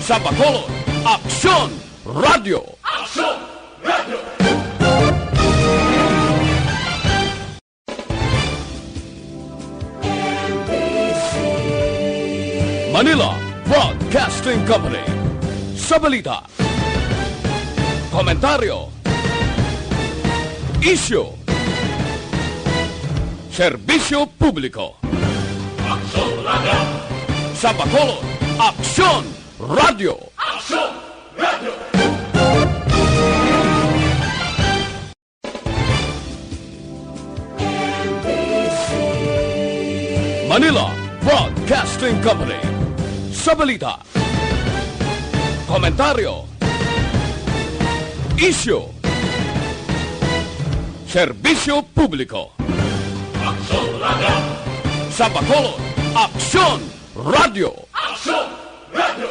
Sa Bacolod, Aksyon Radio! Aksyon Radio! Manila Broadcasting Company. Sa balita, komentaryo, isyu, serbisyo publiko. Aksyon Radio! Sa Bacolod, Aksyon Radio! Aksyon Radio! Manila Broadcasting Company. Sa balita, komentaryo, isyu, serbisyo publiko. Aksyon Radio! Sa Bacolod, Aksyon Radio! Aksyon Radio!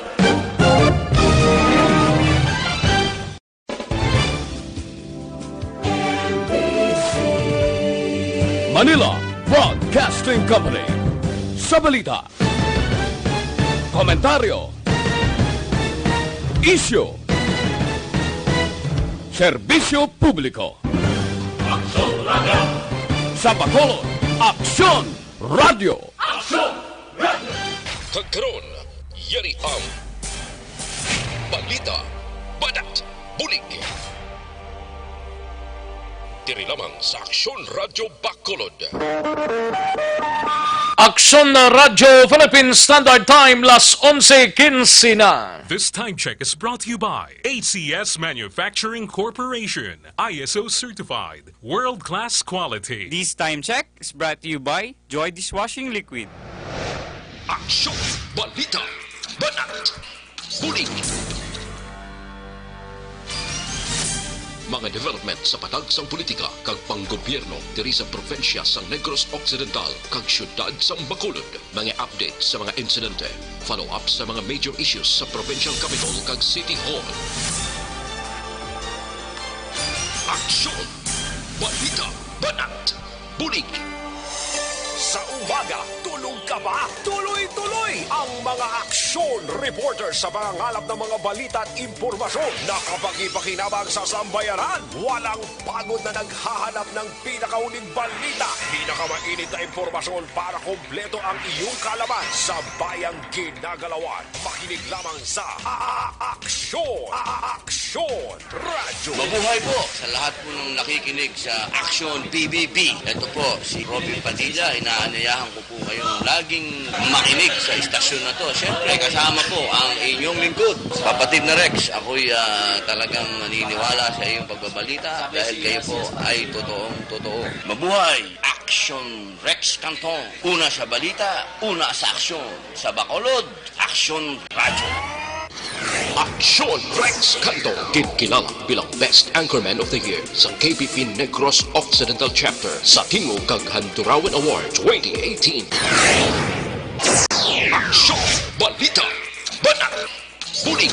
Manila Broadcasting Company. Sa balita, komentaryo, isyu, serbisyo publiko. Aksyon Radio! Sa Bacolod, Aksyon Radio! Aksyon Radio! Kagkaroon, yari ang balita, badat, bulig. Diri lamang sa Aksyon Radio Bacolod. Aksyon Radio Philippine Standard Time, las 11:15 na. This time check is brought to you by ACS Manufacturing Corporation, ISO certified, world-class quality. This time check is brought to you by Joy Dishwashing Liquid. Aksyon, balita, badat, bulig. Mga development sa patagsang politika kag panggobyerno diri sa probinsya sa Negros Occidental kag syudad sa Bacolod. Mga update sa mga insidente, follow-up sa mga major issues sa provincial capital kag City Hall. Aksyon, balita, banat, bulig. Sa umaga, tulog ka ba? Tuloy-tuloy ang mga aksyon reporter sa mga ngalap ng mga balita at impormasyon na kapag-ipakinabang sa sambayanan. Walang pagod na naghahanap ng pinakauling balita. Pinakamainit na impormasyon para kompleto ang iyong kalaman sa bayang ginagalawan. Makinig lamang sa Aksyon! Aksyon Radio! Mabuhay po sa lahat po ng nakikinig sa Aksyon PBB. Ito po si Robin Padilla. Inaanayahan ko po kayong laging makinig sa istasyon na to. Siyempre, kasama po ang inyong lingkod, kapatid na Rex. Ako'y talagang naniniwala sa iyong pagbabalita dahil kayo po ay totoong-totoo. Mabuhay! Aksyon Rex Canton. Una sa balita, una sa aksyon. Sa Bacolod, Aksyon Radio. Aksyon Rex Canto, kilala bilang Best Anchorman of the Year sa KBP Negros Occidental Chapter sa Tingog kag Handurawan Award 2018. Aksyon, balita, banat, bulig.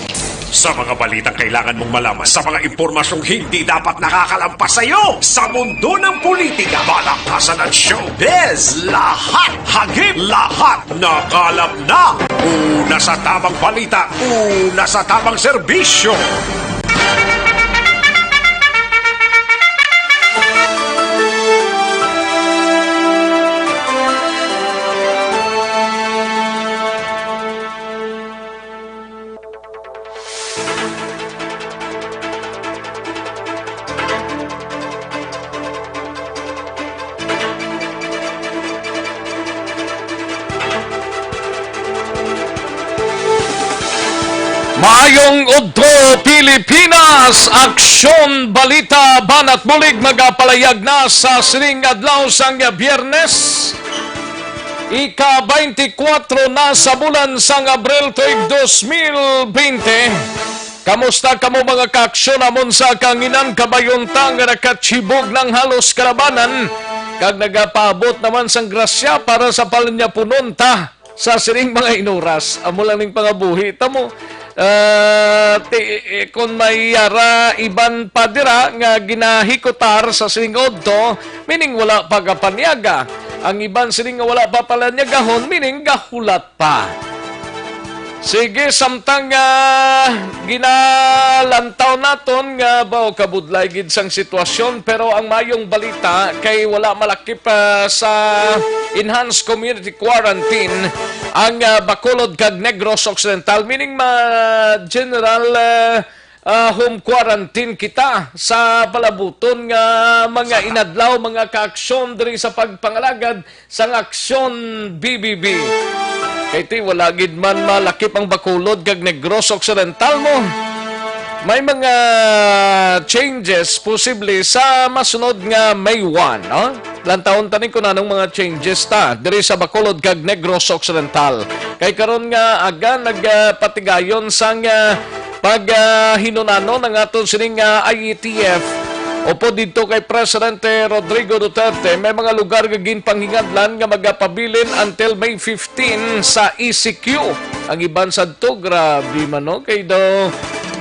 Sa mga balitang kailangan mong malaman, sa mga impormasyong hindi dapat nakakalampas sa iyo, sa mundo ng politika, balakasan at showbiz, lahat, hagip, lahat, nakalap na. Una sa tamang balita, una sa tamang serbisyo. Maayong Udto, Pilipinas! Aksyon, balita, banat bulig magapalayag na sa sining adlaw sang Biyernes. Ika-24 na sa bulan sang Abril tuig 2020. Kamusta kamo mga kaaksyon amon sa kanginan kabayuntang nga nakatsibog ng halos karabanan kag nagapaabot naman sang grasya para sa palanya pununta sa sining mga inuras. Amo lang ning pangabuhi tamo. Kung may yara iban padira nga ginahikotar sa siningod to, meaning wala pagapanyaga. Ang iban sining nga wala pa palanyagahon, meaning gahulat pa. Sige, samtang ginalantaw naton nga ba kabudlay gid sang sitwasyon, pero ang mayong balita kay wala malakip sa enhanced community quarantine ang Bacolod kag Negros Occidental, meaning general home quarantine kita sa palabuton nga mga inadlaw, mga kaaksyon diri sa pagpangalagad sang aksyon BBB. Kay ti wala gid man malakip ang Bacolod kag Negros Occidental mo. May mga changes posible sa masunod nga May 1, no? Lantaon tanin ko nanong mga changes ta diri sa Bacolod kag Negros Occidental. Kay karon nga aga nagpatigayon sang paghinunano ng aton sining IETF. Opo dito kay Presidente Rodrigo Duterte, may mga lugar nga ginpanghingadlan nga magapabilin until May 15 sa ECQ. Ang iban sadto grabe man no, kay daw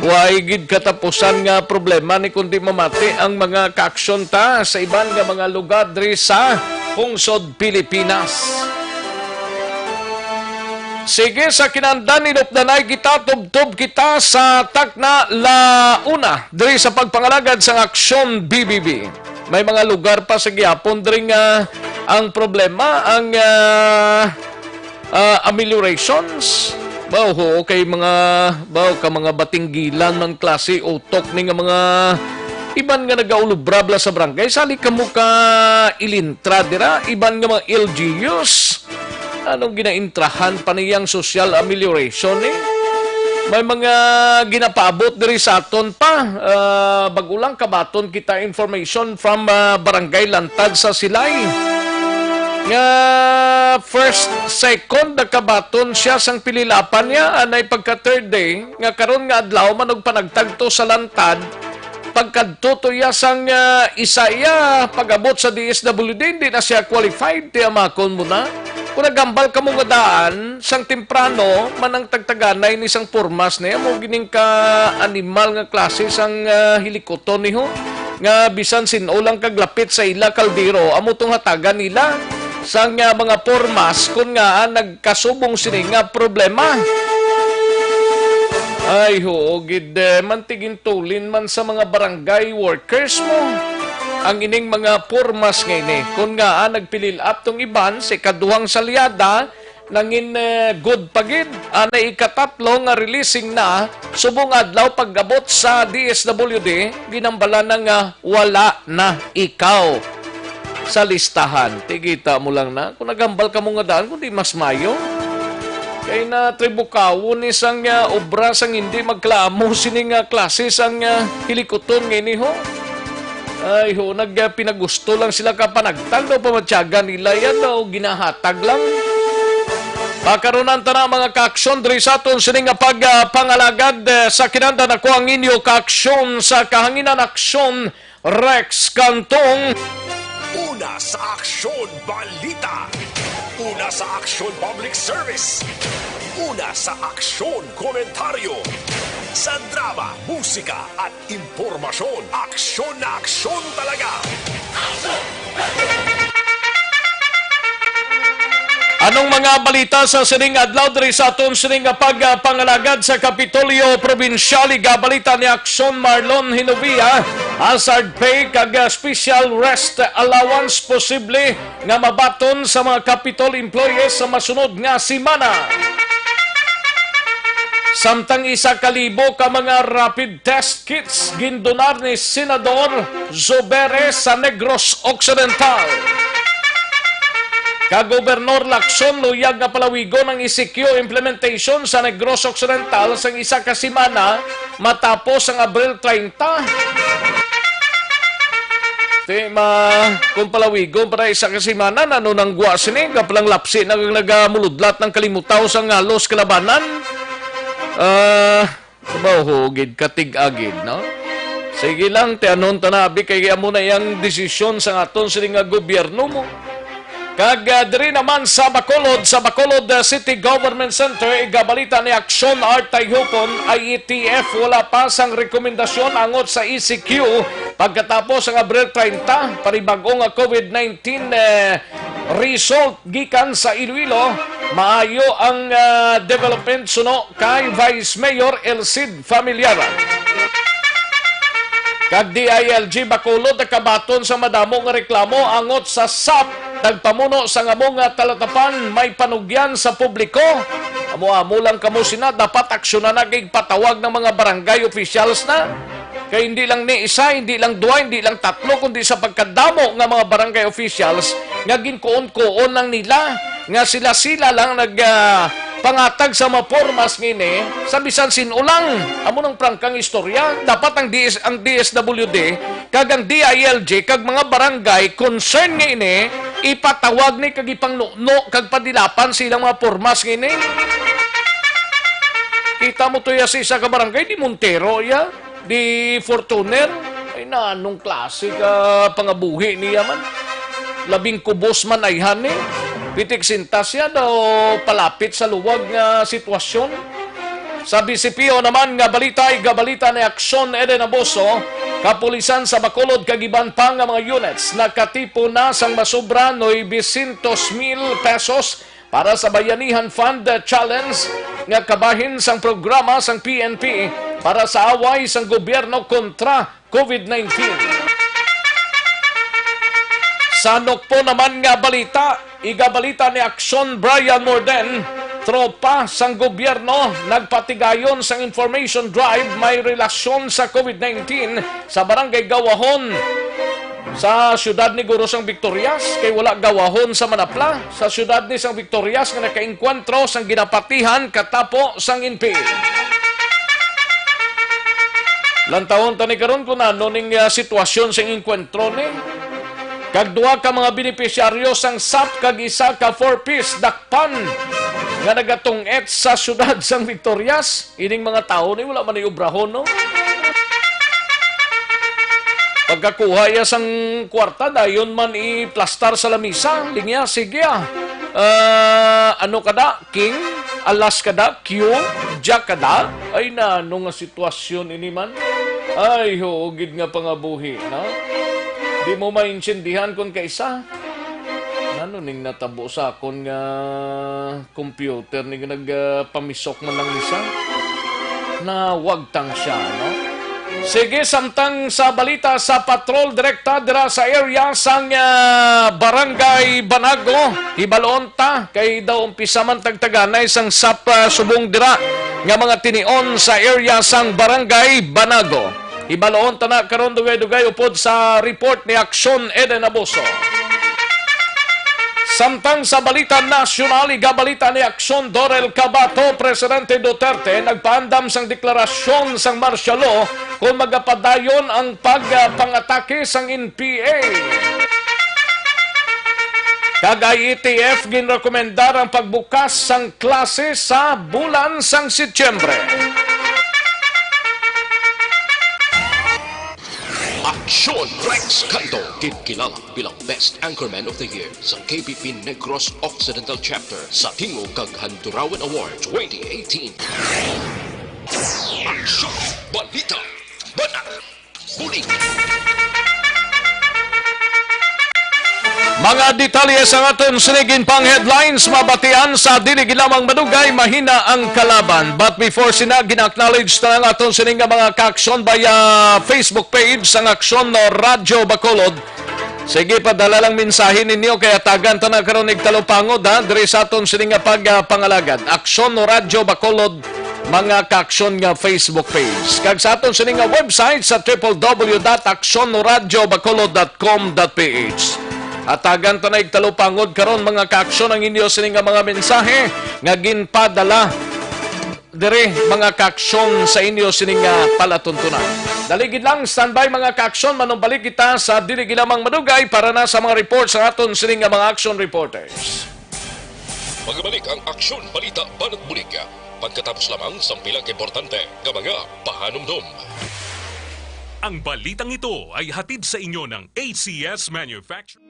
way gid katapusan nga problema ni kundi mamati ang mga kaaksyon ta sa iban nga mga lugar diri sa pungsod Pilipinas. Sige, sa kinandan inupdanay kita, tubtob kita sa takna launa diri sa pagpangalagad sa aksyon BBB. May mga lugar pa sa gihapon diri nga ang problema, ang ameliorations. Bawo kay mga batinggilan ng klase utok ni nga mga iban nga nagaulubrabla sa barangay. Sali ka mo ka ilintra dira, iban nga mga LGUs. Anong ginaintrahan pa niyang social amelioration eh? May mga ginapaabot diri sa aton pa. Bagulang kabaton kita information from Barangay Lantad sa Silay. Nga first, second na kabaton siya sang pililapan niya anay pagka third day. Nga karon nga adlaw man og panagtagto sa Lantad. Pagkadto ya sang isaya pag-abot sa DSWD, hindi na siya qualified. Tiya makon mo na. Kung nagambal ka mong daan, sang temprano, manang tagtaganay ni sang pormas niya, mo gining ka animal nga klase sang hilikoton niho, nga bisan sinulang kaglapit sa ila kaldero, amo tong hatagan nila, sang mga pormas, kung nga nagkasubong sini nga problema. Ay ho, gid mantigin tulin man sa mga barangay workers mo. Ang ining mga pormas ngayon kung nga nagpilil up tong iban sa ikaduhang salyada nangin good pagid na ikatatlo nga releasing na subong adlaw pag-abot sa DSWD ginambala na nga wala na ikaw sa listahan. Tigita mo lang na kung nagambal ka mo nga daan kundi mas mayo kay na tribukawon isang obra sang hindi magklamo sining klase sang hilikoton ngayon ho. Ay ho, nagpinagusto lang sila kapanagtag daw pamatyaga nila yan daw, ginahatag lang. Pakaronan ta na mga kaaksyon diri sa aton sining pagpangalagad sa kinanda na ko ang inyo kaaksyon sa kahanginan aksyon Rex Cantong. Una sa aksyon balita. Una sa aksyon public service. Una sa aksyon komentaryo. Sa drama, musika at impormasyon, aksyon na aksyon talaga. Anong mga balita sa sining adlaw diri sa aton sining pagpangalagad sa Kapitolyo Provincial? Balita ni Aksyon Marlon Hinovia, hazard pay kag special rest allowance posible nga mabaton sa mga Capitol employees sa masunod nga semana. Samtang 1,000 ka mga rapid test kits gindonar ni Senador Zubere sa Negros Occidental. Ka-Gobernador Lacson luyag nga palawigon ang ECQ implementation sa Negros Occidental sang 1 ka semana matapos ang Abril 30. Kung palawigon para 1 ka semana nano nang gwa sini kapalang lapsi nagamuludlat ng kalimutaw sang halos kalabanan. Hugid katig-agid, no? Sige lang, tianon tanabi kay amo na yung desisyon sa aton sining gobyerno mo. Kag diri naman sa Bacolod City Government Center, igabalita ni Aksyon Art Tayhupon, IETF wala pa sang rekomendasyon angot sa ECQ pagkatapos ang Abril 30, panibagong COVID-19 result gikan sa Iloilo. Maayo ang development suno kay Vice Mayor Elcid Familiaran. Kag DILG Bacolod nakabaton sa madamo nga reklamo angot sa SAP nagpamuno sa ngamo nga talatapan may panugyan sa publiko. Amo lang kamo sina dapat aksyonan na kay patawag ng mga barangay officials na. Kay hindi lang ni isa, hindi lang duwa, hindi lang tatlo, kundi sa pagkadamo nga mga barangay officials nga ginkuon-kuon lang nila nga sila lang pangatag sa mga formas ngini sa bisan sinulang. Amo ng prangkang istorya, dapat ang DSWD kag ang DILG kag mga barangay concern ngini ipatawag ni kag ipangnuno kag padilapan silang mga formas ngini. Kita mo to ya sa isa ka barangay di Montero ya, di Fortuner, ay na anong klase ka pangabuhi niya man. Labing kubos man ay hani. Pitik sintas siya daw palapit sa luwag nga sitwasyon. Sa BCPO naman nga balita ay gabalita ni Aksyon Eden Aboso, kapulisan sa Bacolod kagiban pa nga mga units nakatipo na sang masobra 900,000 pesos para sa Bayanihan Fund Challenge nga kabahin sang programa sang PNP para sa away sang gobyerno kontra COVID-19. Sa Nokpo naman nga balita, igabalita ni Aksyon Brian Morden, tropa sang gobyerno nagpatigayon sang information drive may relasyon sa COVID-19 sa barangay Gawahon sa syudad ni Guro sang Victorias, kay wala gawahon sa Manapla, sa syudad ni sang Victorias nga nakainkwentro sang ginapatihan katapo sang INPI. Lantawon tani karon kun ano ning sitwasyon sang inkwentro ni. Kag duha ka mga benepisyaryo sang SAP kag isa ka 4-piece dakpan nga nagatong-et sa syudad sang Victorias. Ining mga tao ni wala man iubrahon no. Pagkakuha ya sang kwarta dayon man i-plastar sa lamisa, linya sige ano kada king, alas kada Q, jack kada. Ay na ano nga sitwasyon ini man. Ay hugid nga pangabuhi na. Di mo maintindihan kung kaisa. Ano ning natabo sa akon nga computer ning nagpamisok man lang isa. Na wag tang siya, no? Sige, samtang sa balita sa patrol direkta dira sa area sang Barangay Banago, hibaloon ta kay daw umpisa man tagtaganay sang SAP subong dira nga mga tinion sa area sang Barangay Banago. Ibaloon ta na karon dugay-dugay upod sa report ni Aksyon Eden Aboso. Samtang sa balita nasyonal, igabalita ni Aksyon Dorel Cabato, Presidente Duterte, nagpaandam sang deklarasyon sang martial law kung magapadayon ang pagpangatake sang NPA. Kagay ETF, ginrekomendar ang pagbukas sang klase sa bulan sang Setyembre. Aksyon Rex Canto, kinilala bilang Best Anchorman of the Year sa KBP Negros Occidental Chapter sa Tingog kag Handurawan Award 2018. Aksyon, balita, banat, bulig. Mga detalye sa aton sinigin pang headlines, mabatian sa dinig lamang madugay, mahina ang kalaban. But before sina, gina-acknowledge na ang aton sining mga ka-aksyon via Facebook page sang Aksyon Radyo Bacolod. Sige, padala lang mensahe ninyo kaya tagan ta na karon ig talupangod ha, diri sa aton sining pagpangalagad. Aksyon Radyo Bacolod, mga ka-aksyon nga Facebook page. Kag sa aton sining website sa www.aksyonradyobacolod.com.ph. Atagan ta na igtalupangod karon mga ka-aksyon ang inyo sining mga mensahe nga ginpadala dire mga ka-aksyon sa inyo sining palatuntunan. Daligid lang, standby mga ka-aksyon, manumbalik kita sa dili lamang madugay para na sa mga reports sa aton sining mga action reporters. Magbalik ang Aksyon Balita Banat Bulig. Pagkatapos lamang sa pilang importante nga mga pahanumdum. Ang balitang ito ay hatid sa inyo ng ACS Manufacturing.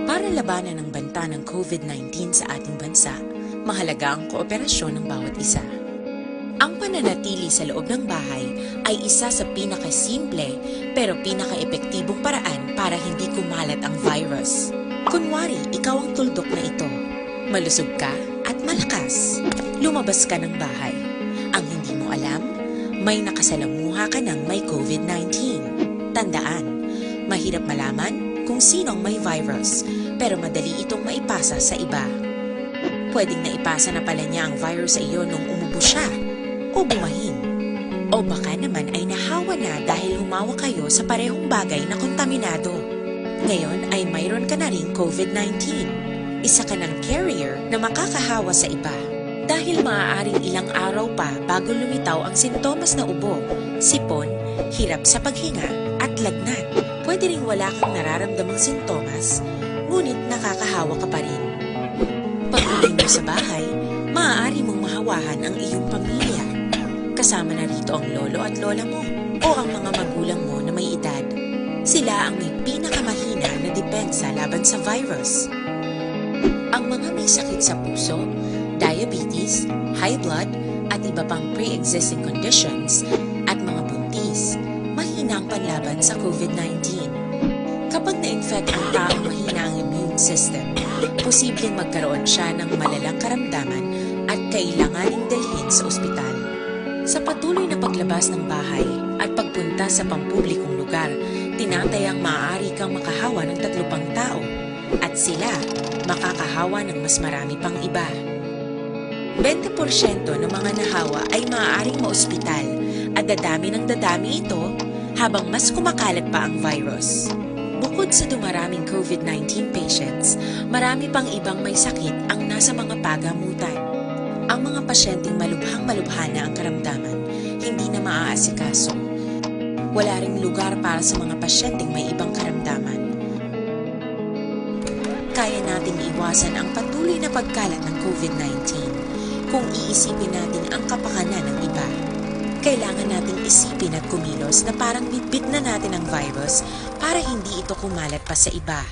Para labanan ang banta ng COVID-19 sa ating bansa, mahalaga ang kooperasyon ng bawat isa. Ang pananatili sa loob ng bahay ay isa sa pinakasimple pero pinaka-epektibong paraan para hindi kumalat ang virus. Kunwari, ikaw ang tuldok na ito. Malusog ka at malakas. Lumabas ka ng bahay. Ang hindi mo alam, may nakasalamuha ka ng may COVID-19. Tandaan, mahirap malaman kung sinong may virus, pero madali itong maipasa sa iba. Pwedeng naipasa na pala niya ang virus sa iyo nung umubo siya o bumahin. O baka naman ay nahawa na dahil humawa kayo sa parehong bagay na kontaminado. Ngayon ay mayroon ka na ring COVID-19. Isa ka ng carrier na makakahawa sa iba. Dahil maaaring ilang araw pa bago lumitaw ang sintomas na ubo, sipon, hirap sa paghinga at lagnat. Pwede ring wala kang nararamdamang sintomas, ngunit nakakahawa ka pa rin. Pag-uwi mo sa bahay, maaari mong mahawahan ang iyong pamilya. Kasama na rito ang lolo at lola mo o ang mga magulang mo na may edad. Sila ang may pinakamahina na depensa laban sa virus. Ang mga may sakit sa puso, diabetes, high blood, at iba pang pre-existing conditions at mga buntis, mahina ang panlaban sa COVID-19. Kapag na-infect ang taong mahina ang immune system, posibleng magkaroon siya ng malalang karamdaman at kailanganing dalhin sa ospital. Sa patuloy na paglabas ng bahay at pagpunta sa pampublikong lugar, tinatayang maaari kang makahawa ng 3 pang tao at sila makakahawa ng mas marami pang iba. 20% ng mga nahawa ay maaaring maospital at dadami ng dadami ito habang mas kumakalat pa ang virus. Bukod sa dumaraming COVID-19 patients, marami pang ibang may sakit ang nasa mga pagamutan. Ang mga pasyenteng malubhang-malubha na ang karamdaman, hindi na maaasikaso. Wala ring lugar para sa mga pasyenteng may ibang karamdaman. Kaya nating iwasan ang patuloy na pagkalat ng COVID-19 kung iisipin natin ang kapakanan ng iba. Kailangan nating isipin at kumilos na parang bitbit na natin ang virus para hindi ito kumalat pa sa iba.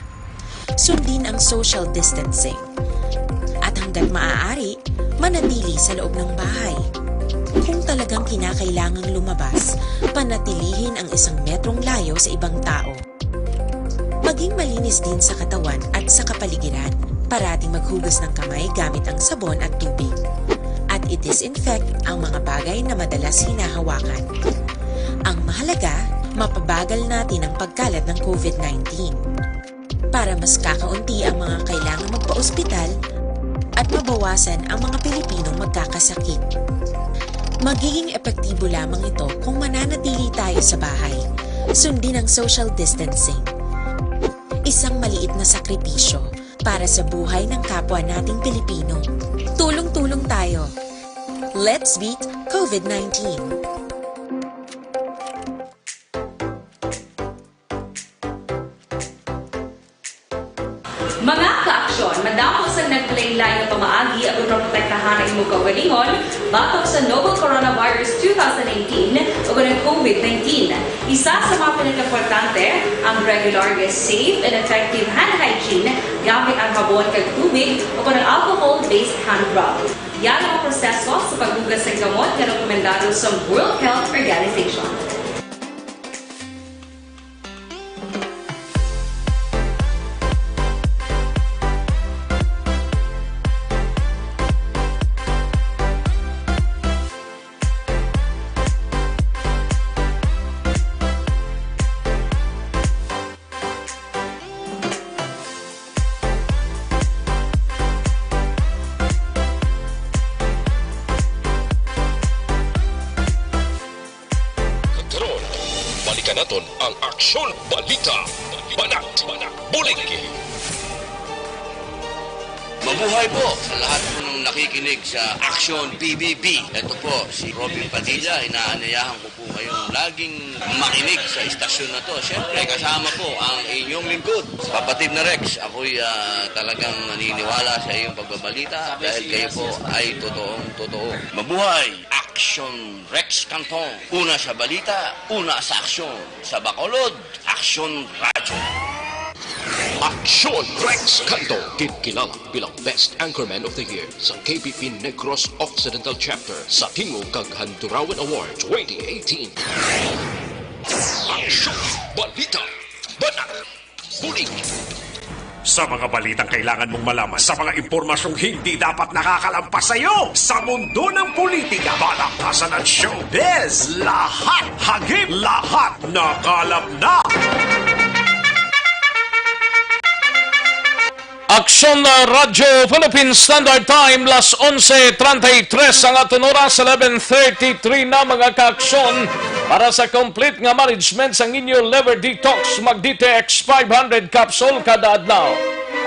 Sundin ang social distancing. At hanggat maaari, manatili sa loob ng bahay. Kung talagang kinakailangang lumabas, panatilihin ang 1 metrong layo sa ibang tao. Maging malinis din sa katawan at sa kapaligiran. Parating maghugas ng kamay gamit ang sabon at tubig. At i-disinfect ang mga bagay na madalas hinahawakan. Ang mahalaga, mapabagal natin ang pagkalat ng COVID-19 para mas kakaunti ang mga kailangang magpa-ospital at mabawasan ang mga Pilipinong magkakasakit. Magiging epektibo lamang ito kung mananatili tayo sa bahay. Sundin ang social distancing. Isang maliit na sakripisyo para sa buhay ng kapwa nating Pilipino. Tulong-tulong tayo. Let's beat COVID-19. Mga kaaksyon, madapos ang naglaylay na pamaagi at protektahan ang imong kaugalingon batok sa novel coronavirus 2018 o ng COVID-19. Isa sa mga pinaka-importante ang regular, safe, and effective hand hygiene gamit ang habon kag tubig o ng alcohol-based hand rub. Yan ang proseso sa paghugas ng gamot na rekomendado sa World Health Organization. Balikan natin ang Aksyon Balita. Banat, bulig. Mabuhay po sa lahat po ng nakikinig sa Action PBB. Ito po si Robin Padilla. Inaanayahan ko po kayong laging makinig sa istasyon na to. Siyempre, kasama po ang inyong lingkod. Kapatid na Rex, ako'y talagang naniniwala sa iyong pagbabalita dahil kayo po ay totoong-totoo. Mabuhay! Action Rex Canton. Una sa balita, una sa aksyon. Sa Bacolod, Action Radio. Aksyon Rex Canto, kinilala bilang Best Anchorman of the Year sa KPP Negros Occidental Chapter sa Tingog kag Handurawan Award 2018. Aksyon Balita. Banat. Bulig. Sa mga balitang kailangan mong malaman, sa mga impormasyong hindi dapat nakakalampas sa'yo, sa mundo ng politika, balakasan at showbiz, lahat, hagip, lahat, nakalap na! Aksyon Radyo Philippine Standard Time, las 11:33 ang aton oras, 11:33 na mga kaaksyon. Para sa complete nga management sa inyo liver detox, mag-DTX 500 capsule kada adlaw.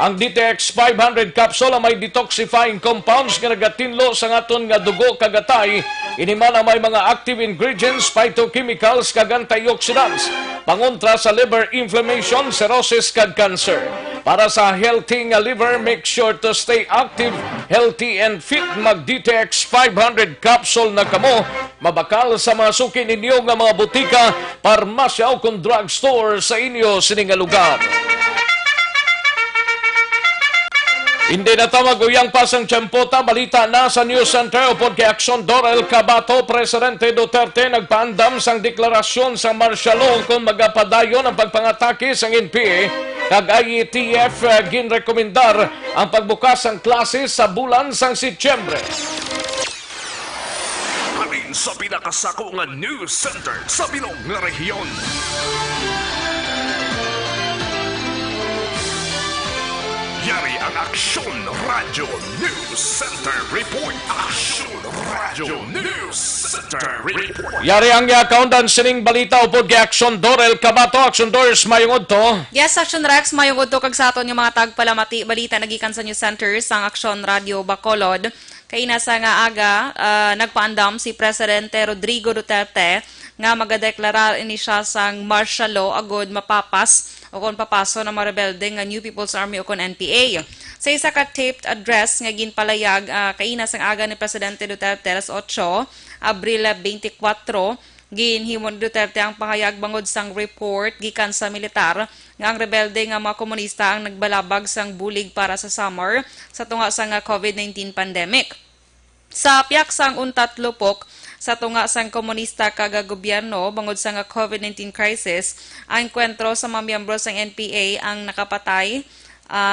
Ang DTX 500 capsule may detoxifying compounds nga nagatinlo sa aton nga dugo kagatay. Iniman may mga active ingredients, phytochemicals kag antioxidants, pangontra sa liver inflammation, cirrhosis kag cancer. Para sa healthy nga liver, make sure to stay active, healthy and fit. Mag-DTX 500 capsule na kamo. Mabakal sa mga suki ninyo nga mga butika, parmasya o kung drugstore sa inyo sining nga lugar. Hindi na tamaguyang pasang tiyempota, balita na sa News Center upod kay Aksyon Dorel Cabato, Presidente Duterte nagpaandam sang deklarasyon sa martial law kung magapadayon ang pagpangatake sang NPA. Kag IETF ginrekomendar ang pagbukas ng klase sa bulan sang Setyembre. Halin sa pinakasako nga News Center sa Bilog nga rehiyon. Yari ang Aksyon Radio News Center Report. Aksyon Radio News Center Report. Yari ang accountant sining balita upod kay Aksyon Dorel Cabato. Aksyon Doris, mayungod to. Yes, Action Rex, mayong udto kag sa aton yung mga tagpalamati balita nagikan sa News Center sang Aksyon Radio Bacolod. Kay nasa nga aga, nagpaandam si Presidente Rodrigo Duterte nga magadeklara ini siya sang martial law agod mapapas o kon papaso ng mga rebelde nga New People's Army o kon NPA. Sa isa ka taped address nga ginpalayag kaina sang aga ni Presidente Duterte alas 8, Abril 24, ginhimon Duterte ang pahayag bangod sang report gikan sa militar nga ang rebelde nga mga komunista ang nagbalabag sang bulig para sa summer sa tunga sang COVID-19 pandemic. Sa piyak sang untat lupok sa tunga sang komunista kaga gobyerno bangod sa nga COVID-19 crisis, ang kwentro sa mga miyembro sang NPA ang nakapatay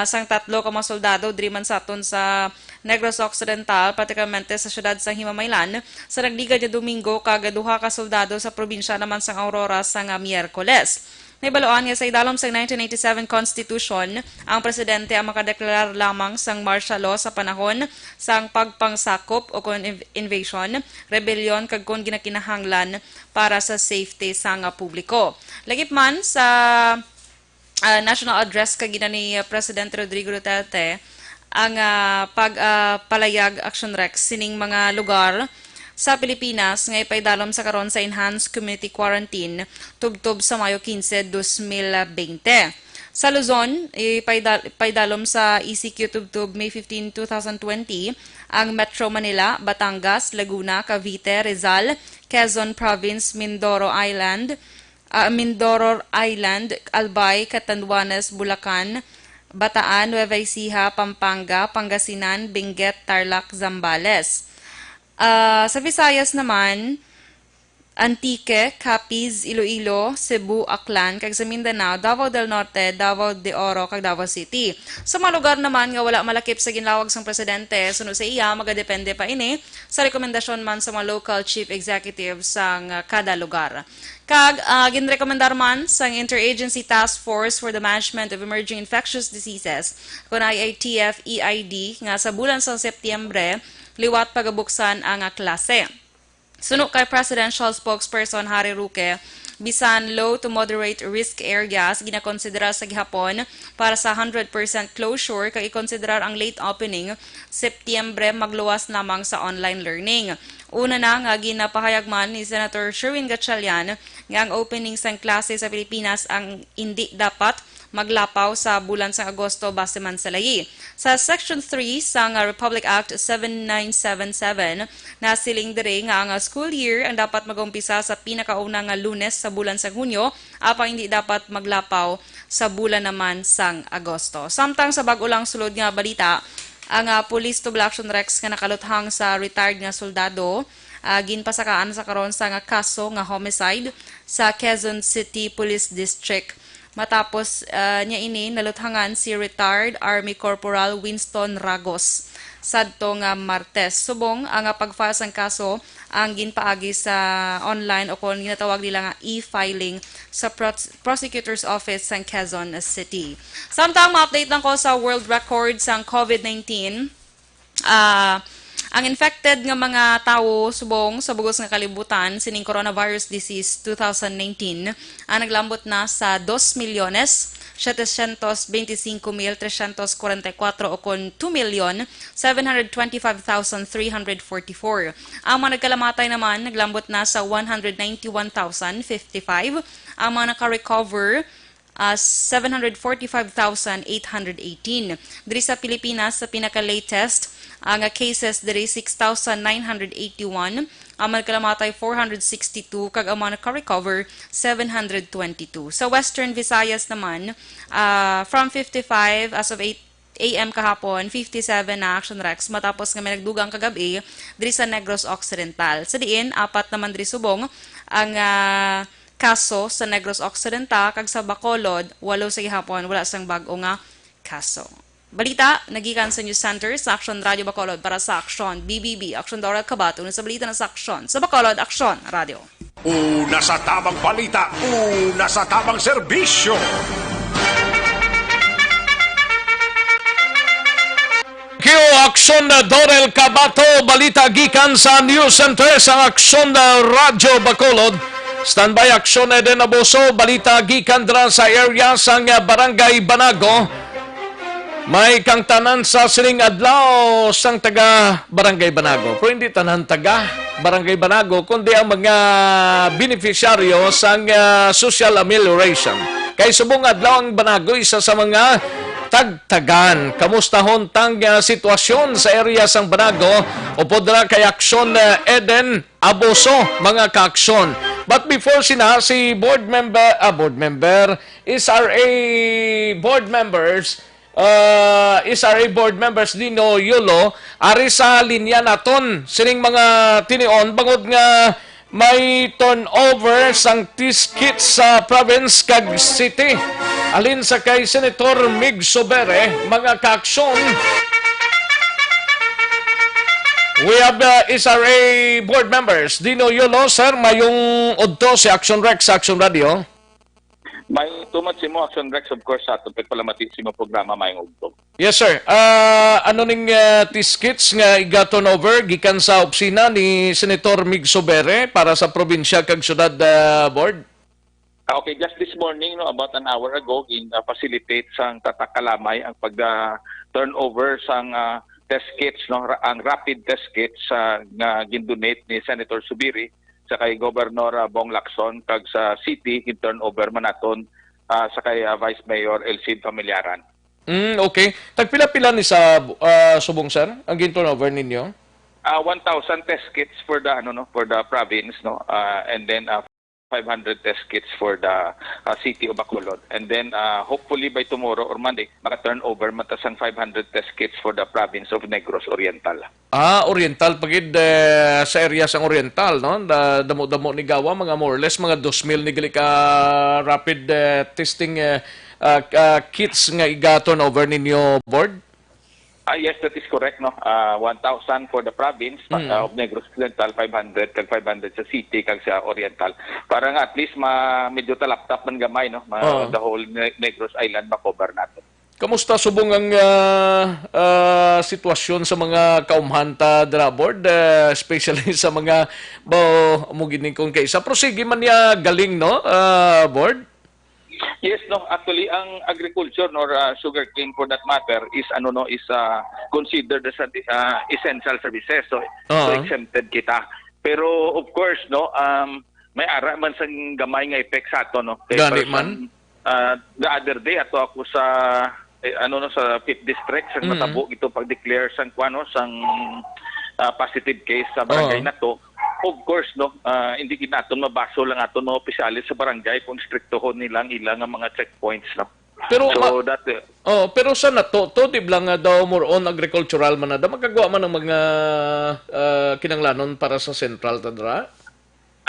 sang 3 ka mga soldado driman sa aton sa Negros Occidental, particularmente sa syudad sang Himamaylan, sa nagliga niya Domingo kaga 2 ka soldado sa probinsya naman sang Aurora sang Miyerkules. Naibaloan nga sa idalom sa 1987 Constitution, ang presidente ang makadeklarar lamang sang martial law sa panahon sang pagpangsakop o kung invasion, rebellion kag kung ginakinahanglan para sa safety sang publiko. Lagip man sa national address kag ni Presidente Rodrigo Duterte ang pagpalayag Action Rex sining mga lugar sa Pilipinas nga ipaidalom sa karon sa Enhanced Community Quarantine tubtob sa Mayo 15, 2020. Sa Luzon, ipaidalom sa ECQ tubtob May 15, 2020 ang Metro Manila, Batangas, Laguna, Cavite, Rizal, Quezon Province, Mindoro Island, Albay, Catanduanes, Bulacan, Bataan, Nueva Ecija, Pampanga, Pangasinan, Benguet, Tarlac, Zambales. Sa Visayas naman, Antique, Capiz, Iloilo, Cebu, Aklan, kag sa Mindanao, Davao del Norte, Davao de Oro, kag Davao City. Sa mga lugar naman nga wala malakip sa ginlawag sang presidente, suno sa iya, magadepende pa ini sa rekomendasyon man sa mga local chief executive sang kada lugar. Kag ginrekomendar man sang Interagency Task Force for the Management of Emerging Infectious Diseases, kung IATF-EID, nga sa bulan sa Setyembre, liwat pagabuksan ang klase. Suno kay Presidential Spokesperson Harry Roque, bisan low to moderate risk areas ginakonsidera sa gihapon para sa 100% closure kay ikonsiderar ang late opening Setyembre magluwas lamang sa online learning. Una na nga ginapahayag man ni Senator Sherwin Gatchalian nga ang opening sang klase sa Pilipinas ang hindi dapat maglapaw sa bulan sa Agosto base man sa layi. Sa Section 3 sa Republic Act 7977 na siling diri nga ang school year ang dapat mag-umpisa sa pinakauna nga Lunes sa bulan sa Hunyo apang hindi dapat maglapaw sa bulan naman sang Agosto. Samtang sa bag-o lang sulod nga balita, ang Police Tubal Action Rex nga nakaluthang sa retired nga soldado ginpasakaan sa karon sa nga kaso nga homicide sa Quezon City Police District Matapos niya ini naluthangan si retired Army Corporal Winston Ragos sadto nga Martes. Subong ang pag-file sang kaso ang ginpaagi sa online o kung ginatawag nila nga e-filing sa Prosecutor's Office sa Quezon City. Samtang ma-update lang ko sa world record sang COVID-19, ang infected nga mga tawo subong sa bugos nga kalibutan sining coronavirus disease 2019 ang naglambot na sa 2,725,344 o kon 2,725,344. Ang mga nagkalamatay naman naglambot na sa 191,055. Ang mga naka-recover 745,818. Diri sa Pilipinas, sa pinaka-latest, ang cases diri 6,981, ang mga kalamatay 462, kag ang mga naka-recover 722. Sa Western Visayas naman, from 55 as of 8 AM kahapon, 57 na action recs matapos nga may nagdugang kagabi diri sa Negros Occidental. Sa diin, 4 naman diri subong ang kaso sa Negros Occidental kag sa Bacolod, 8 sa gihapon wala sang bag-o nga kaso. Balita, nagikan sa News Center sa Action Radio Bacolod para sa Action BBB, Action Dora Kabato, sa balita ng sa Action. Sa Bacolod, Action Radio. Una sa tamang balita, una sa tamang serbisyo. Action Dorel Kabato, balita gikan sa News Center sa Action Radio Bacolod. Standby action din Abuso, balita gikan dra sa area sang Barangay Banago. May kang tanan sa sining adlaw sang taga Barangay Banago. Pero hindi tanan taga Barangay Banago, kundi ang mga beneficiaryo sang social amelioration. Kay subong adlaw ang Banago, isa sa mga tagtagan. Kamustahon tang sitwasyon sa area sang Banago o podra kay aksyon Eden Abuso, mga kaaksyon. But before sina, si SRA board members Dino Yulo, ari sa linya naton sining mga tinion bangod nga may turnover sang tiskits sa province kag city. Alin sa kay Senator Mig Sobere, mga kaaksyon. We have SRA board members Dino Yulo, sir, mayong udto si Action Rex sa Action Radio. May tumat si mo Action Rex, of course, sa tupit palamati si mo programa mayong ugtog. Yes, sir. Ano ning tiskits nga iga-turn over gikan sa opisina ni Senator Mig Sobere para sa probinsya kag syudad board? Okay, just this morning, no, about an hour ago, facilitate sang Tatakalamay ang pag-turnover sang test kits, no, ang rapid test kits nga gindonate ni Senator Subiri sa kay Governor Bong Lacson kag sa city in turnover manaton sa kay Vice Mayor Elcid Familiaran. Okay. Tagpila-pila ni sa subong, sir, ang gin-turnover ninyo? 1,000 test kits for the for the province, no, and then 500 test kits for the city of Bacolod. And then hopefully by tomorrow or Monday, maka-turn over matasang 500 test kits for the province of Negros Oriental. Oriental pagid sa area sang Oriental, no? Damo-damo ni gawa mga more or less mga 2,000 ni gali ka rapid testing kits nga iga-turn over ninyo board. Yes, that is correct, no. 1,000 for the province of Negros Occidental, 500 kag 500 sa city kag sa Oriental. Para nga at least medyo talaptap man gamay, no. The whole Negros Island ma-cover natin. Kamusta subong ang sitwasyon sa mga kaumhanta dra board, especially sa mga mugining kung kaysa prosige man niya galing, no, board? Yes, no. Actually, ang agriculture or sugarcane for that matter is considered as essential services. So exempted kita. Pero of course, no, may ara man sang gamay nga effect sa ato, no. Gani man. The other day ato ako sa sa 5th district sa Matabo ito pag-declare sang positive case sa barangay na to. Of course, no, hindi ginaton mabaso lang ato no opisyalis sa barangay kung striktohon nilang ilang mga checkpoints, no. Pero so pero sa nato di lang daw more on agricultural man na magagawa man ng mga kinanglanon para sa central tadra.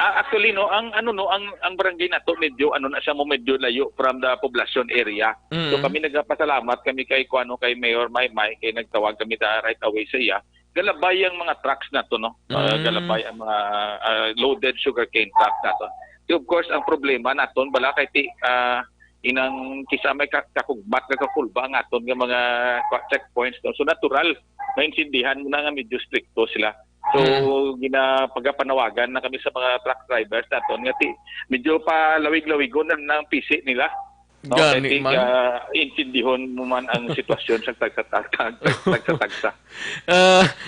Actually ang barangay na to medyo na siya mo medyo layo from the population area. So kami nagpasalamat kami kay kay Mayor Maymay kay nagtawag kami right away sa iya. Galabay ang mga trucks na to no. Galabay ang mga loaded sugarcane truck na to. So of course ang problema naton bala kay inang kisamay kakugbat nga kakulba ang aton nga mga checkpoints no. So natural maintindihan mo na nga medyo stricto sila. So, pagpanawagan na kami sa mga truck drivers naton nga medyo pa lawig-lawigon ng PC nila. No? Gani man. Intindihon mo man ang sitwasyon sa tagsa-tagsa.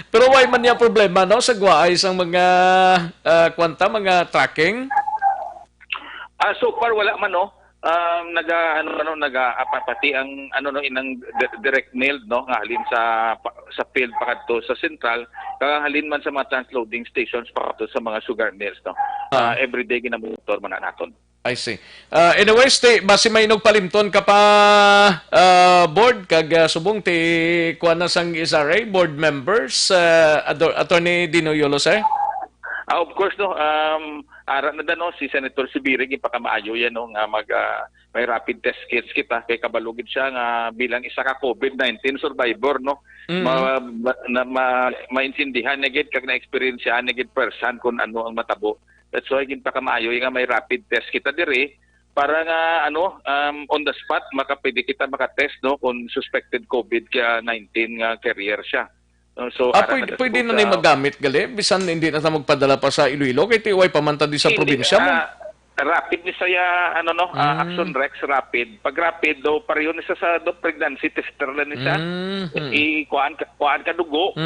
Pero why man niya problema no sa guwaay sang mga mga tracking? So far wala man no. Pati ang inang direct mailed no nga halin sa field pakadto sa central kaya halin man sa mga transloading stations pakadto sa mga sugar mills no. Everyday ginamonitor man naton. I see. Anyway, basi may palimton ka pa board kag subong ti kuan na sang SRA board members Attorney Dino Yolo sir. Of course no ara na no si Senator Sibirig ipakamaayo yan no nga may rapid test kits kita kay kabalugid siya nga bilang isa ka COVID-19 survivor no. Maintindihan na gid kag na experience na gid person kung ano ang matabo. That's why ginpakamaayo nga may rapid test kita dire para nga on the spot makapwede kita makatest no kung suspected COVID-19 nga carrier siya. So pwede na magamit gali bisan hindi na ta magpadala pa sa Iloilo kay tiway pamanta di sa probinsya mo. Rapid ni saya Action Rex rapid. Pag rapid daw pareho ni sa pregnancy tester lang ni siya. Kuan ka dugo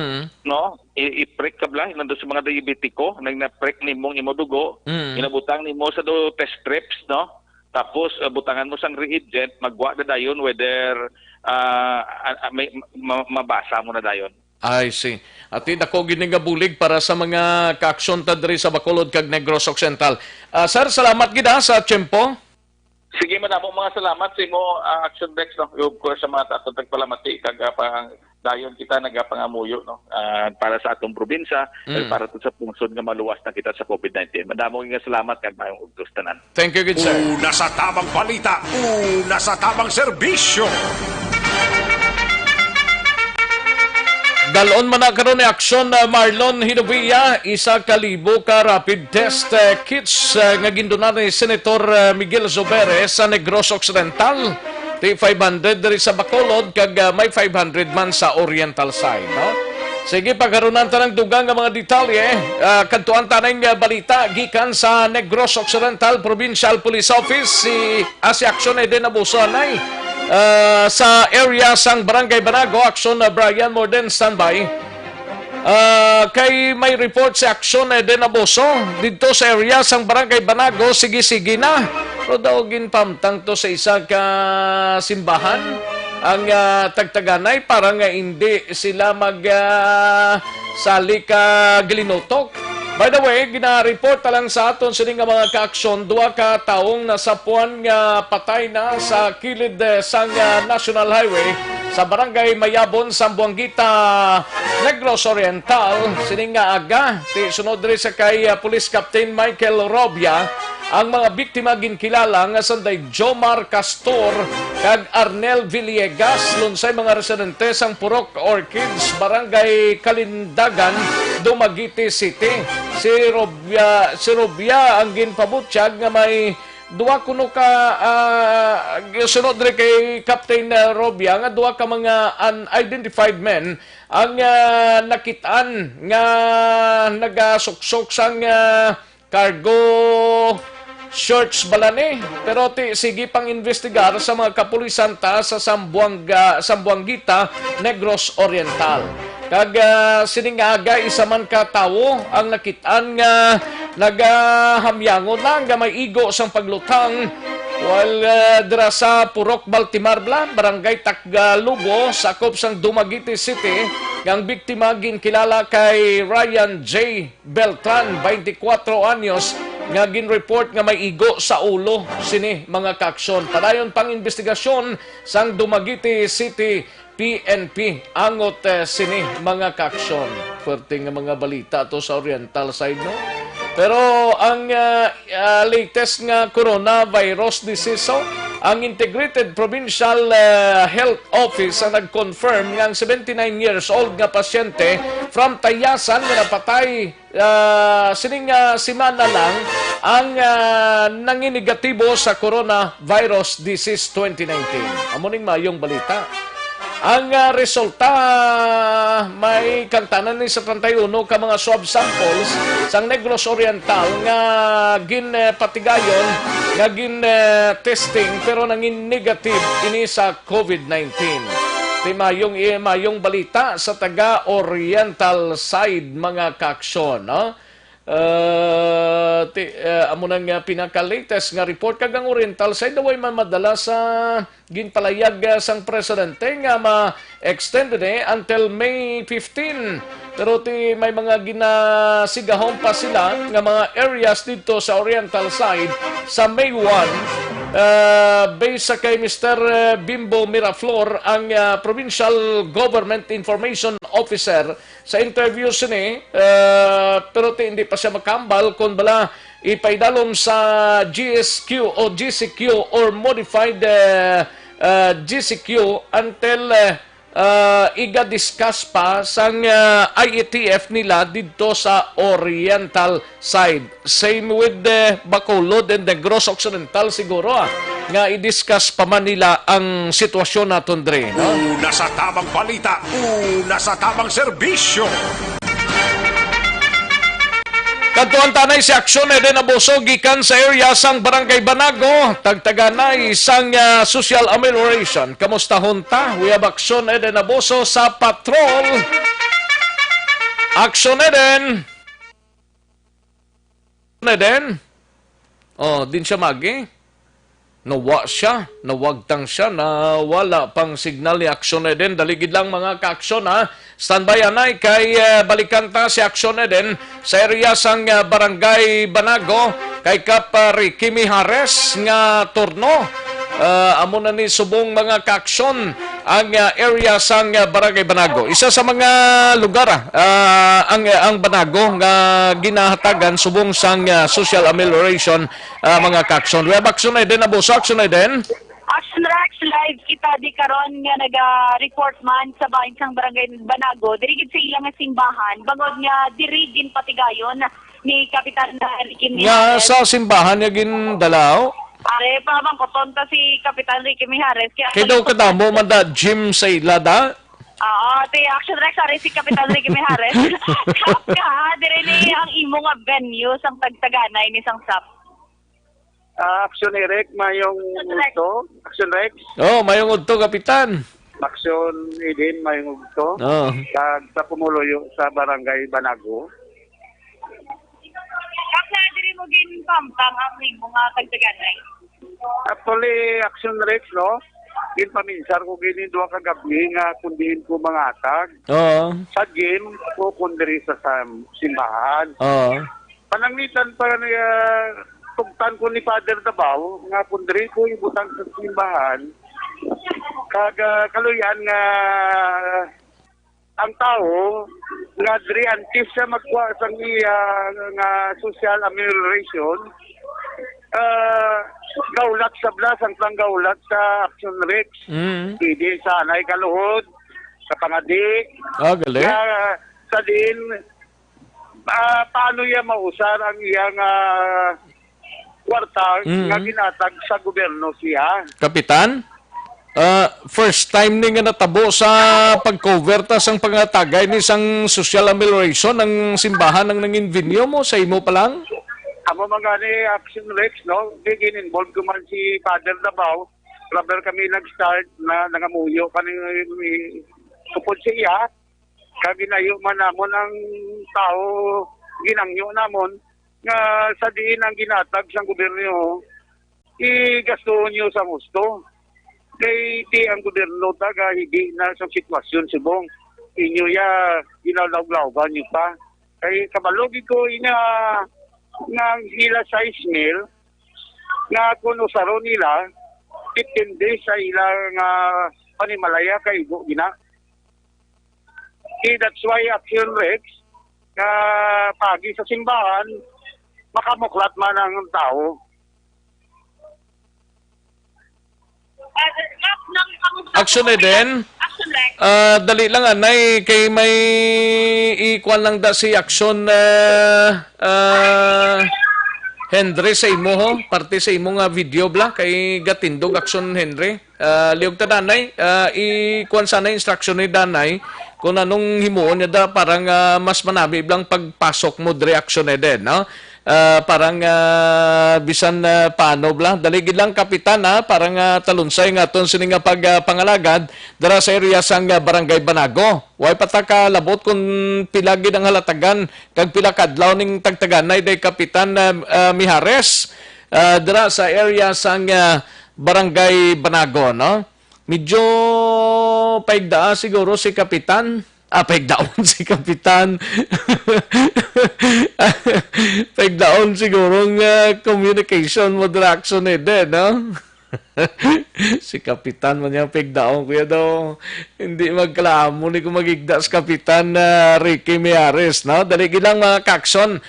no i-prick ka bla nando sa mga diabetiko nang na-prick nimo imo dugo inabutang nimo sa do test strips no. Tapos butangan mo sang reagent magwa na dayon whether mabasa mo na dayon. I see. At dako ginigabulig para sa mga kaaksyon ta diri sa Bacolod kag Negros Occidental. Sir, salamat gid sa tiyempo. Sige madamo mga salamat sa imo Action Rex no. Of course sa mga ato tagpalamati kag dayon kita nagapangamuyo no para sa atong probinsya para sa pungsod nga maluwas na kita sa COVID-19. Madamo nga salamat kag mayong ugtos tanan. Thank you good sir. Una sa tamang balita, una sa tamang serbisyo. Dalon man na karon ni aksyon Marlon Hinovia, 1,000 ka rapid test kits nga gindonan ni Senator Miguel Zubere sa Negros Occidental. Ti 500 diri sa Bacolod kag may 500 man sa Oriental side, no? Sige pagkaronan ta ng dugang nga mga detalye, kadtuan ta ng balita gikan sa Negros Occidental Provincial Police Office si Aksyon Eden Abuso nay. Sa area sang Barangay Banago, aksyon Brian Morden standby. Kay may report sa aksyon Eden Abuso dito sa area sang Barangay Banago, sige na. Pero daw ginpamtang to sa isa ka simbahan ang tagtaganay para nga hindi sila sali ka gilinutok. By the way, gina-report lang sa aton sini nga mga kaaksyon, 2 ka taong nasapuan nga patay na sa kilid sang National Highway sa Barangay Mayabon, Sambuanguita, Negros Oriental. Sini nga aga, sunod rin sa kay Police Captain Michael Robia, ang mga biktima ginkilala nga sanday Jomar Castor kag Arnel Villegas lunsay mga residente sang Purok Orchids, Barangay Kalindagan, Dumaguete City. Si Robia ang ginpabutyag nga may 2 kuno ka sunod rin kay Captain Robia nga 2 ka mga unidentified men ang nakitaan nga nagasuksok sang cargo shorts balani pero sige pang investigar sa mga kapulisan ta sa Sambuanguita, Negros Oriental. Kag siningaga isa man ka tawo ang nakitaan nga nagahamyangon na nga may igo sang paglutang dira sa Purok Baltimar Barangay Taglugo, sakop sang Dumaguete City. Ang biktima ginkilala kay Ryan J. Beltran, 24 anyos, nga ginreport nga may igo sa ulo sini mga kaaksyon. Padayon pang investigasyon sang Dumaguete City PNP angot sini mga kaaksyon. Perting nga mga balita to sa Oriental side no. Pero ang latest nga coronavirus disease, ang Integrated Provincial Health Office ang nag-confirm nga ang 79 years old nga pasyente from Tayasan nga napatay sining simana lang ang nanginegatibo sa coronavirus disease 2019. Amuning mayong balita. Ang resulta may kantanan ni sa 31 ka mga swab samples sa Negros Oriental nga ginpatigayon nga gin testing pero nangin negative ini sa COVID-19. Mayong balita sa taga Oriental side mga kaaksyon, no? Amo nang pinaka-latest nga report kagang Oriental side daway man madala sa ginpalayag sang presidente nga ma-extended until May 15. Pero may mga ginasigahon pa sila nga mga areas dito sa Oriental side sa May 1. Based sa kay Mr. Bimbo Miraflor, ang Provincial Government Information Officer, sa interview sini, pero hindi pa siya makambal kung bala ipaidalom sa GSQ o GCQ or modified GCQ until iga-discuss pa sang IETF nila dito sa Oriental side. Same with the Bacolod and the Negros Occidental siguro nga i-discuss pa man nila ang sitwasyon naton dre, no? Una sa tamang balita, una sa tamang serbisyo. Kadtuan tanay si aksyon na din abuso gikan sa area sang Barangay Banago, tagtaganay sang social amelioration. Kamusta hunta? We have aksyon na din abuso sa patrol. Aksyon na din. Oh, din siya magi. Nawagtang siya, na wala pang signal ni aksyon na din. Daligid lang mga ka-aksyon ha. Standby anay kay balikan ta si aksyon na din sa area sang Barangay Banago kay Kap Ricky Mijares nga turno. Amo na ni subong mga ka-aksyon ang area sang Barangay Banago. Isa sa mga lugar ang Banago nga ginahatagan subong sang social amelioration mga ka-aksyon. We have aksyon na din, abuso aksyon na din. Action Rex live kita di karon nga naga-report man sa bahin sang Barangay Banago dirigid sa ilang nga simbahan bangod nga diri din patigayon ni Kapitan Ricky Nga Mijares. sa simbahan nga gindalaw. Are pa bang kotonta si Kapitan Ricky Mijares Kay daw kadamo man da gym sa ilada. Te Action Rex are si Kapitan Ricky Mijares. Kapka dire ni ang imo nga venue sang tagtaganay ni sang SAP. Action Rex, mayong udto. Action Rex. Oh, mayong udto, Kapitan. Action Eden, mayong udto. Oh. Sa Pumuluyo sa Barangay Banago. Kapsa diri mo ginpampang ang imo nga tagtaganay. Actually, Action Rex, no? Ginpaminsar ko gini duha ka gabi nga kundihin ko mga atag. Oo. Sa game ko kundiri sa simbahan. Oo. Panangitan pa tugtan ko ni Father Dabaw nga kundiri ko ibutang sa simbahan. Kaluyan nga ang tao nga diri antes siya magkuha sa nga social amelioration gaulat sa blas ang gaulat sa Action Rex. Hindi sa anay kaluhod sa pangadi. Gali. Sa din paano iya mausar ang iyang kwarta nga ginatag sa gobyerno siya. Kapitan? First time ni nga natabo sa pag-cover tas ang pangatagay ni sang social amelioration ng simbahan ng nangin venue mo sa imo pa lang? Amo mga ni Action Rex, no? Bigin involved ko man si Father Dabaw. Rubber kami nag-start na nangamuyo kami supod siya. Kaginayo man namon ang tao ginangyo namon nga sa diin ang ginatag sa gobyerno igasto nyo sa gusto. Kay di ang gobyerno taga hindi na sa sitwasyon subong inyo ya ginalaw-lawgan nyo pa. Kay kabalogi ko nga hila sa ismail nga kung usaro nila 15 days sa ilang panimalaya kay Igo gina. That's why Action Rex pagi sa simbahan makamuklat man ang tao. Action din. Dali lang anay kay may ikuan lang da si action Henry sa imo ho, parte sa imo nga video bla kay gatindog action Henry. Liog ta danay, ikuan sana instruction ni danay kung anong himuon niya da parang mas manabi blang pagpasok mo reaction din, no? Parang bisan paano bla daligid lang kapitan parang talunsay nga ton sini nga pagpangalagad dara sa area sang barangay Banago. Way pataka labot kung pilagid ang halatagan kag pila kadlaw ning tagtaganay day kapitan Mijares dara sa area sang barangay Banago, no? Medyo paigdaa siguro si kapitan. Paigdaon si kapitan. Paigdaon siguro ng communication moderaction din, no? Si kapitan man yung paigdaon. Kuya daw, hindi magkalamo ni kung magigda sa kapitan Ricky Mijares, no? Dali lang mga ka-action.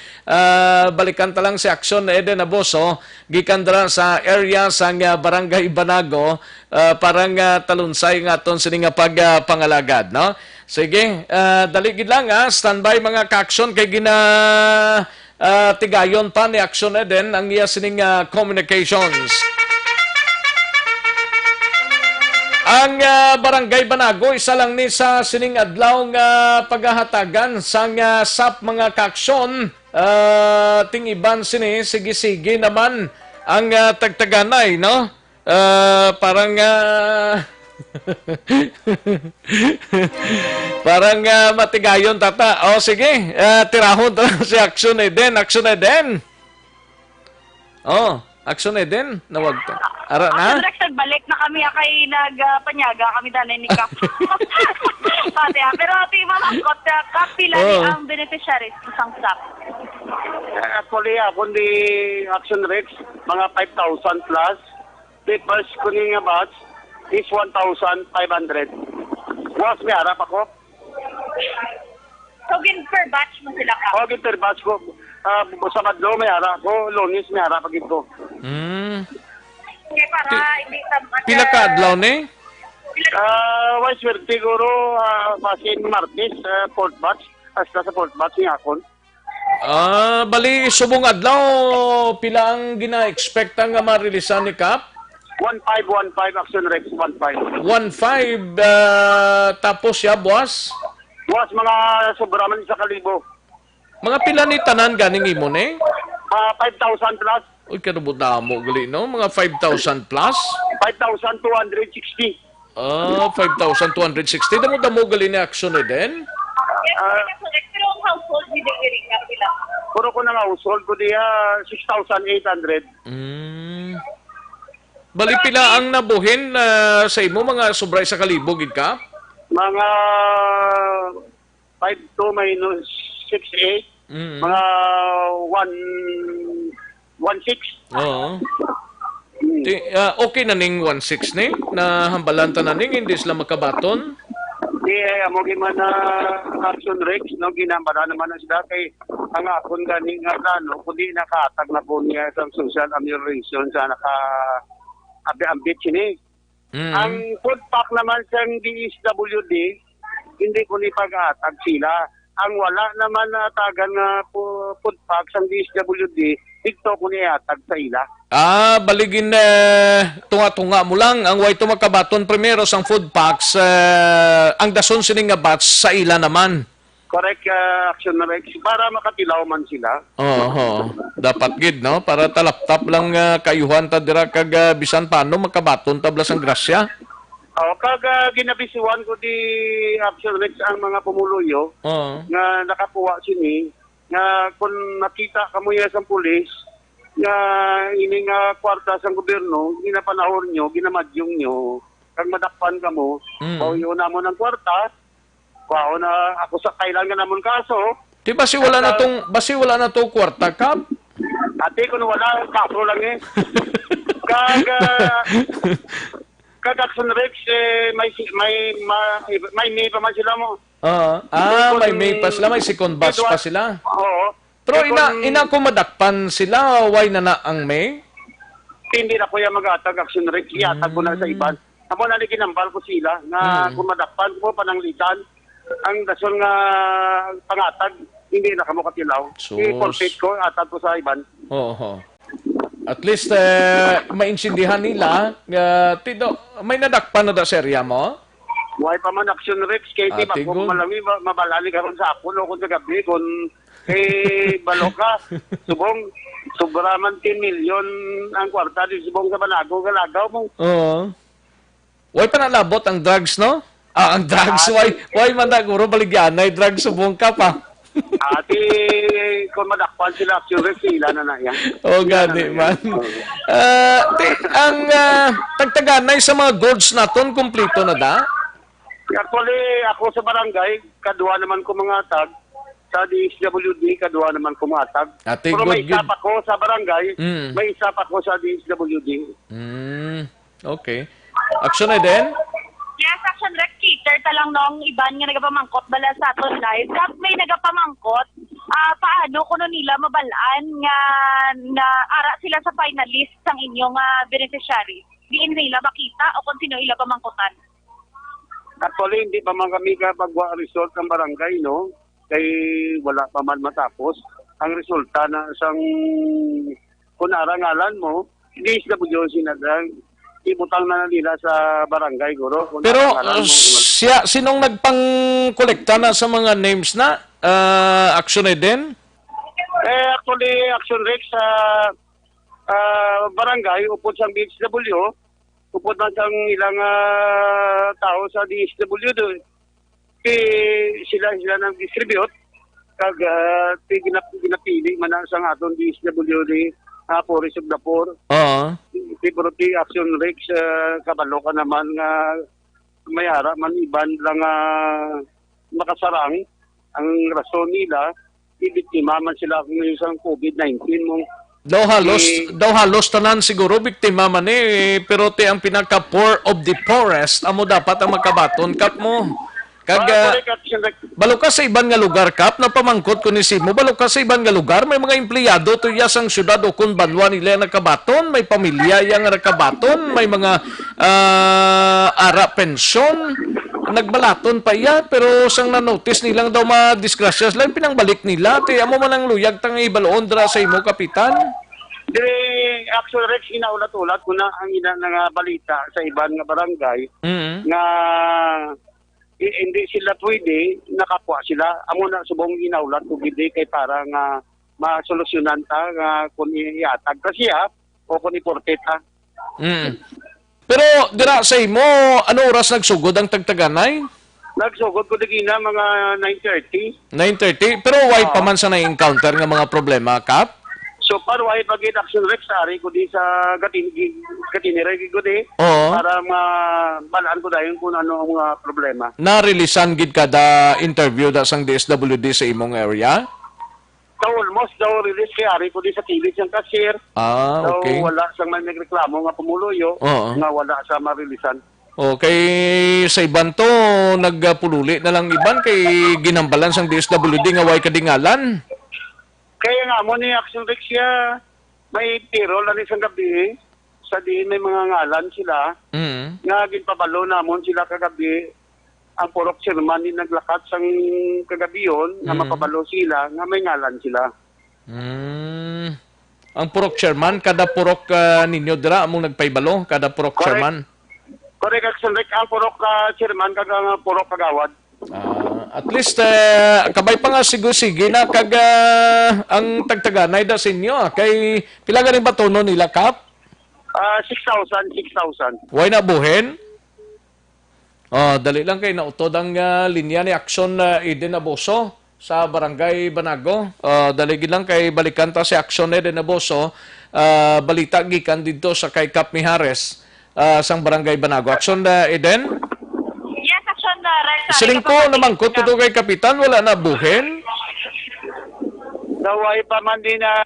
Balikan ta lang si action na Eden Aboso. Gikan dara sa area sang barangay Banago. Parang talunsay nga ton sini nga pagpangalagad, no? Sige, daligid lang standby mga ka-action kay tigayon pa ni Action Eden ang iya sining communications. Ang barangay Banago isa lang ni sa sining adlaw nga paghahatagan sang SAP mga ka-action. Ting iban sini sige-sige naman ang tagtaganay, no? Parang parang matigayon tata. O sige, tirahon si Action Eden. Action Eden. Action Eden. Nawag to. Ara na? Balik na kami kay nagpanyaga kami danay ni Kap. Pero ati malakot kapila ni ang beneficiaries ng SAP. Actually, ako di Action Rex, mga 5,000 plus. The first kuning nga batch is 1,500. Was may harap ako. So, per batch mo sila ka? Okay, per batch ko. Sa Madlo may harap ko, Lunis may harap agad ko. Okay, para hindi sa... Pila ka adlaw ni? Wise word siguro, pasin Martes, fourth batch. Hasta sa fourth batch niya akon. Bali, subong adlaw, pila ang gina-expect nga marilisan ni Kap? 1,515 Action Rex, 1,5. 1,500 tapos ya, boss? Boss, mga sobraman sa kalibo. Mga pila ni tanan ganing imo ni? 5,000 plus. Uy, kanubot na mo gali, no? Mga 5,000 plus? 5,260. 5,260. Damo gali ni Action din? Pero ang household, hindi rin ka pila. Puro ko ng household ko diya 6,800. Bali pila ang nabuhin sa imo mga sobray sa kalibog ka? Mga 5 minus 6,8. Mga 1,6. Oo. Okay na ning 1,600 ni? Na hambalan ta na ning hindi sila makabaton? Amo man Action Rex, no, ginambara naman na sila kay ang akon ganing kundi nakatag na po niya sa social amelioration sa ambit sini. Ang food pack naman sa DSWD, hindi ko ni pag-atag sila. Ang wala naman na tagan nga food pack sa DSWD, dito ko ni atag sa ila. Baligin tunga-tunga mo lang. Ang way tumakabaton primero sang food packs, ang dason sining nga batch sa ila naman. Correct, Action Rex, para makatilaw man sila. Dapat gid, no? Para talaptap lang kayuhan ta dira kag bisan paano makabaton tabla sang grasya. Kag ginabisuan ko di Action Rex ang mga pumuluyo nga nakapuwa sini nga kung nakita kamo ya sa pulis nga ining kwarta sa gobyerno, ginapanahon nyo, ginamadyong nyo, kag madakpan kamo, yun na mo ng kwarta. Wow, na ako sa kailan nga namon kaso. Di basi wala na to kwarta, Kap? Ate ko wala kaso lang eh. Kag Action Rex may pa man sila mo. may May pa sila, may second batch pa sila. Oo. Pero ina ko madakpan sila, why na ang may? Hindi na ko yung mag-atag action rate. Iatag ko na sa iban. Ako na kinambal ko sila na kung madakpan ko pananglitan, ang dason nga pangatag, hindi na kamo katilaw. I-compete ko, atag ko sa iban. Oo. At least, maintindihan nila, may nadakpan na da serya mo? Why pa man action rates, kaya di ba kung malami, mabalali ka ron sa ako, kung sa gabi, kung balo ka, subong, sobra man 10 million ang kwarta, di subong sa Banago, galagaw mo. Oo. Why pa nalabot ang drugs, no? Ang drugs, why man naguro baligyanay, drugs subong ka pa. Ati, kung madakpan sila, action rates, sila na yan. Oh, gani man. Ang tagtaganay sa mga goods naton, kumplito na da? Actually, ako sa barangay, kadwa naman ko mga tag. Sa DSWD, kadwa naman ko mga tag. Pero may isa pa ko sa barangay, may isa pa ko sa DSWD. Okay. Action na din? Yes, action rec cater talang nung iban nga nagapamangkot bala sa aton live. Kap may nagapamangkot, paano kuno nila mabalaan nga na ara sila sa finalist sang inyong beneficiary. Diin nila makita o kung sino ila pamangkotan. Actually, hindi pa man kami kapagwa result ng barangay, no? Kay wala pa man matapos. Ang resulta na isang kunarangalan mo, DSWD na ibutang na nila sa barangay, guro. Pero sinong nagpang-kolekta na sa mga names na? Action na din? Actually, Action Rex sa barangay, upod sa DSWD, upod man sang ilang tao sa DSWD, sila nang distribute, kag ginapili man ang sang aton DSWD, Poris of the Poor. Security Action Rex, kabalo ka naman nga may ara man iban lang makasarang ang rason nila, ibiktima man sila kung isang COVID-19 mo. Daw halos tanan siguro biktima man pero ang pinaka-poor of the poorest amo dapat ang makabaton kap mo. Kag balo ka sa iban nga lugar kap na pamangkot ko ni Simo, balo ka sa iban nga lugar may mga empleyado to sang syudad o kun banwa nila nakabaton, may pamilya yang nakabaton, may mga ara pensyon nagbalaton pa iya pero sang na-notice nilang daw ma-disgrasya sila pinangbalik nila ti amo man ang luyag tang ibaloon dra sa imo kapitan. Dire Action Rex inaulat-ulat ko na ang ina nga balita sa iban nga barangay nga hindi sila pwede nakapwa sila amo na subong inaulat ko gid kay para nga masolusyonan ta nga kun iatag ta siya o kun iporteta. Pero dira sa imo, ano oras nagsugod ang tagtaganay? Nagsugod ko digina mga 9:30. 9:30? Pero why pa man sa na-encounter nga mga problema, Kap? So, para why pag Action Rex, ari ko di sa Gatinire ko di, Oo. para mabalaan ko dahil kung ano ang mga problema. Na-releasean gid kada interview da sang DSWD sa imong area? Almost daw release kay ari ko di sa TV siyang cashier. Okay. So, wala siyang may nagreklamo nga pumuluyo, nga wala sa marilisan. Okay, sa iban to, nagpululi na lang iban kay ginambalan sang DSWD nga way kadingalan. Kaya nga mo ni Action Rex siya, may tiro lang isang gabi, sa di may mga ngalan sila, nga ginpabalo namon sila kagabi, ang purok chairman ni naglakat sang kagabi yun, nga mapabalo sila, nga may ngalan sila. Ang purok chairman, kada purok ninyo dira, among nagpaibalo, kada purok chairman? Correct, Action Rex, ang purok chairman, kaga purok kagawad. At least, kabay pa nga sige na kag ang tagtaganay da sa inyo. Kay pila ganing batono nila, Kap? 6,000. Why na buhen? Dali lang kay nautod ang linya ni Action Eden Abuso sa Barangay Banago. Dali lang kay balikan ta si Action Eden Abuso. Balita gikan dito sa kay Kap Mijares sang Barangay Banago. Action Eden? Yes, Action Rex. Siling ko naman ko tuto kay Kapitan, wala na buhen? Naway pa man din na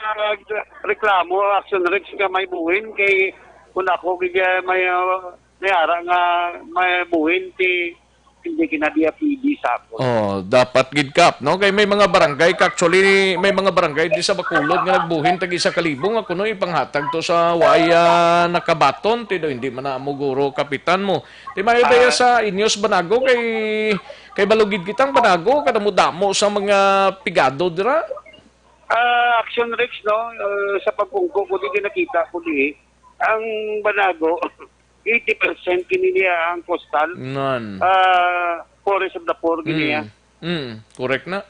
reklamo, Action Rex ka may buhin kay kung ako may ara nga may buhin ti hindi kinadiya PD sa ako. Oh, dapat gid kap, no? Kay may mga barangay, actually may mga barangay di sa Bacolod nga nagbuhin tag 1,000 nga kuno ipanghatag to sa waya nakabaton tido hindi man na mo guro kapitan mo. Di mayo daya sa inyos Banago kay balugid kitang Banago kada mo damo sa mga pigado dira. Action Rex, no? Sa pagpungko ko di nakita ko di ang Banago 80% kini niya ang coastal. Nan. Forest of the Poor gini niya. Correct na.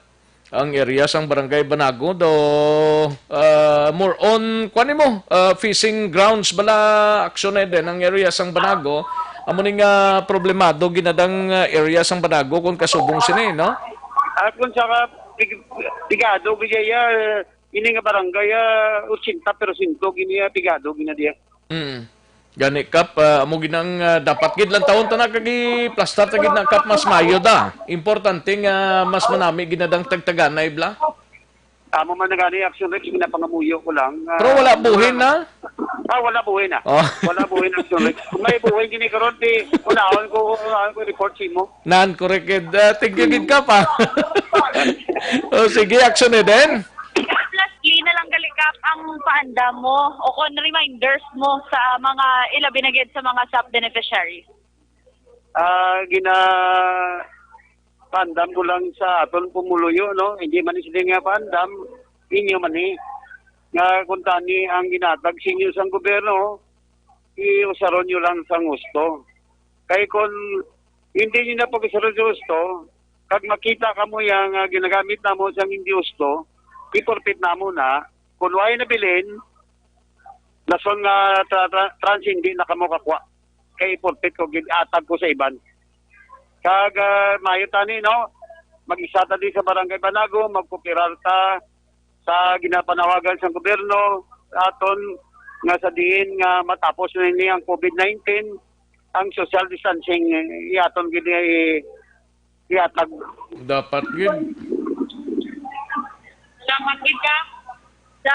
Ang area sang barangay Banago do more on kuan mo fishing grounds bala aksyon na din ang area sang Banago. Amo ning problemado ginadang area sang Banago kung kasubong sini, no? At kung saka pigado gaya ini nga barangay 80% gini pigado gina dia. Gani kap amo ginang dapat gid lang taon ta kagi plaster ta gid na kap mas mayo da. Importante nga mas manami ginadang tagtaganay bla. Amo man gani action Rex ginapangamuyo ko lang. Pero wala buhin na. Wala buhin na. Oh. Wala buhin action Rex. Kung may buhin gini karon di unaon ko report mo. Nan correct gid. Thank you gid kap. Sige action din. Lastly na lang galikap ang paanda mo o kung reminders mo sa mga ilabinagid sa mga sub-beneficiaries. Pandam ko lang sa aton pumuluyo, no? Hindi man sila nga pandam, inyo man nga kuntani ang ginatag sa inyo sa gobyerno, iusaron nyo lang sa gusto. Kaya kung hindi nyo na pag-usaron sa gusto, kag makita ka mo yung ginagamit na mo sa hindi gusto, iporpit na mo na, kung wala na bilhin, lason nga trans hindi na kamo kakwa. Kaya iporpit ko, atag ko sa iban. Kag mayo tani, no? Mag-isa ta di sa Barangay Banago, magkupirar ta sa ginapanawagan sa gobyerno, aton nga sa diin nga matapos na ini ang COVID-19, ang social distancing, iaton gini iatag. Dapat gid. Salamat ka sa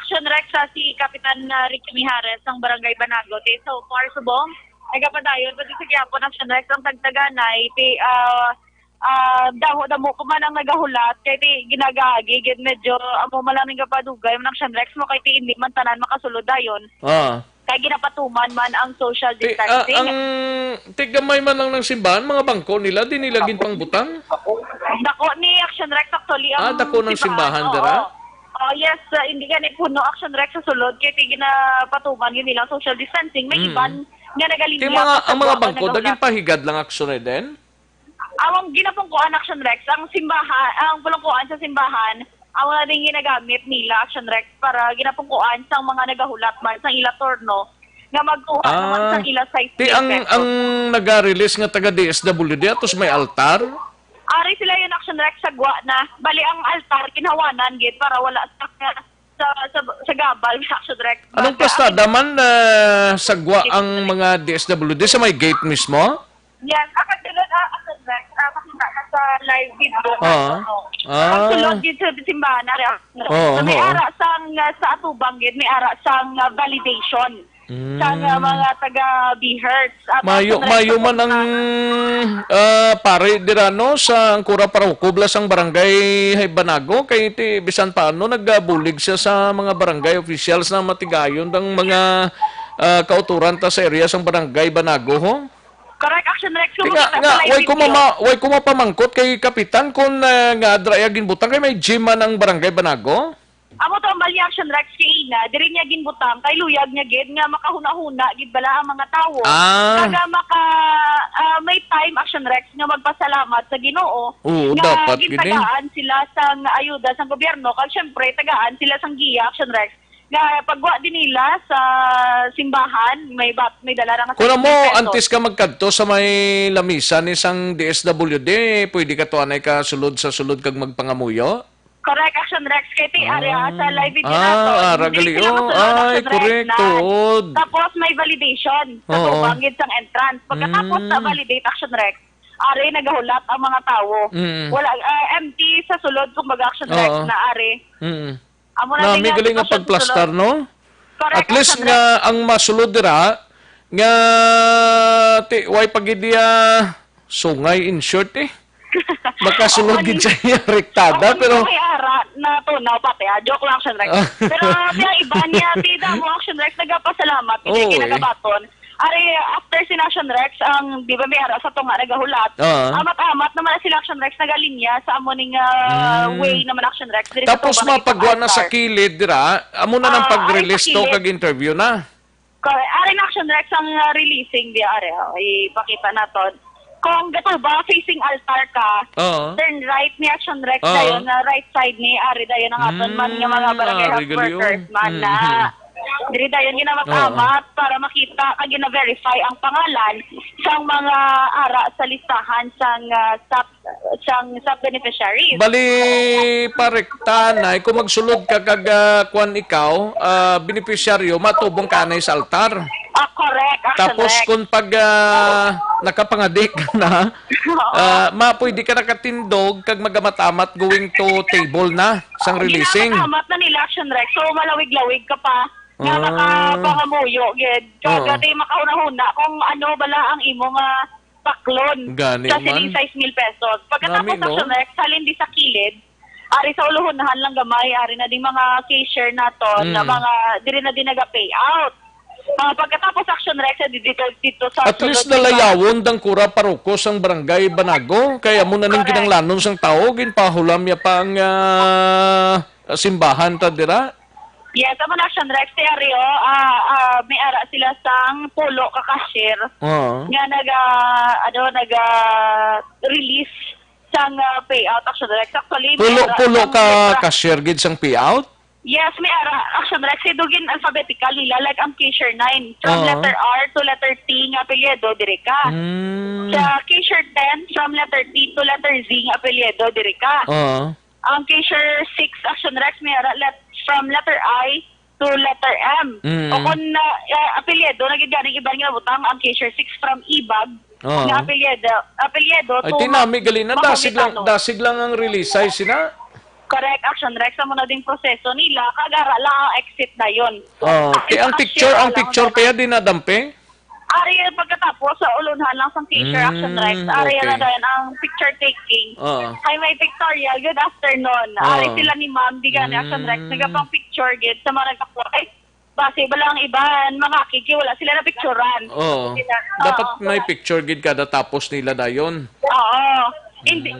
Action Rex sa si Kapitan Ricky Mijares ng Barangay Banago. So far subong ay kapadayon pati sa gyapon Action Rex ang tagtaganay damo ko man ang nagahulat kay ti ginagaagi gid medyo amo man lang gapadugay man Action Rex mo kay ti hindi man tanan makasulod dayon. Kay ginapatuman man ang social distancing. Ang tigamay man lang ng simbahan, mga bangko nila di nila gin pangbutang. Dako ni Action Rex actually ang dako ng simbahan dara. Yes, hindi ganit puno Action Rex sa sulod kay ginapatuman yun nilang social distancing. May iban nga nagalinya. Ang mga bangko daging pahigad lang aksyon din. Ang ginapungkuan Action Rex, ang simbahan, ang pulungkuan sa simbahan, ang wala rin ginagamit nila Action Rex para ginapungkuan sa mga nagahulat man sa ila torno nga magkuha naman sa ila size. Ang nag-release nga taga DSWD atos may altar. Ari sila yung Action Rex sa gwa na bali ang altar kinhawanan gid para wala sa gabal Action Rex. Anong pastada man sagwa ang mga DSWD sa may gate mismo? Yan, akad tulad Action Rex, makita ka sa live video. Ang sulod gid sa simbahan ari. May ara sang sa atubang gid, may ara sang validation. Sa mga taga-Bihers. Mayo man ang pare dirano sa Angkura Paraucoblas ang barangay Banago kay ti bisan paano nagbulig siya sa mga barangay officials na matigayon ng mga kauturan ta sa area sang barangay Banago ho. Correct Action Rex. Way ko mapamangkot kay kapitan kung nga adrayagin butang kay may gym man ang barangay Banago. Amo to ang bali Action Rex kay ina, diri niya ginbutang kay luyag niya gid nga makahuna-huna gid bala ang mga tawo. Kaga may time Action Rex nga magpasalamat sa Ginoo. Nga gitagaan sila sang ayuda sang gobyerno kag syempre tagaan sila sang giya Action Rex. Nga pagwa din nila sa simbahan, may dala ra nga. Kung mo antes ka magkadto sa may lamisa ni sang DSWD, pwede ka to anay ka sulod sa sulod kag magpangamuyo? Correct Action Rex kay ti area sa live video nato. Ay, correct. Tapos may validation sa tubangid sang entrance. Pagkatapos sa validate Action Rex, ari nagahulat ang mga tawo. Wala empty sa sulod kung mag-Action Rex na ari. Nami galing nga pagplastar, no? At least nga ang masulod dira nga ti way pagidiya sungay in short eh. Makasulog gid sa iya rektada pero may ara na tunaw pati. Joke lang, Action Rex. Pero yung iba niya, tida mo, Action Rex, nagapasalamat. Hindi kinagabaton. Ari, after si Action Rex, ang di ba may ara sa tunga nagahulat. Amat-amat naman sila Action Rex nagalinya sa amoning way naman Action Rex. tapos mapagwa na sa kilid dira, amo na nang pag-release to kag interview na. Correct. Ari na Action Rex ang releasing di ari. Ipakita naton. Kung gato ba facing altar ka, turn right ni Action Rex dayon na right side ni ari dayon ang aton man nga mga barangay health workers man na diri dayon ginamatamat para makita kag gina-verify ang pangalan sang mga ara sa listahan sang sub-beneficiaries. Bali parekta na kung magsulod ka kag kuan ikaw, beneficiaryo matubong ka na sa altar. Correct. Tapos kung pag nakapangadik ka na, pwede ka nakatindog kag magamatamat going to table na sang releasing. Ginamatamat na nila Action Rex. So malawig-lawig ka pa nga nakapangamuyo. Kagati makahuna-huna kung ano bala ang imong paklon sa 6,000 pesos. Pagkatapos Action Rex, halin di sa kilid, ari sa uluhunahan lang gamay, ari na di mga cashier naton, na mga diri na di naga-payout. Pagkatapos Action Rex, dito sa at least nalayawon dang kura parokos ang barangay Banago. Kaya mo na ning kinanglanon sang tao, ginpahulam ya pang simbahan ta dira. Yes, amo Action Rex, Rio, may ara sila sang pulo ka cashier nga naga-release sang payout Action Rex. Actually, pulo ka cashier gid sang payout? Yes, may ara Action Rex. Dugin alphabetical nila. Like ang cashier 9. From letter R to letter T nga apelyedo, diri ka. Sa cashier 10, from letter T to letter Z nga apelyedo, diri ka. Ang cashier 6, Action Rex, may ara from letter I to letter M. O kung apelyedo, nagiging iba nga butang ang cashier 6 from Ibag, nga apelyedo ay to tinami gali na dasig lang ang release size na. Correct, Action Rex, amo na ding proseso nila, kagara lang ang exit na yon. Kaya ang picture kaya dinadamping? Ari pagkatapos sa ulunhan lang sa cashier Action Rex, ari na din ang picture taking. Hi, may pictorial, good afternoon. Ari sila ni Ma'am, di gani Action Rex, nagapang picture gid sa mga nagka-fly. Base ba lang iban, mga kiki, wala sila na picturean. Dapat may picture gid kada tapos nila dayon. Hindi,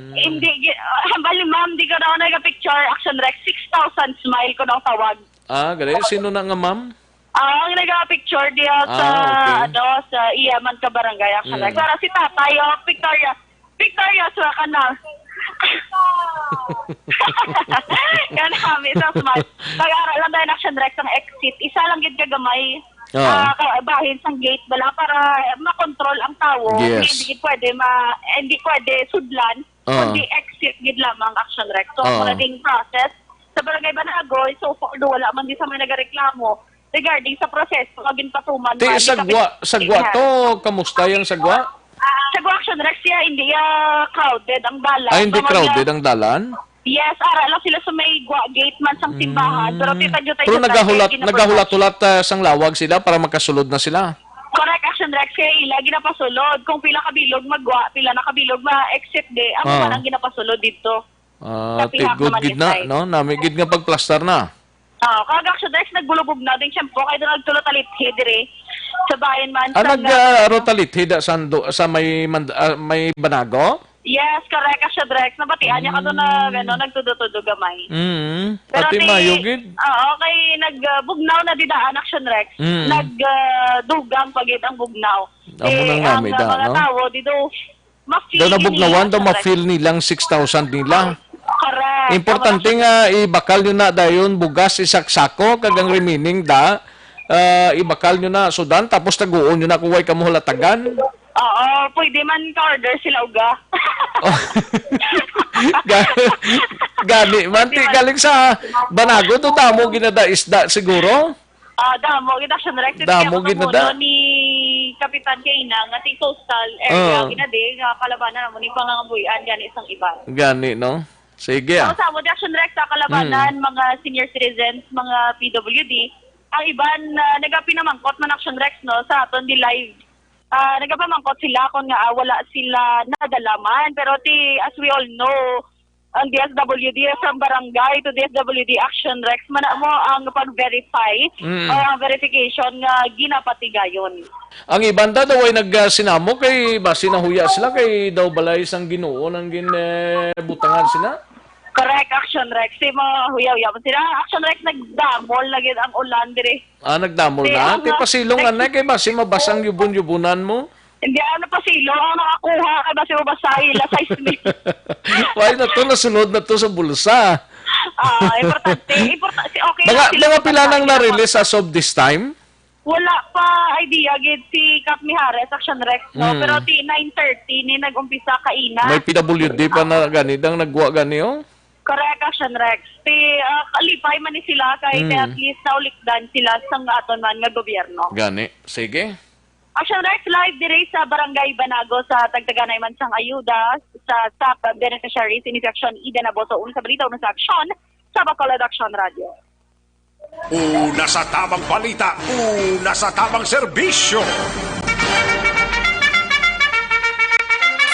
bali ma'am, di ka na ako nag-picture Action Rex, 6,000 smile ko na tawag. Gali, sino na nga ma'am? Ang nag-picture diya sa Iyaman ka barangay Action Rex. Para si tatay, Victoria, suwa ka na. Kami sa smile. Pag-aaral lang dahil Action Rex ang exit, isa lang gid kagamay. Bahin sang gate bala para makontrol ang tao. Hindi pwede sudlan, kundi exit gid lamang Action Rex. So ang ding process sa barangay Banago, so far wala man di sa may nagareklamo regarding sa proseso maging patuman. Sagwa to, kamusta yung sagwa? Sagwa Action Rex hindi crowded ang dalan. Hindi crowded ang dalan? Yes, ara lang sila sa may gate man sang simbahan. Pero pero nagahulat-hulat sang lawag sila para magkasulod na sila. Correct, Action Rex. Kaya ila ginapasulod. Kung pila kabilog magwa, pila na kabilog ma-exit de. Amo man ang ginapasulod dito. Good gid na, no? Nami gid nga pagplaster na. Kag Action Rex nagbulubog na din siyempre kay doon nagtulot-alit dire sa bayan man. Nag-rotalit sa may Banago? Yes, correct, Action Rex. Nabatian niya ka doon na nagtudo-tudo gamay. Pero pati mayugid? kay nagbugnaw na didaan Action Rex. Nagdugang pagit ang bugnaw. Ang mga tao, dito, ma-feel daw nabugnawan, daw ma-feel nilang 6,000 nila. Correct. Importante nga, ibakal nyo na dayon, bugas, isaksako, kagang remaining ibakal nyo na sudan, tapos taguon nyo na kung way kamuhalatagan. Pwede man ka-order sila uga. Gani, manti galing sa Banago, to damo ginada isda siguro? Damo, Action Rex. Damo ginada? Ni Kapitan Kaina, nga ti coastal area, ginade, nga kalabanan naman, ni pangangabuyan, gani isang iba. Gani, no? Sige. Sa mo, Action Rex, sa kalabanan, mga senior citizens, mga PWD, ang iban, nagapinamangkot man Action Rex, no, sa aton di live nagapamangkot sila kung nga wala sila nadalaman. Pero as we all know, ang DSWD from barangay to DSWD Action Rex, mana mo ang pag-verify o ang verification nga ginapatigayon. Ang ibanda daw ay nagsinamo kay basi nahuya sila kay daw balay sang Ginoo nang butangan sila. Correct, Action Rex. Si mga huyaw-huyaw. Sila, Action Rex, nagdamol lagi ang ulan dire. Nagdamol na? Ti pasilong kay basi mabasang yubon-yubunan mo? Hindi, pa silo. Ang nakakuha kay basi mabasahi. Lasay smith. Why na to? Nasunod na to sa bulsa. Importante. Okay lang sila. Mga pila nang na-release as of this time? Wala pa idea gid si Kap Mijares, Action Rex, no? Pero 9:30 ni nag-umpisa kaina. May PWD pa na ganidang nagwa gani, oh? Correct, Action Rex. Kalipay man ni sila kay at least naulikdan sila sa aton man nga gobyerno. Gani. Sige. Action Rex live dire sa Barangay Banago sa Tagtaganay man sang ayuda sa SAP beneficiaries in Action Ida na boso sa balita sa Action sa Bacolod Action Radio. Una sa tamang balita, una sa tamang serbisyo.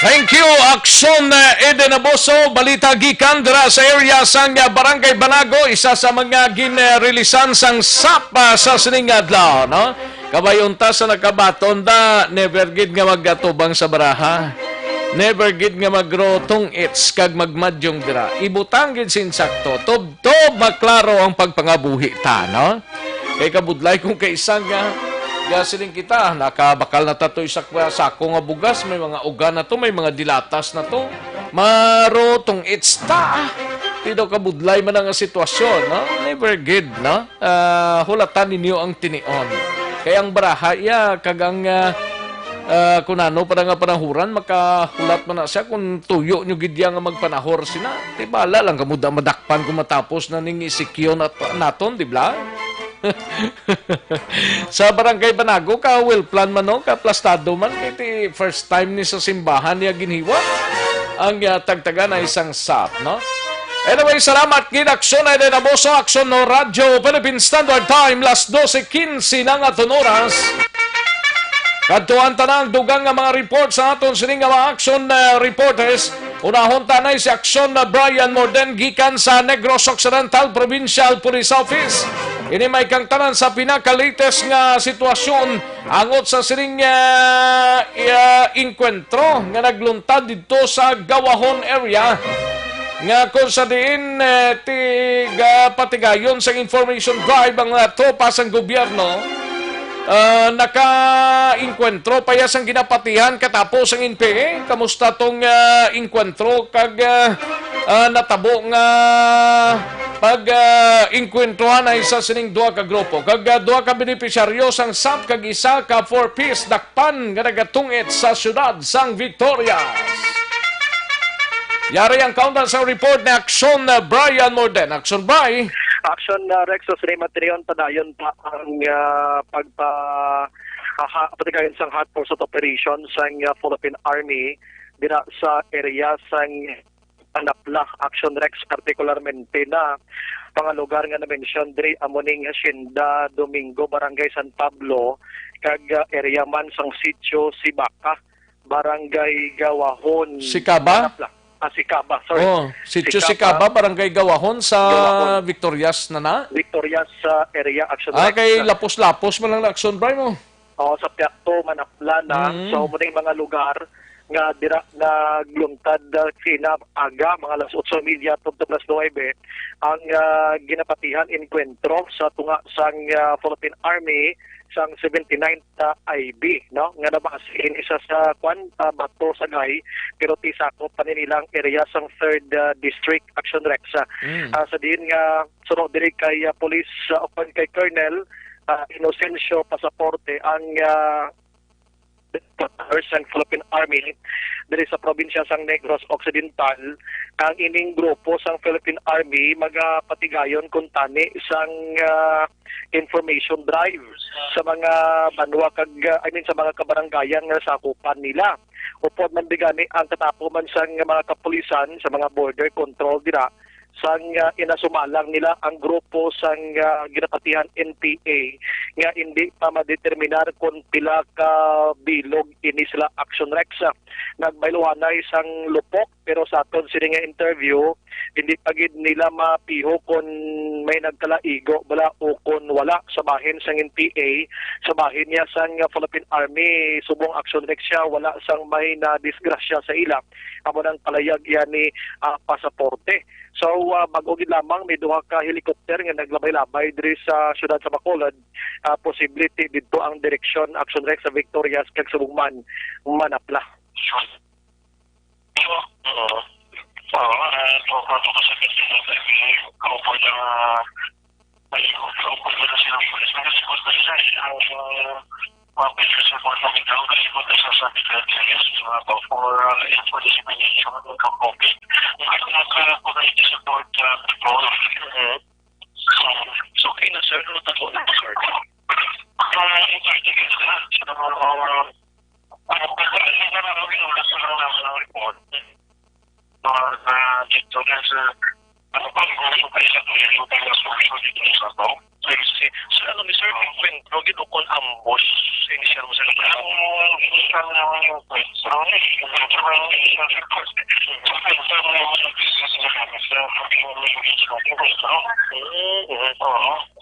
Thank you, Action Eden Aboso. Balita gikan dira sa area sang Barangay Banago, isa sa mga ginrelisan sang SAP sa sining adlaw, no? Kabayon ta sa nakabaton da, never gid nga maggatubang sa baraha. Never gid nga magrotong its kag magmadyong dira. Ibutang gid sinsakto. Tob maklaro ang pagpangabuhi ta, no? Kay kabudlay kung kaisang gasiling kita, nakabakal na tato isa sako nga bugas, may mga uga na to, may mga dilatas na to. Marotong its ta. Tido kabudlay man ang sitwasyon, no? Never gid, no? Hulatan ninyo ang tinion. Kaya ang baraha, kagang kunano para nga panahuran, makahulat man na siya kung tuyo nyo gidya nga magpanahor sina. Tibala lang kamuda madakpan kung matapos na ning isikyo naton, di ba? Sa Barangay Banago, ka-well plan man no, ka-plastado man, kaya first time ni sa simbahan niya ginhiwa ang tagtaga na isang SAP, no? Anyway, salamat gid Action ay Aboso, Action no Radyo, Philippine Standard Time, las 12:15 ng aton oras. Kadtuan tanang dugang nga mga report sa aton sining nga mga Action reporters. Unahon tanay si Action Brian Morden gikan sa Negros Occidental Provincial Police Office. Ini may kang tanan sa pinaka-latest nga sitwasyon angot sa sining inkwentro nga nagluntad dito sa Gawahon area. Nga kung sa diin patigayon sa information drive ang tropa sa gobyerno, naka-inkwentro pa yas ang ginapatihan katapos ang NPA. Kamusta tong inkwentro kag natabo nga pag-inkwentrohan ay sa sining duha ka grupo. Kag duha ka benepisyaryo sang SAP kag isa ka 4-piece dakpan nga nagatungit sa syudad sang Victorias. Yari ang countdown sa report ni Action Brian Morden. Action Brian. Action Rexos Rematrion padayon pa ang patigayon sang hot pursuit operation sang Philippine Army dira sa area sang Anapla. Action Rex particularmente na pangalugar nga na-mention diri amoning Hacienda Domingo, Barangay San Pablo, kag area man sang Sitio Sibaca, Barangay Gawahon. Sikaba? Sikaba, sorry. Sitio Sikaba, Barangay Gawahon sa Victorias na? Victorias area, Action Rex. Kay lapos-lapos man lang na Action Brian mo? Sa Piakto, Manapla na. So, muning mga lugar nga dira nagluntad sina aga, mga alas 8:30 to plus 9, ang ginapatihan inkwentro sa tunga sang Philippine Army sang 79th IB, no? Nga nabasin isa sa bato sa gay, pero tisako pa nilang area sang 3rd District Action Rex. Sa diin nga sunod diri kay police upon kay Colonel Inocencio Pasaporte ang sang Philippine Army diri sa probinsya sang Negros Occidental. Ang ining grupo sang Philippine Army magapatigayon kung tani sang information drives sa mga banwa kag sa mga kabaranggayan nga sakupan nila. Upod man bigani ang katapo man sang mga kapulisan sa mga border control dira sang inasumalang nila ang grupo sang ginapatihan NPA nga hindi pa madeterminar kung pila ka bilog ini sila Action Rex. Nagbayluhanay sang lupok pero sa aton sini nga interview hindi pagid nila mapiho kung may nagkalaigo bala o kung wala sa bahin sang NPA. Sa bahin niya sang Philippine Army subong Action Rex siya, wala sang may na disgrasya sa ila amo nang palayag yan ni pasaporte. So mag-ugid lamang may duha ka helicopter nga naglabay-labay diri sa syudad sa Bacolod. Possibility dito ang direksyon Action Rex sa Victorias kag Subugman manapla.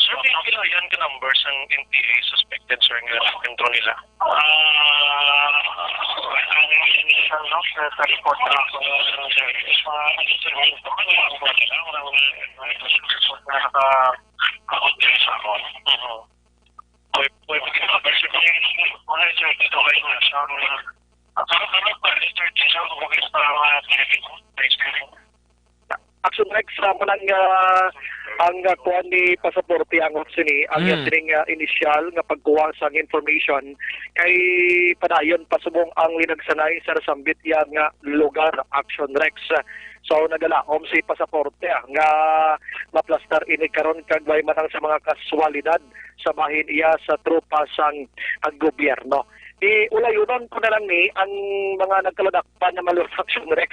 Sir, may kailangan ka numbers ang NPA suspected, sir, nga kontro nila? Action Rex mo nang ang kuha ni pasaporte ang sini ang sining initial nga pagkuha sang information kay padayon pasubong ang linagsanay sa nasambit yan nga lugar Action Rex. So nagalaom si pasaporte nga maplastar ini karon kag way matang sa mga kaswalidad sa bahin iya sa tropa sang ang gobyerno. Ulayonon ko na lang ni ang mga nagkaladakpan na malus Action Rex.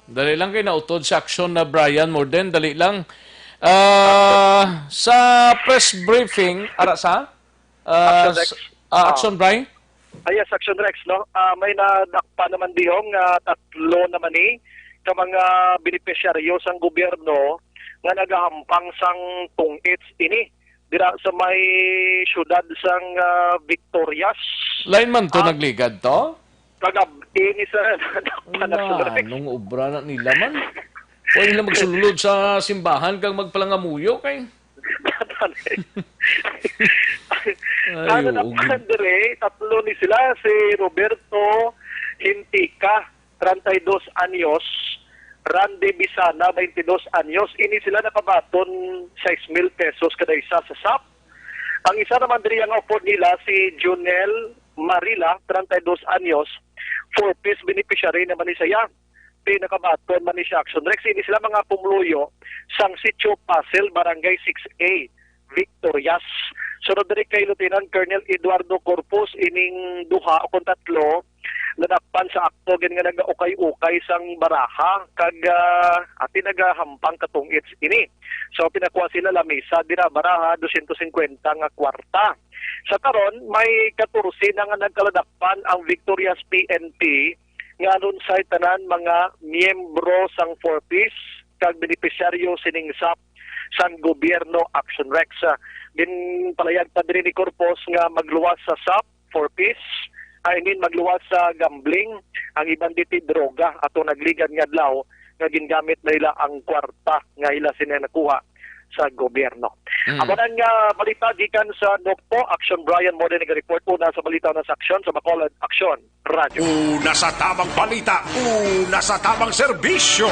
Dali lang kayo nautod sa aksyon na Brian Morden. Dali lang. Sa press briefing, Action Rex. Action Brian? Yes, Action Rex, no? May nadakpa naman dihong tatlo naman ka mga benepisyaryo sang gobyerno nga nagahampang sang tungits ini dira sa may syudad sang Victorias. Lain man to nagligad to? Kagabi ni sa nung obra na nila man. Pwede nila magsulod sa simbahan kang magpalangamuyo kay. Ano na padre, tatlo ni sila, si Roberto Hintica, 32 anyos, Randy Bisana, 22 anyos. Ini sila nakabaton 6,000 pesos kada isa sa SAP. Ang isa naman diri ang upod nila si Junel Marila, 32 anyos, 4-piece beneficiary naman ni saya. Pinakabaton man ni siya Action Rex. Ini sila mga pumluyo sang Sitio Pasel, Barangay 6A, Victorias. Sunod diri kay Lieutenant Colonel Eduardo Corpus, ining duha o kung tatlo, nadakpan sa akto gin nga nagaukay-ukay sang baraha kag ati nagahampang katungits ini. So pinakuha sila lamesa dira baraha 250 nga kwarta. Sa karon may 14 na nga nagkaladakpan ang Victorias PNP nga anon sa tanan mga miyembro sang 4-piece kag benepisyaryo sining SAP sang gobyerno Action Rex. Din palayag pa diri ni Corpus nga magluwas sa SAP 4-piece. Magluwas sa gambling, ang ibang diti droga ato nagligan nga adlaw nga gingamit na nila ang kwarta nga ila sina nakuha sa gobyerno. Amo nang balita gikan sa Dokpo Action Brian Morden nag-report una sa balita na sa aksyon sa Bacolod Action Radio. Una sa tamang balita, una sa tamang serbisyo.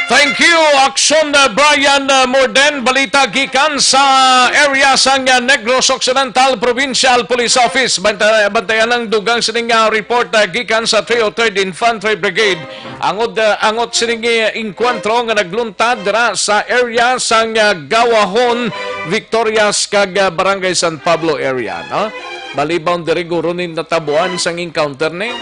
Thank you, Action Brian Morden. Balita gikan sa area sang Negros Occidental Provincial Police Office. Bantayan ng dugang sining report gikan sa 303rd Infantry Brigade. Angot sining inkwentro nga nagluntad dira sa area sang Gawahon, Victorias kag Barangay San Pablo area. No? Balibaw diri guro ni natabuan sang encounter ni.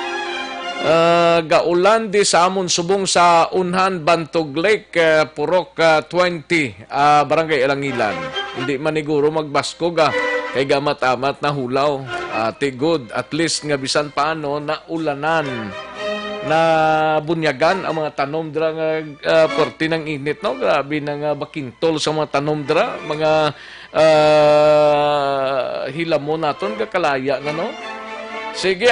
gaulan di sa amon subong sa Unhan Bantog Lake, Purok 20, Barangay Elangilan. Hindi maniguro magbaskog kay gamat-amat na hulaw. Tigod, at least nga bisan paano na ulanan na bunyagan ang mga tanom dira nga porti ng init, no? Grabe na nga bakintol sa mga tanom dira, mga hilamon naton kakalaya na, no? Sige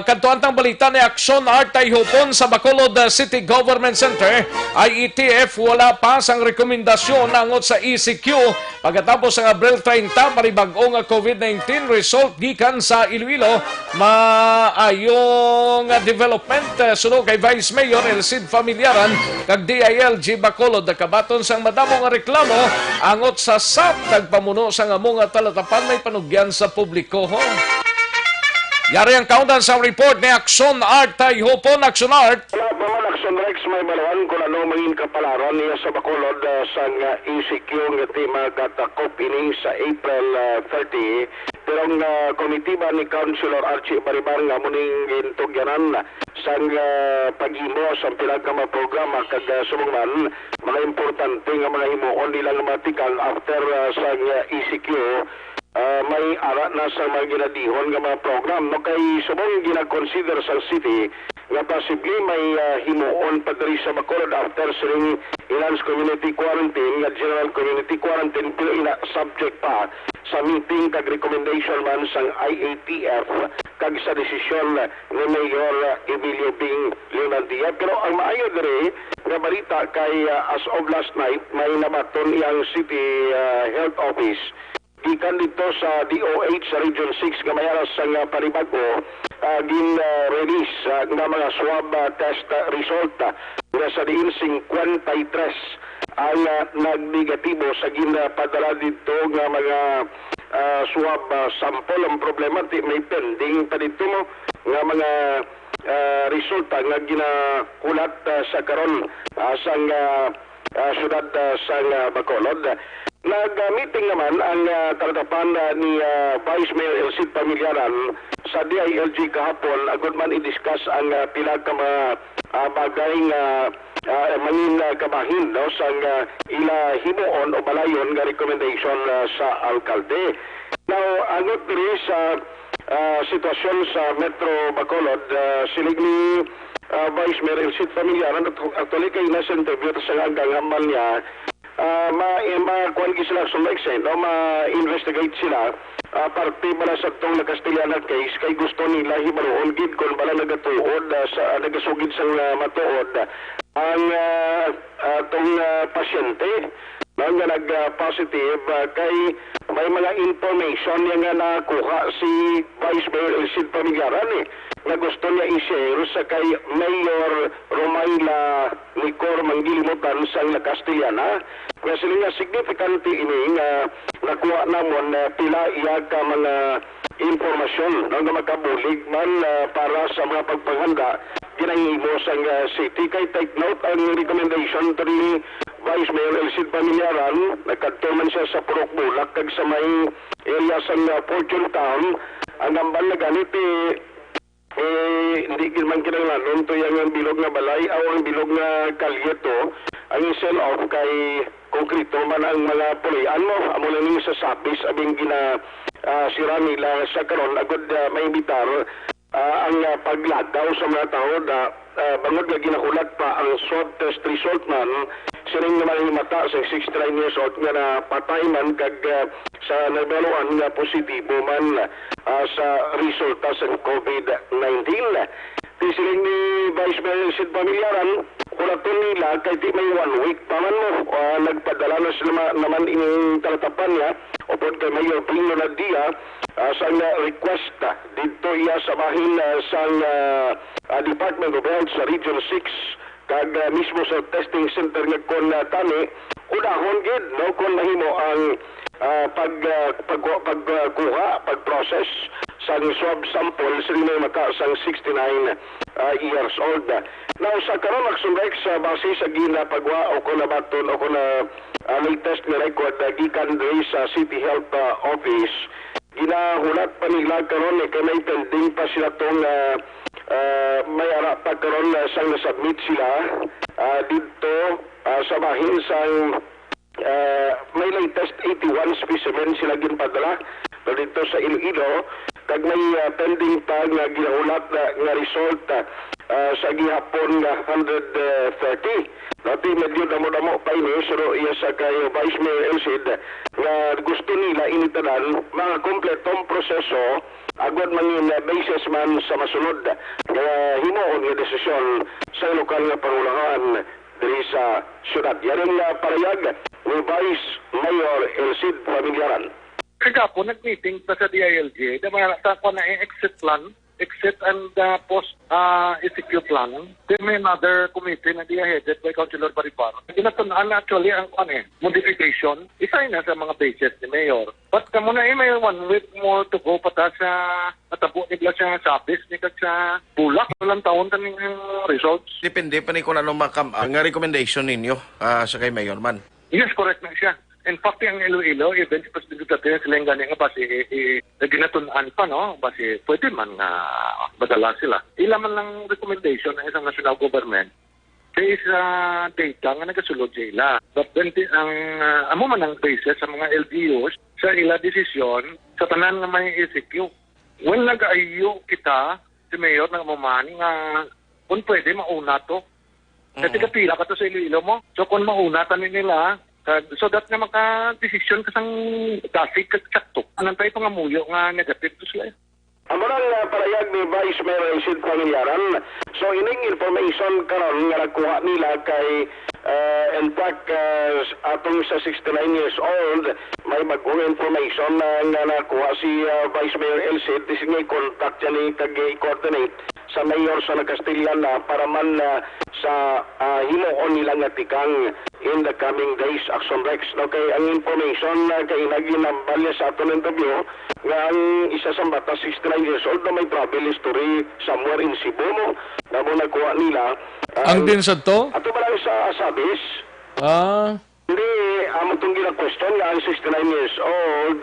kantuan tang balita ni Aksyon Artay Hupon sa Bacolod City Government Center. IETF wala pa sang rekomendasyon nangot sa ECQ pagkatapos ang Abril 30 paribag-o nga COVID-19 result gikan sa Iloilo. Maayong development suno kay Vice Mayor Elcid Familiaran kag DILG Bacolod kabaton sang madamo nga reklamo angot sa SAP nagpamuno sa nga mga talatapan may panugyan sa publiko. Yari ang countdown sa report ni Aksyon Art Hopon. Aksyon Art. Wala pa man Aksyon Rex may malawan kung ano maging kapalaran niya sa Bacolod sa ECQ nga tema katakop ini sa April 30. Pero ang komitiba ni Councilor Archie Baribar nga muning gintugyanan sa paghimo sa pinagkama-programa kag sumungman mga importante nga mga himuon nilang matikal after sa ECQ. May ara na sa mga ginadihon nga mga program no kay subong gina-consider sa city nga possibly may himuon pa diri sa Bacolod after siring enhanced community quarantine nga general community quarantine pero ina subject pa sa meeting kag recommendation man sang IATF kag sa desisyon ni Mayor Emilio Bing Leonardia. Pero ang maayo diri nga balita kay as of last night may nabaton iyang city health office gikan dito sa DOH sa Region 6 nga mayaras sang panibago gin-release nga mga swab test result nga sa diin 53 ang nagnegatibo sa ginpadala dito nga mga swab sample. Ang problema may pending pa dito mo nga mga resulta nga ginakulat sa karon sang syudad sang Bacolod. Nag-meeting naman ang talatapan ni Vice Mayor Elcid Familiaran sa DILG kahapon agad man i-discuss ang pila ka mga bagay nga mangin kabahin no, sa ila himuon o balayon nga recommendation sa alkalde. Now, agot diri sa sitwasyon sa Metro Bacolod, silig ni Vice Mayor Elcid Familiaran actually kay nasa interview sa hanggang hamal niya ma-kuhan sila sa Lexen, no? Ma-investigate sila parte bala sa itong Castellana case kay gusto nila himaroon gid kung bala nagatuod nagasugid sa matuod ang itong pasyente nga nag-positive kay may mga information nga nakuha si Vice Mayor Elcid Familiaran na gusto niya i-share sa kay Mayor Romayla Nicor Manggilimutan sa Castellana. Kaya sila nga significante ini nga nakuha namon pila iya ka mga informasyon nga makabulig man para sa mga pagpanghanda ginahimo sa city. Kay take note ang recommendation to ni Vice Mayor Elcid Familiaran, nagkadto man siya sa Purok Bulak kag sa may area sa Fortune Town. Ang ambal na ganit hindi man kinanglanon to yung bilog nga balay o ang bilog nga kalyeto ang sell off kay konkrito man ang mga pulian mo amo lang yung sasabis abing sira nila sa karon agad may bitar ang paglagaw sa mga tao na bangod nga ginakulat pa ang swab test result man siring naman yung mata sa 69 years old nga na patay man kag sa nabaluan nga positibo man sa resulta sa COVID-19. Tisiling ni Vice Mayor Elcid Familiaran, kulaton nila kay di may 1 week pa man mo nagpadala na sila naman ining talatapan niya upod kay Mayor Bing Leonardia sa request dito iya sa bahin sa Department of Health sa Region 6 kag mismo sa testing center nga kon tani unahon gid no kon mahimo ang pag-process sa swab sample sa rin maka sang 69 years old. Now sa karon nagsunrex base sa ginapagwa o kon nabaton o kon latest nga record gikan diri sa City Health Office ginahulat pa nila karon kay may pending pa sila tong may ara pa karon sang nasubmit sila dito sa bahin sang may latest 81 specimen sila ginpadala dito sa Iloilo kag may pending pa nga ginahulat nga result sa gihapon nga 130. Dati medyo damo-damo pa ini pero iya sa kay Vice Mayor Elcid nga gusto nila initanan mga kompletong proseso agad mangin basis man sa masunod nga himuon nga desisyon sa lokal nga pangulangan diri sa syudad. Yan nga parayag ni Vice Mayor Elcid Familyaran. Kagapo, nag-meeting pa sa DILG, sa na exit plan, exit and post-ECQ plan. Then may another committee na headed by Councilor Baribaro. Ginatunan actually ang modification, isa na sa mga bases ni Mayor. But kamo na may 1 week more to go pata sa natabo nila siya sa abis ni sa bulak. Walang taon taning results. Depende pa ni kung ano ang recommendation ninyo sa kay Mayor man. Yes, correct na siya. In fact, ang Iloilo, even si President Duterte sila yung ganing basi ginatunan pa, no? Basi pwede man nga badala sila. Ilan man lang recommendation ng isang national government based sa data nga nagasulod sila. But then, amo man ang basis sa mga LGUs sa ila desisyon sa tanan nga may ECQ. When nag-ayo kita, si Mayor ng mamani nga kung pwede mauna to. Kasi kapila ka to sa Iloilo mo. So kung mauna tanin nila, so that na maka-desisyon kasang dasig katsakto. Anong tayo pangamuyo nga negative to sila. Ang marang parayag ni Vice Mayor Elcid Familyaran, so ining information karon nga nakuha nila kay in fact atong sa 69 years old may bagong information nga nakuha si Vice Mayor Elcid dising i-contact niya ni kag-coordinate sa Mayor sa Castillana para man sa himuon nila nga tikang in the coming days action Rex. Okay, ang information kay naginambal niya sa aton interview nga ang isa sa bata 69 years old na may travel history somewhere in Cebu mo na mo nakuha nila. Ang din sa to? Ato ba lang sa Asabis? Hindi, among itong gina-question nga ang 69 years old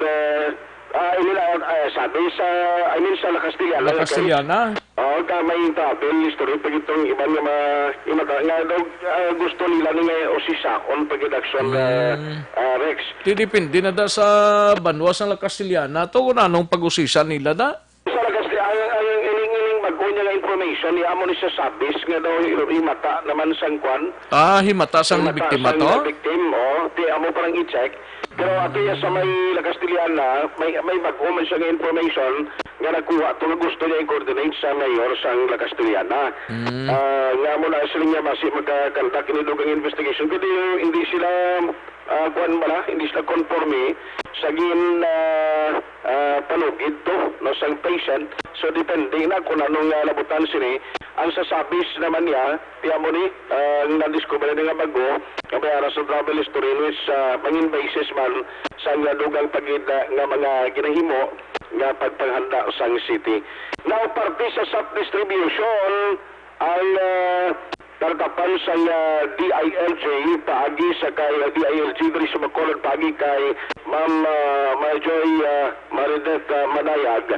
sabi sa La Castillana. La Castillana? Oo, may travel history pag itong iba nga daw gusto nila nga osisakon pag inaksyon Rex. Depende na da sa banwas ng La Castillana to kung anong pag-usisan nila da? Sa La Castillana, ang ining mag-unya nga information, amo ni sa Sabis nga daw himata naman sang kwan. Himata sang biktima to? Himata sang victim, di amo parang i-check. Pero ato sa may La Castillana, may mag-uman siya nga information nga nakuha ito nga gusto niya i-coordinate sa mayor sa La Castillana. Nga mo na sila niya basi magkakantak inidugang investigation. Kasi hindi sila hindi sila conforme sa panugid to no, sa patient. So depende na kung anong labutan sila. Ang sasabis naman niya, tiya mo ni, na-discover na nga bago, kapayara sa travel history sa pangin basis man sa nga dugang pagid nga mga ginahimo nga pagpanghanda sa city. Now, parte sa sub-distribution, ang tartapan sa DILJ, paagi sa kay DILG, dari sa Bacolod, paagi kay Ma'am Marjoy Maridet Manayag.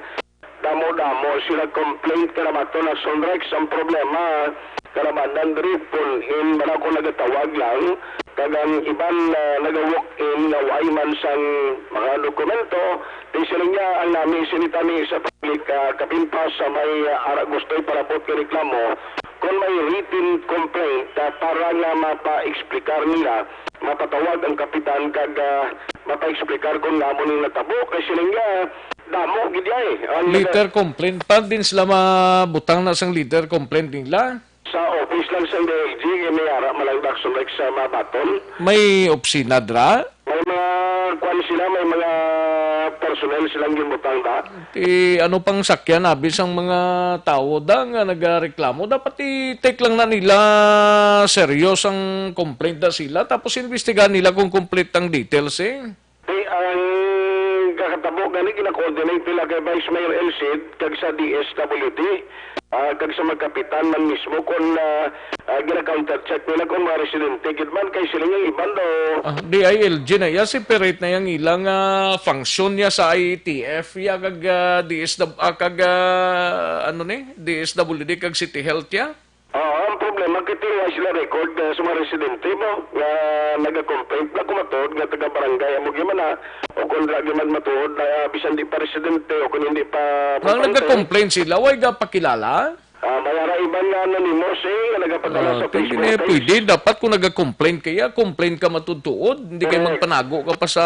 Damo-damo sila complaint karamato na Sonrex ang problema karamanan ripon in manako nagatawag lang kagang iban nagawalk in nga way man sang mga dokumento di sila niya ang nami sinitani sa public kapinpas sa may ara gusto'y parapot ka reklamo kung may written complaint para nga mapa-explikar nila mapatawag ang kapitan kag mapa-explikar kung namon yung natabo kasi sila niya damo gidyay. Letter complaint pa din sila mabutang na sang letter complaint nila? Sa office lang sa DLG, may ara malang action like sa Mabaton. May opisina dra? May mga kwan sila, may mga personnel silang gimutang da. Ano pang sakyan abis ang mga tao da nga nagreklamo? Dapat i-take lang na nila serious ang complaint da sila tapos investigahan nila kung complete ang details Ang kakatabo nahitabo gani gina-coordinate nila kay Vice Mayor Elcid kag sa DSWD kag sa magkapitan man mismo kung gina-counter check nila kung mga residente gid man kay sila nga iban daw DILG na ya separate na yang ilang function niya sa IETF ya kag DSWD kag City Health ya. ang problema kitiwa sila record sa mga residente mo nga naga-complaint na kumatod nga taga-barangay mo gimana o kung lagi man matuod na bisan di pa residente o kung hindi pa Nang nagka-complain sila, way ga pakilala? mayara iban nga anonymous nga nagapadala sa Facebook Hindi page. pwede. Dapat kung nagka-complain kaya, complain ka matutuod. Hindi kayo magpanago ka pa sa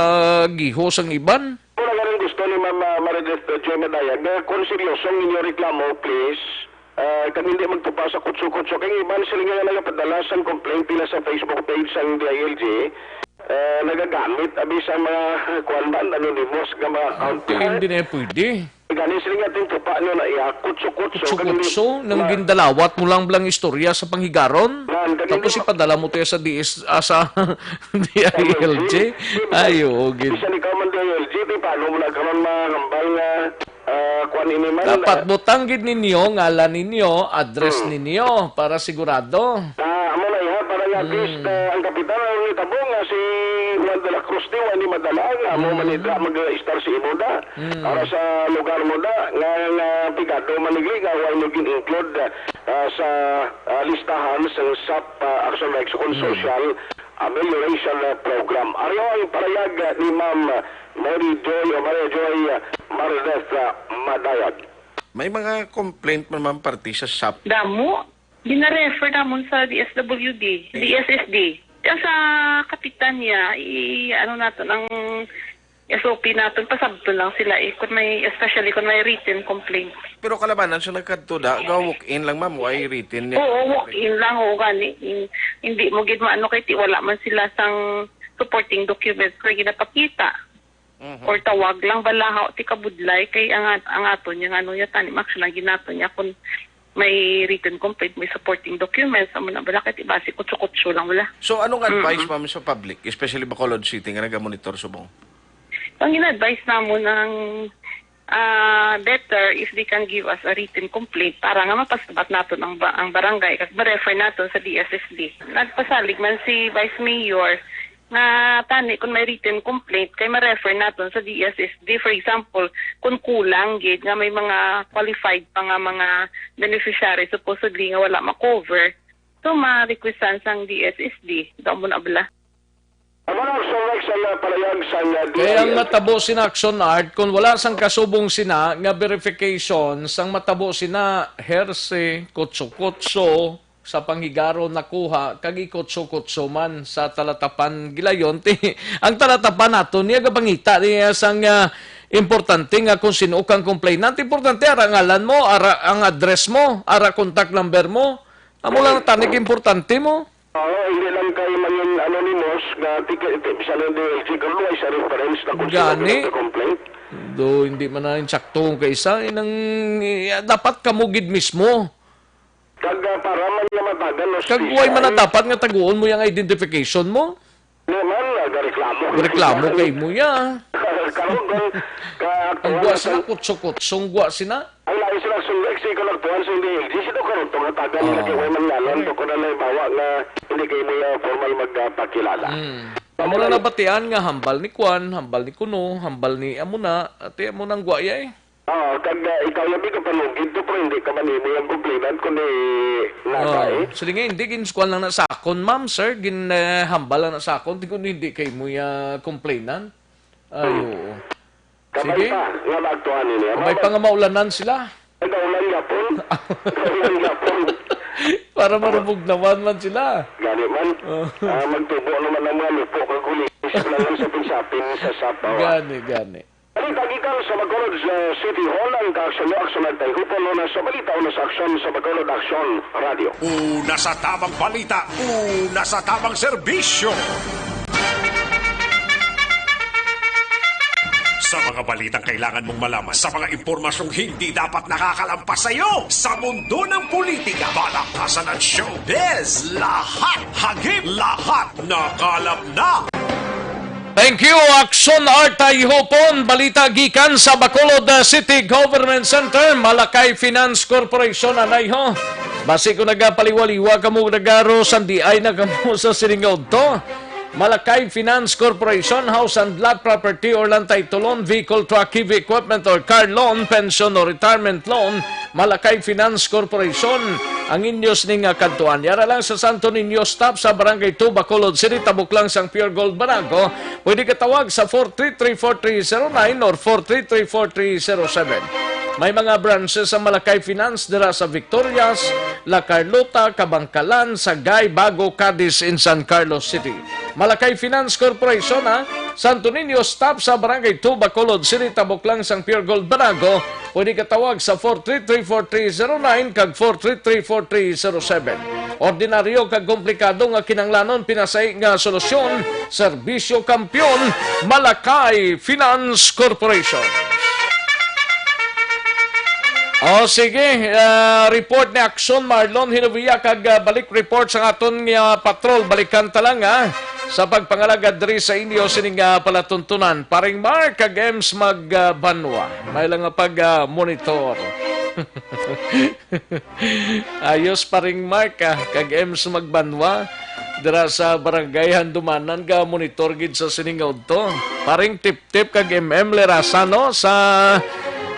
gihos ang iban. Kung nga rin gusto ni Ma'am Meredith Joy Madayag, kung seryosong ninyo reklamo, please, kami hindi magtupa sa kutso-kutso. Kaya iban sila nga nagapadala sa complaint nila sa Facebook page ng DILG, nagagamit abis ang mga kuwanban, anonymous, nga mga account. Hindi na pwede. Ganin sila nga ting tupa nyo na iya, kutso-kutso. Kutso, nang gindalawat mo lang blang istorya sa panghigaron. Tapos ipadala mo tayo sa sa DILG. Ayo, Bisa ikaw man DILG, di paano mo nagkaroon mahambal nga kuwan ini man. dapat butanggid ninyo, ngalan ninyo, address ninyo, para sigurado. Amo na iha, para nga at least ang kapitan ang nitabo nga si Juan de la Cruz di wani madala nga mo manidra mag-star si Imuda para sa lugar mo da nga pigado manigli nga why naging include sa listahan sa SAP Action Lexicon Social Amelioration Program. Ariyo ang parayag ni Ma'am Maria Joy Meredith Madayag. May mga complaint man ma'am party sa SAP. Damo, gina-refer namon sa DSWD, DSSD. Kaya sa kapitan niya, ano nato, ang SOP natin, pasabto lang sila especially kung may written complaint. Pero kalabanan siya nagkatuda, walk-in lang ma'am, why written niya? Oo, walk-in lang, gani. Hindi mo gid maano kay wala man sila sang supporting documents na ginapakita. Or tawag lang balahaw ti kabudlay kay ang aton yung ano niya tanim action ang ginato niya kung may written complaint, may supporting documents, amo na bala kay basic kutso-kutso lang wala. So anong advice ma'am sa public, especially Bacolod City nga naga-monitor subong? Ang ina-advise namo ng better if they can give us a written complaint para nga mapasabat naton ang barangay kag ma-refer naton sa DSSD. Nagpasalig man si Vice Mayor nga tani kung may written complaint kay ma-refer naton sa DSSD. For example, kung kulang gid nga may mga qualified pa nga mga beneficiary supposedly nga wala ma-cover, so ma-requestan sang DSSD. Daw mo na bala. Kaya ang matabo sina Action Art, kung wala sang kasubong sina nga verification, sang matabo sina herse, kutso-kutso, sa panghigaro nakuha, kagi kutso-kutso man sa talatapan gilayon. Ang talatapan nato, niya gabangita niya sang importante nga kung sino kang complainant. Importante, ara ngalan mo, ara ang address mo, ara contact number mo. Amo lang tanig importante mo. Hindi lang kayo man yung anonymous nga bisa lang DLG kaluwa sa reference na kung Gani. sino complaint. Do hindi man na insakto kay isa, dapat kamugid mismo. Kag para man nga matagan Kagway man na dapat nga taguon mo yung identification mo. Naman, reklamo. Reklamo kay mo ya. Karon Ang gwa sila, kutso-kutsong gwa sina. ang lain sila sa Mexico nagtuan sa DLG sino karon to nga tagan nila kay way man ngalan to kuno na bawa nga hindi kay mo formal magpakilala. Amo na nabatian nga hambal ni Kwan, hambal ni Kuno, hambal ni Amuna, ate amo nang gwa ya Kag ikaw yabi ka panugid to pero hindi ka manimo yung complainant kundi nasa Sige nga, hindi ginskuan lang na sakon, ma'am, sir. Hambal lang na sakon. Hindi kay mo complainant. Ayo. Sige. Nga magtuan niya. May pa nga maulanan sila. Kaulan yapon. Kaulan yapon. Para marubog naman man sila. Gani man. Magtubo naman ang mga lupo kag kulis lang sa pinsapin sa sapaw. Gani. Ano kagikan sa Bacolod City Hall ang kaaksyon at hupon na sa balita o sa aksyon sa Bacolod Action Radio. Una sa tamang balita, una sa tamang serbisyo. Sa mga balitang kailangan mong malaman, sa mga impormasyong hindi dapat nakakalampas sa iyo, sa mundo ng politika, balakasan at showbiz, lahat, hagip, lahat, nakalap na. Thank you, Aksyon Arta Ihopon. Balita gikan sa Bacolod City Government Center, Malakay Finance Corporation, anay ho. Basi ko nagapaliwaliwa kamo nagaro sandi ay na kamo sa siningod to. Malakay Finance Corporation, House and Lot Property or Land Title Loan, Vehicle, Truck, Heavy Equipment or Car Loan, Pension or Retirement Loan, Malakay Finance Corporation, ang inyos ning kantuan. Yara lang sa Santo Niño Stop sa Barangay 2, Bacolod City, tabok lang sang Pure Gold Banago. Pwede ka tawag sa 433-4309 or 433-4307. May mga branches sa Malakay Finance dira sa Victorias, La Carlota, Kabangkalan, Sagay, Bago, Cadiz, in San Carlos City. Malakay Finance Corporation, Santo Niño Stop sa Barangay 2, Bacolod City, tabok lang sang Pure Gold Banago. Pwede ka tawag sa 433-4309 kag 433-4307. Ordinaryo kag komplikado nga kinanglanon pinasay nga solusyon, serbisyo kampyon, Malakay Finance Corporation. Sige, report ni Aksyon Marlon Hinovia kag balik report sa aton nga patrol, balikan talang sa pagpangalagad diri sa inyo sining palatuntunan. Paring Mark kag Ems magbanwa. May lang nga pag-monitor. Ayos paring Mark kag Ems magbanwa. Dira sa barangay Handumanan ga monitor gid sa siningod to. Paring tip-tip kag MM Lerasano sa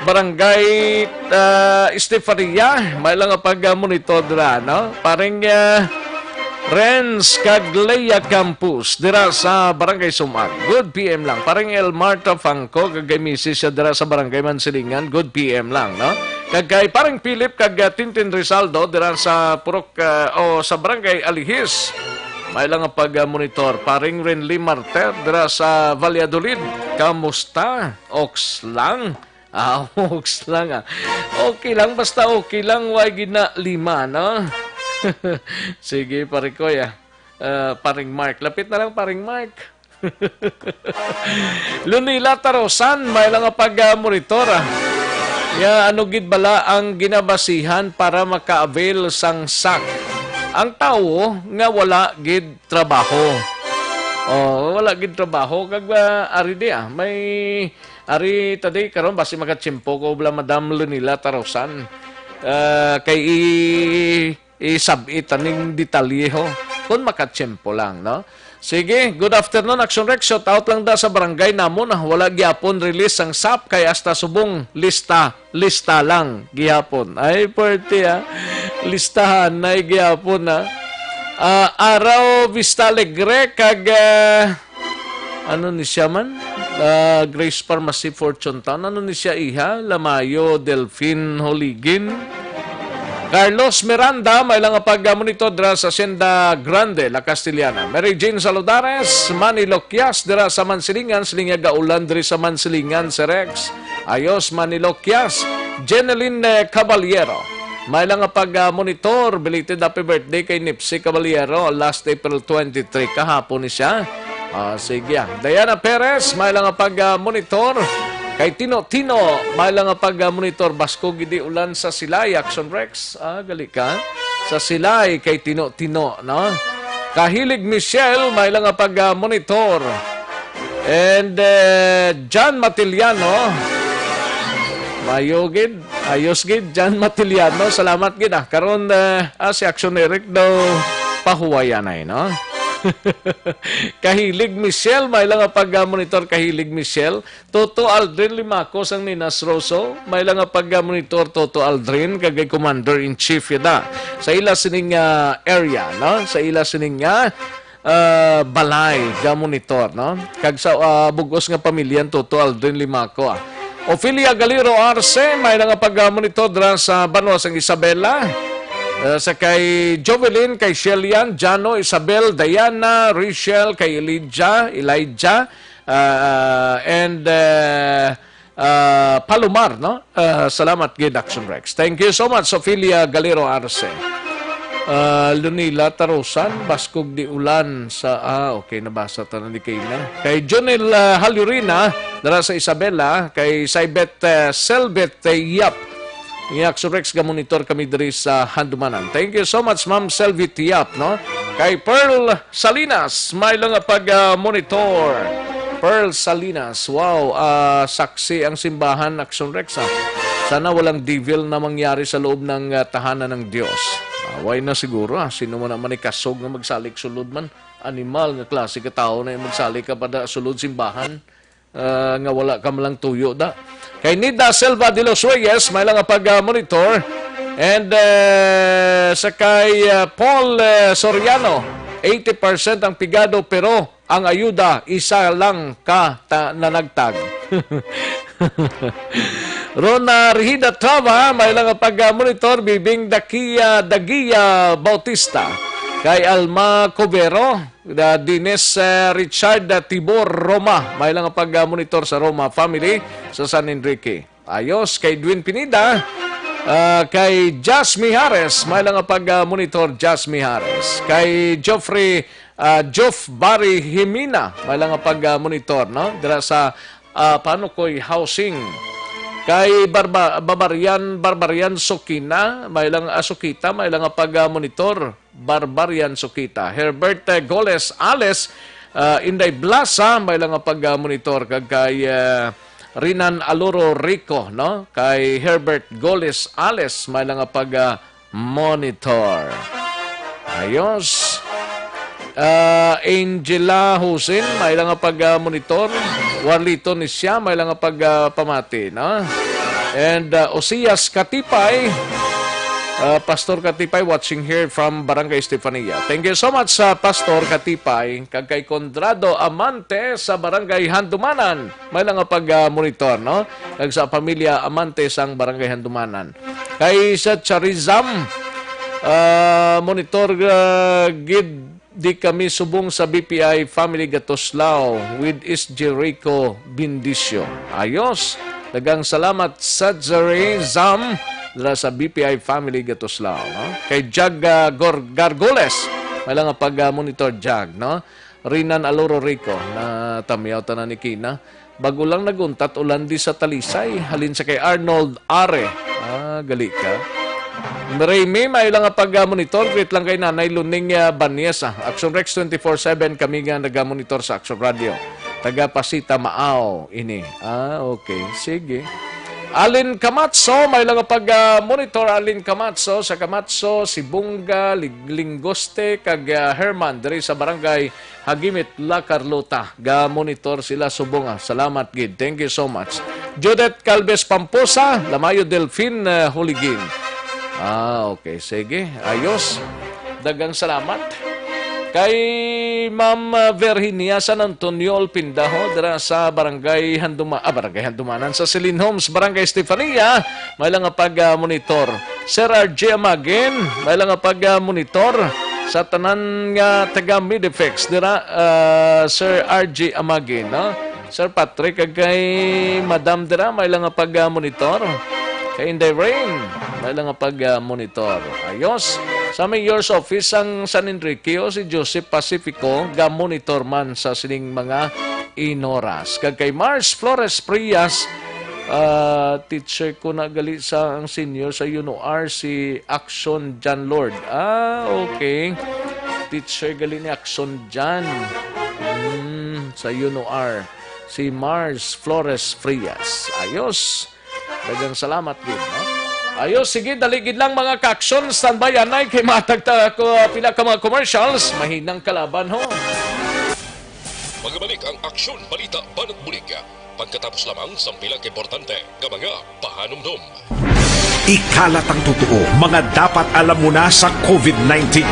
Barangay Estefania, may lang pag-monitor dira, no? Paring Renz Cagleya Campus dira sa Barangay Sumag. Good PM lang. Paring El Marta Fangco kagay misis siya dira sa Barangay Mansilingan. Good PM lang, no? Kagay paring Philip kag Tintin Rizaldo dira sa Purok o sa Barangay Alihis. May lang pag-monitor. Paring Renly Marter dira sa Valladolid. Kamusta? Ox lang. Ox lang Okay lang, basta okay lang. Huwag gina 5, no? Sige, pare ko, paring Mark. Lapit na lang, paring Mark. Lunila Tarosan, may lang pag-monitor, ano gid bala ang ginabasihan para maka-avail sang SAC? Ang tao nga wala gid trabaho. Wala gid trabaho. Kag ari di may ari tadi karon basi makatsimpo ko bla Madam Lunila Tarosan. Kay isabit aning detalye ho. Kung makatsimpo lang, no? Sige, good afternoon, Action Rex. Shout out lang da sa barangay namon. Wala gyapon release ang SAP kay hasta subong lista lang gyapon. Ay, pwerte listahan na gyapon Araw Vista Alegre kag ano ni siya man? Grace Pharmacy Fortune Town. Ano ni siya iha? Lamayo Delfin Holigin. Carlos Miranda, may lang pag-monitor dira sa Senda Grande, La Castellana. Mary Jane Saludares, Manny Loquias dira sa Mansilingan, Silinga Gaulan diri sa Mansilingan, si Rex. Ayos, Manny Loquias. Jeneline Caballero, may lang pag-monitor, belated happy birthday kay Nipsey Caballero, last April 23, kahapon ni siya. Sige. Diana Perez, may lang pag-monitor. Kay Tino, may lang pag-monitor. Basko gidi ulan sa Silay, Action Rex. Gali ka. Sa Silay, kay Tino, no? Kahilig Michelle, may lang pag-monitor. And John Matiliano, mayogid, ayos gid, John Matiliano. Salamat gid karon si Action Eric daw pahuwayan ay, no? Kahilig Michelle, may lang pag-monitor Kahilig Michelle. Toto Aldrin Limaco sang Ninas Rosso, may lang pag-monitor Toto Aldrin kagay Commander-in-Chief yada sa ila sining area, no? Sa ila sining balay ga monitor, no? Kag sa bugos nga pamilyan Toto Aldrin Limaco. Ophelia Galiro Arce, may lang pag-monitor dra sa Banwa sang Isabela. Sa kay Jovelyn, kay Shelian, Jano, Isabel, Diana, Rachel, kay Elijah, and Palomar, no? Salamat gid Action Rex. Thank you so much, Ophelia Galero Arce. Lunila Tarosan, Baskog di Ulan sa okay, nabasa ta na ni Kayla. Kay Jonel Halurina, dara sa Isabela, kay Saibet Selbet Yap. Action Rex ga monitor kami diri sa Handumanan. Thank you so much, Ma'am Selvi Tiap, no? Kay Pearl Salinas, may lang pag-monitor. Pearl Salinas, wow, saksi ang simbahan, Action Rex. Sana walang devil na mangyari sa loob ng tahanan ng Diyos. Away na siguro, sino mo naman ikasog na magsalik sulod man? Animal nga klase ka tao na magsalik ka pa da sulod simbahan. Nga wala ka malang tuyo da. Kay Nida Selva de los Reyes, may lang pag-monitor. And sa kay Paul Soriano, 80% ang pigado pero ang ayuda, isa lang ka na nagtag. Rona Rihida Trava, may lang pag-monitor. Bibing Dagia Bautista. Kay Alma Covero, Dines Richard Tibor Roma, may lang pag-monitor sa Roma family sa San Enrique. Ayos, kay Dwin Pinida, kay Jas Mijares, may lang pag-monitor Jas Mijares. Kay Joff Barry Himina, may lang pag-monitor, no? Dira sa paano ko'y housing. Kay Barbarian Sokina, may lang Sokita, may lang pag-monitor Barbarian Sokita. Herbert Goles Ales, Inday Blasa, may lang pag-monitor. Kay Rinan Aloro Rico, no? Kay Herbert Goles Ales, may lang pag-monitor. Ayos. Angela Husin, may lang pag-monitor. Warlito ni siya, may lang pag-pamati, no? And Osias Katipay, Pastor Katipay watching here from Barangay Estefania. Thank you so much sa Pastor Katipay. Kay Condrado Amante sa Barangay Handumanan, may lang pag-monitor, no? Kag sa pamilya Amante sang Barangay Handumanan. Kay sa Charizam, monitor gid di kami subong sa BPI Family Gatoslao with Isjerico Bindisyo. Ayos. Dagang salamat sa Charizam sa BPI Family Gatoslao, no? Kay Jag Gargoles, may lang pag-monitor Jag, no? Rinan Aloro Rico, na tamiyaw ta na ni Kina. Bago lang naguntat, ulandi sa Talisay. Halin sa kay Arnold Are. Gali ka. Rayme, may lang pag-monitor. Great lang kay Nanay Luning Banyesa. Action Rex 24/7, kami nga nag-monitor sa Action Radio. Taga Pasita Maaw, ini. Okay. Sige. Alin Camatso, may lang pag-monitor. Alin Camatso, sa Camatso, si Bunga, Linggoste, kag Herman, dari sa Barangay Hagimit, La Carlota. Ga-monitor sila subong. Salamat, Gid. Thank you so much. Judith Calves Pamposa, Lamayo Delfin Huligin. Okay. Sige. Ayos. Dagang salamat. Kay Ma'am Virginia San Antonio Pindaho, dira sa Barangay Handumanan, sa Celine Homes, Barangay Estefania, may lang pag-monitor. Sir RJ Amagin, may lang pag-monitor. Sa tanan nga taga Midefex, dira Sir RJ Amagin, no? Sir Patrick, kay Madam dira, may lang pag-monitor. Kay Inday Rain, may lang pag-monitor. Ayos. Sa Mayor's Office ang San Enrique, si Joseph Pacifico, ga-monitor man sa sining mga inoras. Kag kay Mars Flores Prias, teacher ko na gali sa ang senior sa UNOR, si Action John Lord. Okay. Teacher gali ni Action John sa UNOR. Si Mars Flores Frias. Ayos. Dagang salamat din, no? Ayos, sige, daligid lang mga ka-action. Standby anay kay matagta ko pila ka mga commercials. Mahinang kalaban, ho. Magbalik ang aksyon, balita, banat bulig. Pagkatapos lamang sa pilang importante ng mga pahanumdum. Ikalat ang totoo, mga dapat alam mo na sa COVID-19.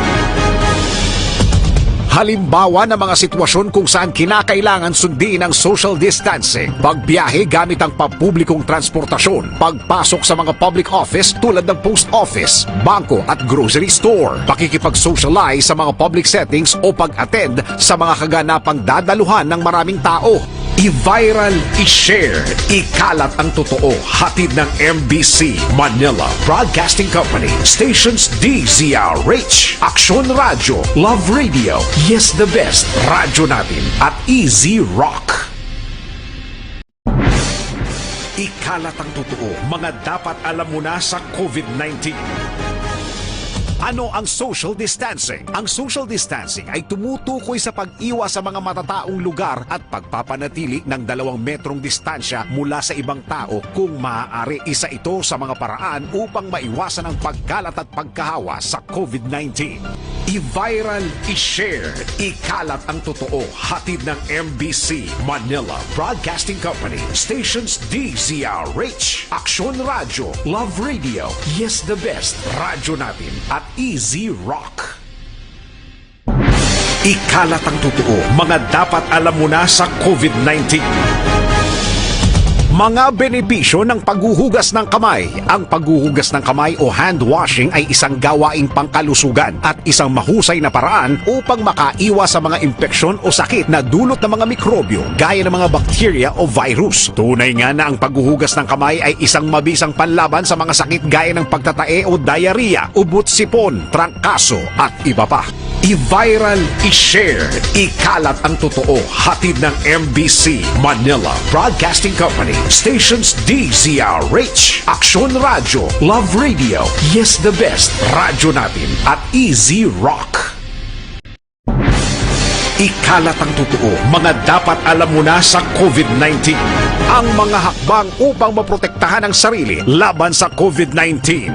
Halimbawa ng mga sitwasyon kung saan kinakailangan sundin ang social distancing, pagbiyahe gamit ang pampublikong transportasyon, pagpasok sa mga public office tulad ng post office, bangko at grocery store, pakikipag-socialize sa mga public settings o pag-attend sa mga kaganapang dadaluhan ng maraming tao. I-viral, i-share, ikalat ang totoo. Hatid ng MBC Manila Broadcasting Company, stations DZRH, Action Radio, Love Radio, Yes the Best, Radyo Natin at Easy Rock. Ikalat ang totoo, mga dapat alam mo na sa COVID-19. Ano ang social distancing? Ang social distancing ay tumutukoy sa pag-iwas sa mga matataong lugar at pagpapanatili ng 2 metrong distansya mula sa ibang tao kung maaari. Isa ito sa mga paraan upang maiwasan ang pagkalat at pagkahawa sa COVID-19. I-viral, i-share, ikalat ang totoo. Hatid ng MBC, Manila Broadcasting Company, stations DZRH, Aksyon Radio, Love Radio, Yes the Best, Radyo Natin at Easy Rock. Ikalat ang totoo, mga dapat alam mo na sa COVID-19. Mga benepisyo ng paghuhugas ng kamay. Ang paghuhugas ng kamay o hand washing ay isang gawaing pangkalusugan at isang mahusay na paraan upang makaiwas sa mga impeksyon o sakit na dulot ng mga mikrobyo gaya ng mga bakterya o virus. Tunay nga na ang paghuhugas ng kamay ay isang mabisang panlaban sa mga sakit gaya ng pagtatae o diarrhea, ubot-sipon, trangkaso at iba pa. I-viral, i-share, ikalat ang totoo. Hatid ng MBC, Manila Broadcasting Company, stations DZRH, Aksyon Radio, Love Radio, Yes the Best, Radyo Natin at Easy Rock. Ikalat ang totoo, mga dapat alam mo na sa COVID-19. Ang mga hakbang upang maprotektahan ang sarili laban sa COVID-19.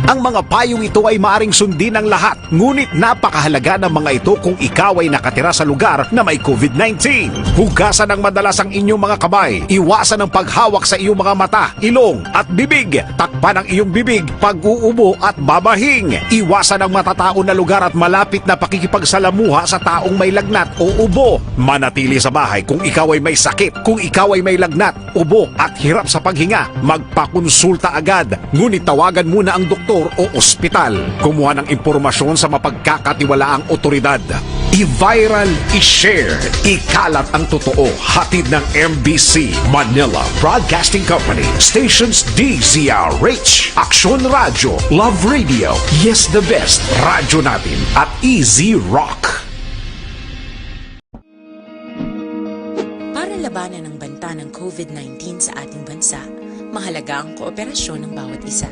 Ang mga payong ito ay maaring sundin ng lahat, ngunit napakahalaga ng mga ito kung ikaw ay nakatira sa lugar na may COVID-19. Hugasan ng madalas ang inyong mga kamay, iwasan ang paghawak sa iyong mga mata, ilong at bibig, takpan ang iyong bibig, pag-uubo at babahing. Iwasan ang matatao na lugar at malapit na pakikipagsalamuha sa taong may lagnat o ubo. Manatili sa bahay kung ikaw ay may sakit, kung ikaw ay may lagnat, ubo at hirap sa paghinga, magpakonsulta agad. Ngunit tawagan muna ang doktor o ospital. Kumuha ng impormasyon sa mapagkakatiwalaang otoridad. I-viral, i-share, ikalat ang totoo. Hatid ng MBC, Manila Broadcasting Company, stations DZRH, Aksyon Radio, Love Radio, Yes the Best, Radyo Natin at Easy Rock. Para labanan ang banta ng COVID-19 sa ating bansa, mahalaga ang kooperasyon ng bawat isa.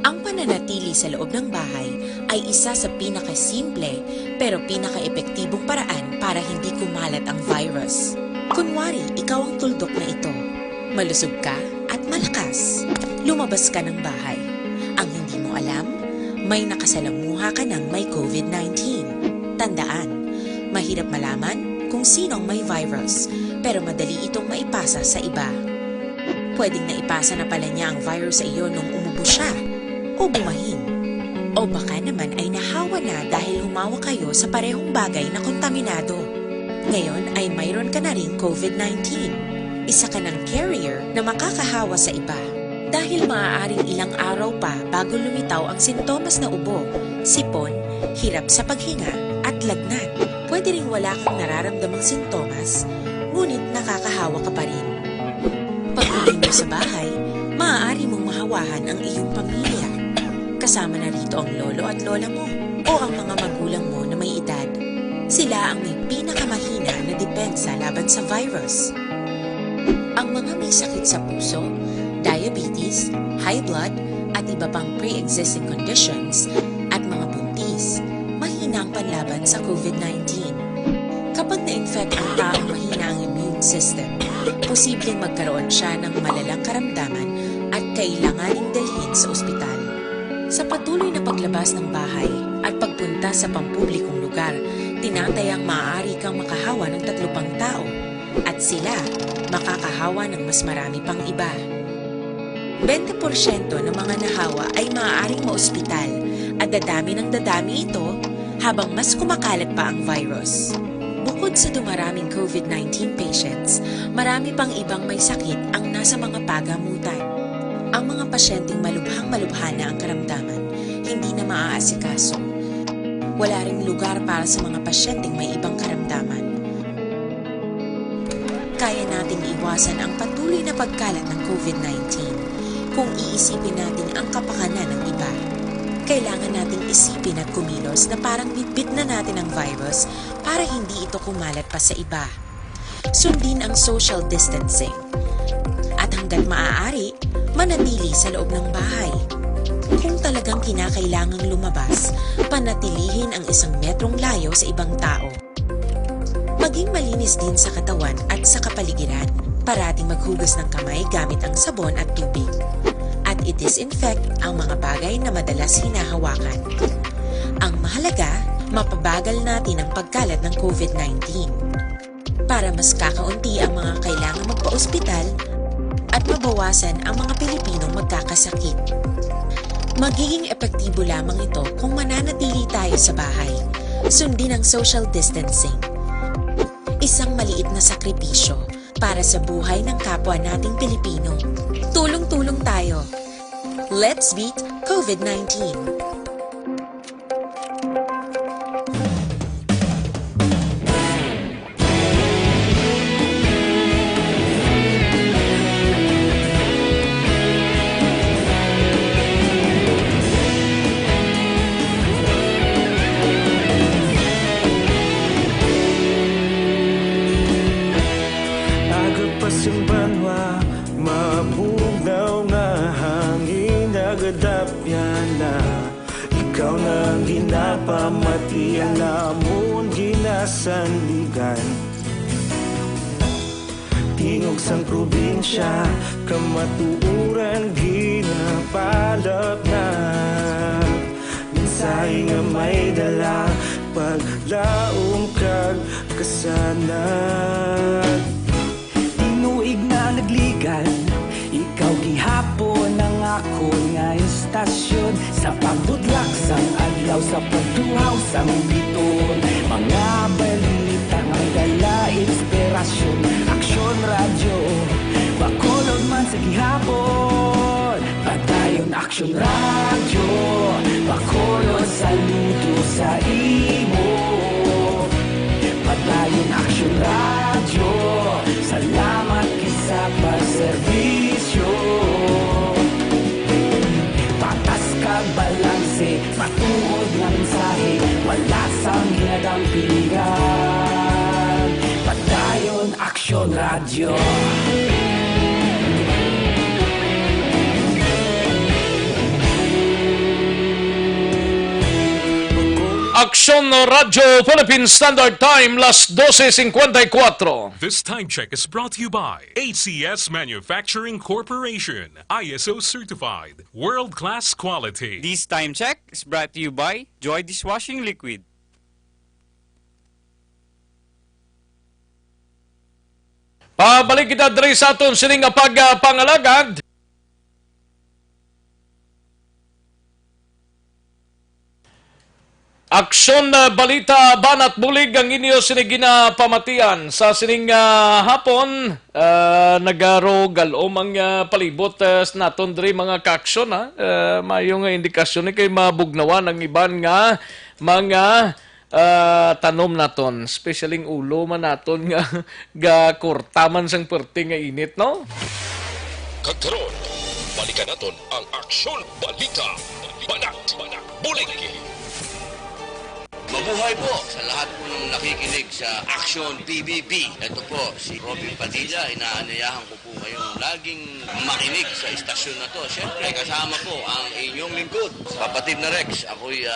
Ang pananatili sa loob ng bahay ay isa sa pinakasimple pero pinaka-epektibong paraan para hindi kumalat ang virus. Kunwari, ikaw ang tuldok na ito. Malusog ka at malakas. Lumabas ka ng bahay. Ang hindi mo alam, may nakasalamuha ka ng may COVID-19. Tandaan, mahirap malaman kung sino ang may virus, pero madali itong maipasa sa iba. Pwedeng naipasa na pala niya ang virus sa iyo nung umubo siya o bumahin. O baka naman ay nahawa na dahil humawa kayo sa parehong bagay na kontaminado. Ngayon ay mayroon ka na rin COVID-19. Isa ka ng carrier na makakahawa sa iba. Dahil maaaring ilang araw pa bago lumitaw ang sintomas na ubo, sipon, hirap sa paghinga at lagnat. Pwede ring wala kang nararamdamang sintomas, ngunit nakakahawa ka pa rin. Pag-uwi mo sa bahay, maaari mong mahawahan ang iyong pamilya. Kasama na rito ang lolo at lola mo o ang mga magulang mo na may edad. Sila ang may pinakamahina na depensa laban sa virus. Ang mga may sakit sa puso, diabetes, high blood, at iba pang pre-existing conditions at mga buntis, mahina ang panlaban sa COVID-19. Kapag na-infect ang taong mahina ang immune system, posibleng magkaroon siya ng malalang karamdaman at kailanganing dalhin sa ospital. Sa patuloy na paglabas ng bahay at pagpunta sa pampublikong lugar, tinatayang maaari kang makahawa ng 3 pang tao at sila makakahawa ng mas marami pang iba. 20% ng mga nahawa ay maaaring maospital at dadami ng dadami ito habang mas kumakalat pa ang virus. Bukod sa dumaraming COVID-19 patients, marami pang ibang may sakit ang nasa mga pagamutan. Ang mga pasyenteng malubhang-malubha na ang karamdaman, hindi na maaasikaso. Wala ring lugar para sa mga pasyenteng may ibang karamdaman. Kaya nating iwasan ang patuloy na pagkalat ng COVID-19 kung iisipin natin ang kapakanan ng iba. Kailangan nating isipin at kumilos na parang bitbit na natin ang virus para hindi ito kumalat pa sa iba. Sundin ang social distancing. At hanggat maaari, manatili sa loob ng bahay. Kung talagang kinakailangang lumabas, panatilihin ang 1 metrong layo sa ibang tao. Maging malinis din sa katawan at sa kapaligiran. Parating maghugas ng kamay gamit ang sabon at tubig. At i-disinfect ang mga bagay na madalas hinahawakan. Ang mahalaga, mapabagal natin ang pagkalat ng COVID-19. Para mas kakaunti ang mga kailangang magpa-ospital at mabawasan ang mga Pilipinong magkakasakit. Magiging epektibo lamang ito kung mananatili tayo sa bahay. Sundin ang social distancing. Isang maliit na sakripisyo para sa buhay ng kapwa nating Pilipino. Tulong-tulong tayo. Let's beat COVID-19. Pasimbanwa, mabugnaw nga hangin nagadapyan na. Ikaw nang ginapamatian namon ginasandigan. Tingog sang probinsya, kamatuuran ginapalap na. Minsay nga may dala, paglaom kag kasanad. Inuig na nagligan, ikaw gihapon ang ako nga istasyon. Sa pagbudlak sang adlaw, sa pagtuhaw sang biton. Mga balita nga dala inspirasyon. Aksyon radyo, Bacolod man sa gihapon. Padayon Aksyon radyo, Bacolod saludo sa imo. Padayon Aksyon radyo, salamat kisa pagserbisyo. Patas kag balanse, matuod ng mensahe, wala sang hinadampingan. Padayon Aksyon radyo. Aksyon Radyo Philippine Standard Time, las 12:54. This time check is brought to you by ACS Manufacturing Corporation, ISO certified, world-class quality. This time check is brought to you by Joy Dishwashing Liquid. Pabalik kita diri sa aton sining pagpangalagad. Aksyon na balita banat bulig ang inyo sinigina pamatian sa sining hapon nagaro galom ang palibot naton diri mga kaaksyon mayong indikasyon ni kay mabugnawan ang iban nga mga tanom naton, especially ng ulo man naton nga kurtaman sang perti nga init, no? Kagkaroon, balikan naton ang Aksyon Balita. Banat, bulig. Mabuhay po sa lahat po ng nakikinig sa Aksyon PBB. Ito po, si Robin Padilla. Inaanayahan ko po kayong laging makinig sa istasyon na to. Siyempre, kasama po ang inyong lingkod. Kapatid na Rex, ako'y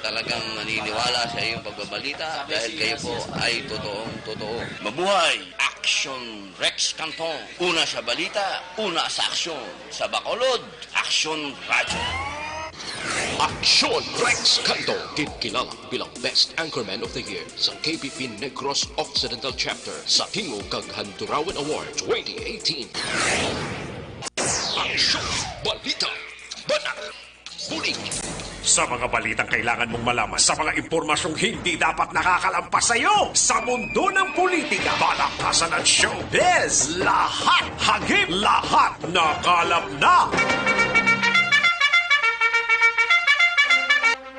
talagang naniniwala sa iyong pagbabalita dahil kayo po ay totoong-totoo. Mabuhay! Aksyon Rex Canton. Una sa balita, una sa aksyon. Sa Bacolod, Aksyon Radyo. Aksyon Rex Canto, kilala bilang Best Anchorman of the Year sa KPP Negros Occidental Chapter sa Tingog kag Handurawan Award 2018. Aksyon Balita, banat, bulig. Sa mga balitang kailangan mong malaman, sa mga impormasyong hindi dapat nakakalampas sa iyo, sa mundo ng politika, balakasan at showbiz, lahat, hagip, lahat, nakalap na!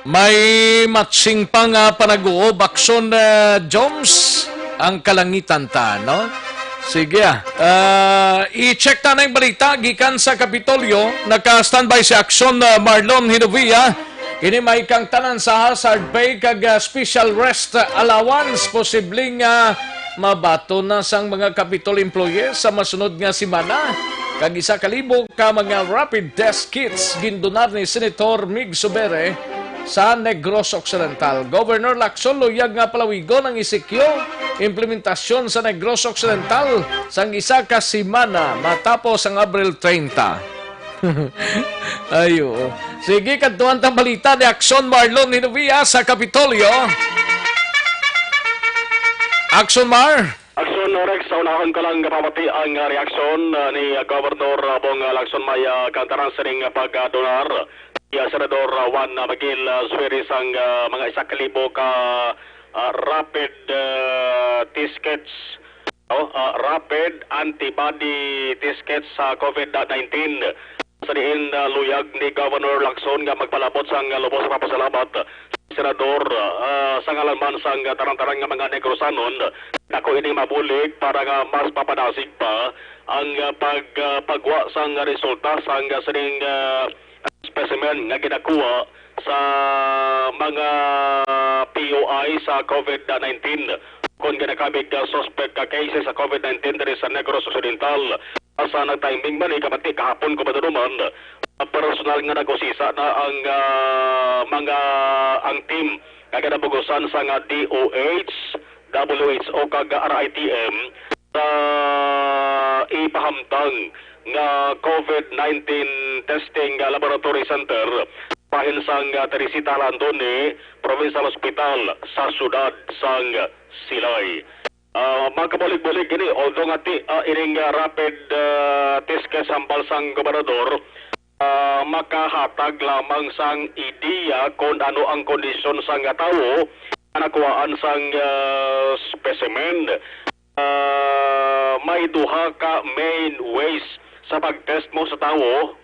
May matching pa nga panag-uub, Aksyon Jones, ang kalangitan ta, no? Sige i-check ta na yung balita, gikan sa Kapitolyo, naka-standby si Aksyon Marlon Hinovia, kini may kang tanan sa hazard pay kag special rest allowance, posibleng mabato na sang mga Capitol employees sa masunod nga simana. kag 1,000 ka mga rapid test kits gindonar ni Senator Mig Subere sa Negros Occidental. Governor Lacson luyag nga palawigon ang isikyo implementasyon sa Negros Occidental sang 1 ka semana matapos ang Abril 30. Ayo. Sige, kantuan tang balita ni Akson Marlon Hinovia sa Kapitolyo. Akson Mar. Akson Rex, sa unahon ka lang kapamati ang reaksyon ni Governor Bong Lacson Maya kantaran sa ring pagdonar. Senador Juan Magil Sueris ang mga 1,000 ka rapid test kits. Rapid antibody test kits sa COVID-19. Sa diin luyag ni Governor Lacson nga magpalabot sang lubos na pasalamat Senador sa ngalan man sang tarang-tarang nga mga Negrosanon ako ini mabulig para nga mas papadasig pa ang pagwa sang resulta sang sining specimen nga ginakuha sa mga POI sa COVID-19 kung ginakamig suspect ka cases sa COVID-19 dari sa Negros Occidental. Asa nag-timing man kapati kahapon ko madaduman personal nga nagusisa na ang ang team kaganabugusan sa nga DOH, WHO kag RITM sa ipahamtang nga COVID-19 testing laboratory center pahin sang Teresita Landone Provincial Hospital sa siyudad sang Silay. Magkabalik-balik ini although nga iring rapid test kit sampal sang gobernador makahatag lamang sang ideya kung ano ang kondisyon sang tao nakuhaan sang specimen. May duha ka main ways sa pag-test mo sa tao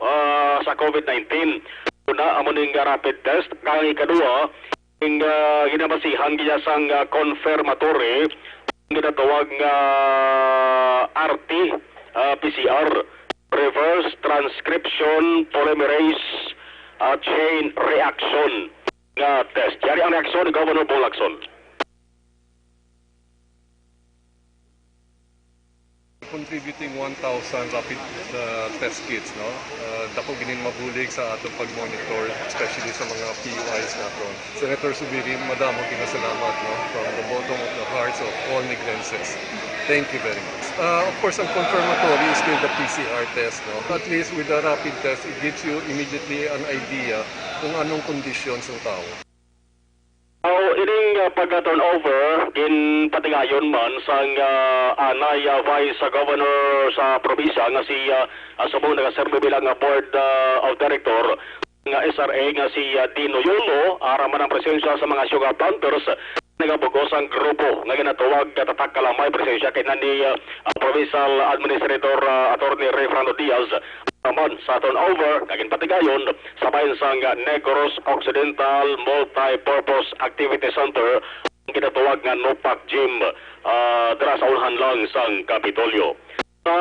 sa COVID-19. Una, amo ning rapid test. Kang ikadua, ing ginabasihan giya sang confirmatory ginatawag nga RT PCR, reverse transcription polymerase chain reaction nga test. Yari ang reaksyon ni Governor Bong Lacson. Contributing 1,000 rapid test kits, no? Dako ginin mabulig sa atong pag-monitor, especially sa mga PUIs naton. Senator Subiri, madamo kinasalamat, no? From the bottom of the hearts of all Negrenses. Thank you very much. Of course, ang confirmatory is still the PCR test, no? At least with the rapid test, it gives you immediately an idea kung anong conditions ng tao. Ining pagka-turnover in patigayon man sang anay Vice Governor sa probinsya nga si subong nagaserbo bilang Board of Director nga SRA nga si Dino Yolo ara man ang presensya sa mga sugar planters nagabugos ang grupo nga ginatawag tatak kalamay presensya kay ni Provincial Administrator Attorney Ray Fernando Diaz naman sa turnover kagin patigayon sabayan sang Negros Occidental Multi-Purpose Activity Center ang ginatawag nga NOPAC Gym dira sa unhan lang sang Kapitolyo. Sa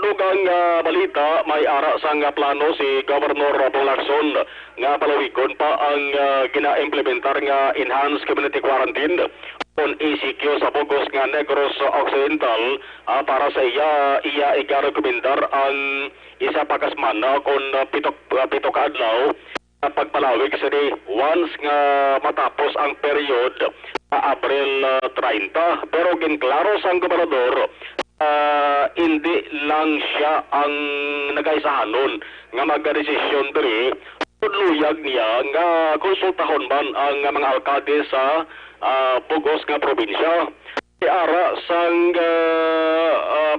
lugang balita may ara sang plano si Governor Bong Lacson nga palawigon pa ang gina-implementar nga enhanced community quarantine on ECQ sa Bugos nga Negros Occidental para sa iya igarekomendar ang isa pa kasmana kung pito ka adlaw pagpalawig sa di once nga matapos ang period Abril 30. Pero ginklaro sang gobernador hindi lang siya ang nagaisahanon nga magdesisyon diri luyag niya nga konsultahon man ang mga alkalde sa Bugos nga probinsya. Ara sang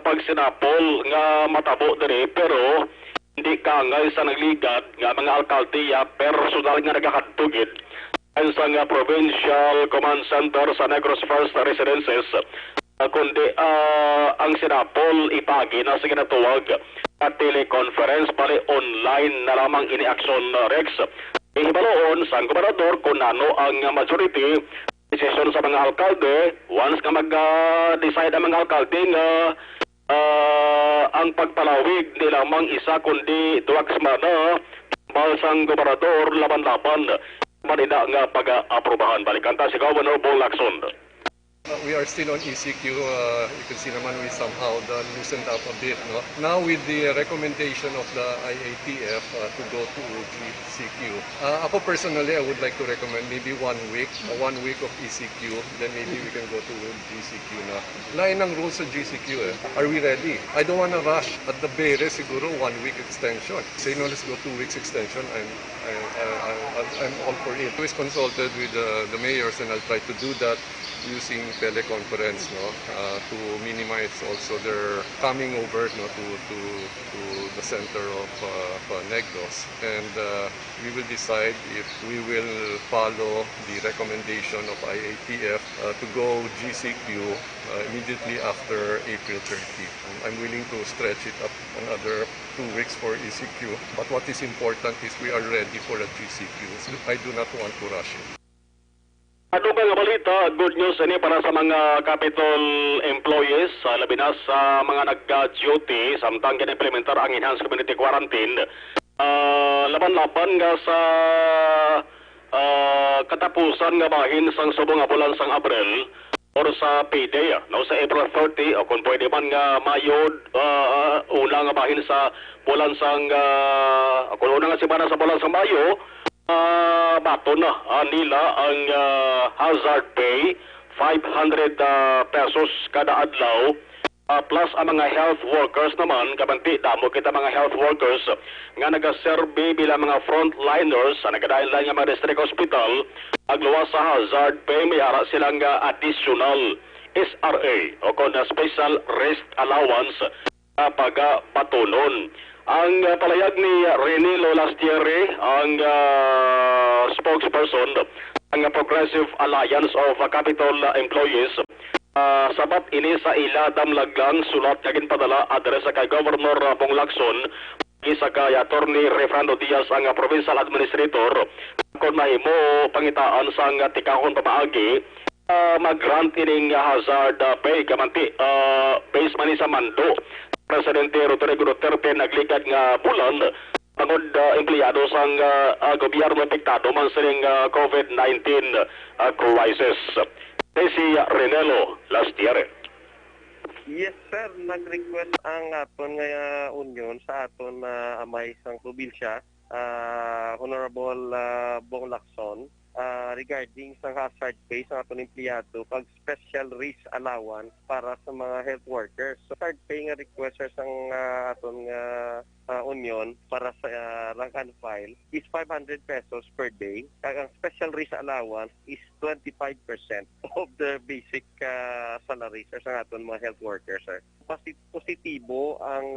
pagsinapol nga matabo diri pero hindi kangay sa nagligat nga mga alkaldiya personal nga nagakatugid ang sang Provincial Command Center sa Negros First Residences kundi ang sinapol ipagi na sa ginatawag at teleconference pali online na lamang ini-aksyon Rex. Ihibaloon sa gobernador kung ano ang majority decision sa mga alkalde once nga mag-decide ang mga alkalde nga ang pagpalawig di lamang isa kundi duwag semana balsang gobernador laban-laban manida nga pag-aprobahan. Balikan ta si Governor Bong Lacson. We are still on ECQ. You can see naman we somehow loosened up a bit. No? Now with the recommendation of the IATF to go to GCQ. Ako personally, I would like to recommend maybe 1 week. 1 week of ECQ. Then maybe we can go to GCQ na. Lain ang rules sa GCQ eh. Are we ready? I don't wanna rush. At the bare siguro 1 week extension. Say no, let's go 2 weeks extension. I'm all for it. I was consulted with the mayors and I'll try to do that using teleconference, no, to minimize also their coming over, no, to the center of Negros, and we will decide if we will follow the recommendation of IATF to go GCQ immediately after April 30. I'm willing to stretch it up another 2 weeks for ECQ, but what is important is we are ready for a GCQ. So I do not want to rush it. Ano ba nga balita? Good news ini para sa mga Capitol employees, labi na sa mga nag-duty samtang gina-implementar ang enhanced community quarantine. Laban-laban nga sa katapusan nga bahin sang subong nga bulan sang Abril or sa payday, no, sa April 30 o kung pwede man nga Mayo, una nga bahin sa bulan sang kung una nga simana sa bulan sang Mayo, bato na nila ang hazard pay 500 pesos kada adlaw, plus ang mga health workers naman kabanti damo kita mga health workers nga nagaserbe bilang mga frontliners sa nagadayon lang nga mga district hospital agluwas sa hazard pay may ara silang additional SRA o kung special rest allowance pagpatunon. Ang palayag ni Rene Lolastiere, ang spokesperson ng Progressive Alliance of Capitol Employees, sabat ini sa ila damlaglang sulat kagin padala adres kay Governor Bong Lacson, isa kay Attorney Refrando Diaz ang Provincial Administrator, kung mahimo pangitaan sang tikahon pamaagi, mag-grant ining hazard pay kamanti based man sa mando. Presidente Rodrigo Duterte naglikad nga bulan pangod empleyado sang gobyerno apektado man sa COVID-19 crisis. Si Renelo Lastiere. Yes sir, nag-request ang aton nga union sa aton amay sang probinsya, Honorable Bong Lacson, regarding sa hazard pay sa aton empleyado pag special risk allowance para sa mga health workers. So hazard pay nga request sang aton union para sa rank and file is 500 pesos per day. Ang special risk allowance is 25% of the basic salary sa aton mga health workers, sir. Positibo ang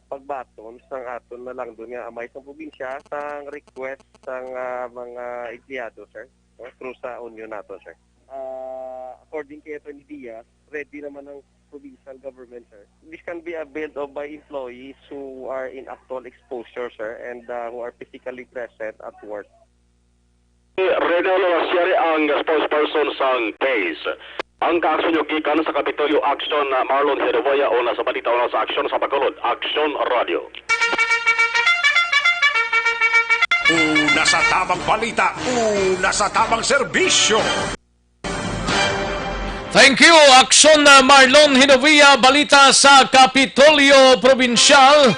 pagbaton sang aton na lang doon nga amay sa probinsya sang request sang mga empleyado, sir, through sa union nato, sir. According kay Atty. Diaz, ready naman ang provincial government, sir. This can be availed of by employees who are in actual exposure, sir, and who are physically present at work. Renelo Lastiere ang spokesperson sang PACE. Ang kaaksyon yung gikan sa Kapitolyo Action na Marlon Herevoya o nasa balita o nasa aksyon sa Bacolod, Action Radio. Una sa tamang balita, una sa tamang serbisyo. Thank you, Aksyon Marlon Hinovia, balita sa Kapitolyo Provincial.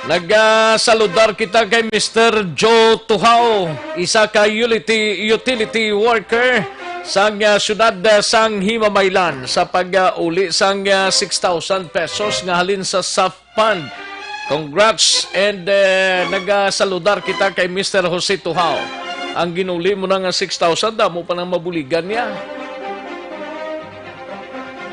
Nagsaludar kita kay Mr. Joe Tuhao, isa ka utility worker sang syudad sang Himamaylan sa pag-uli sang 6,000 pesos nga halin sa SAF Fund. Congrats and nagsaludar kita kay Mr. Jose Tuhao. Ang ginuli mo na nga 6,000, damo pa nang mabuligan niya.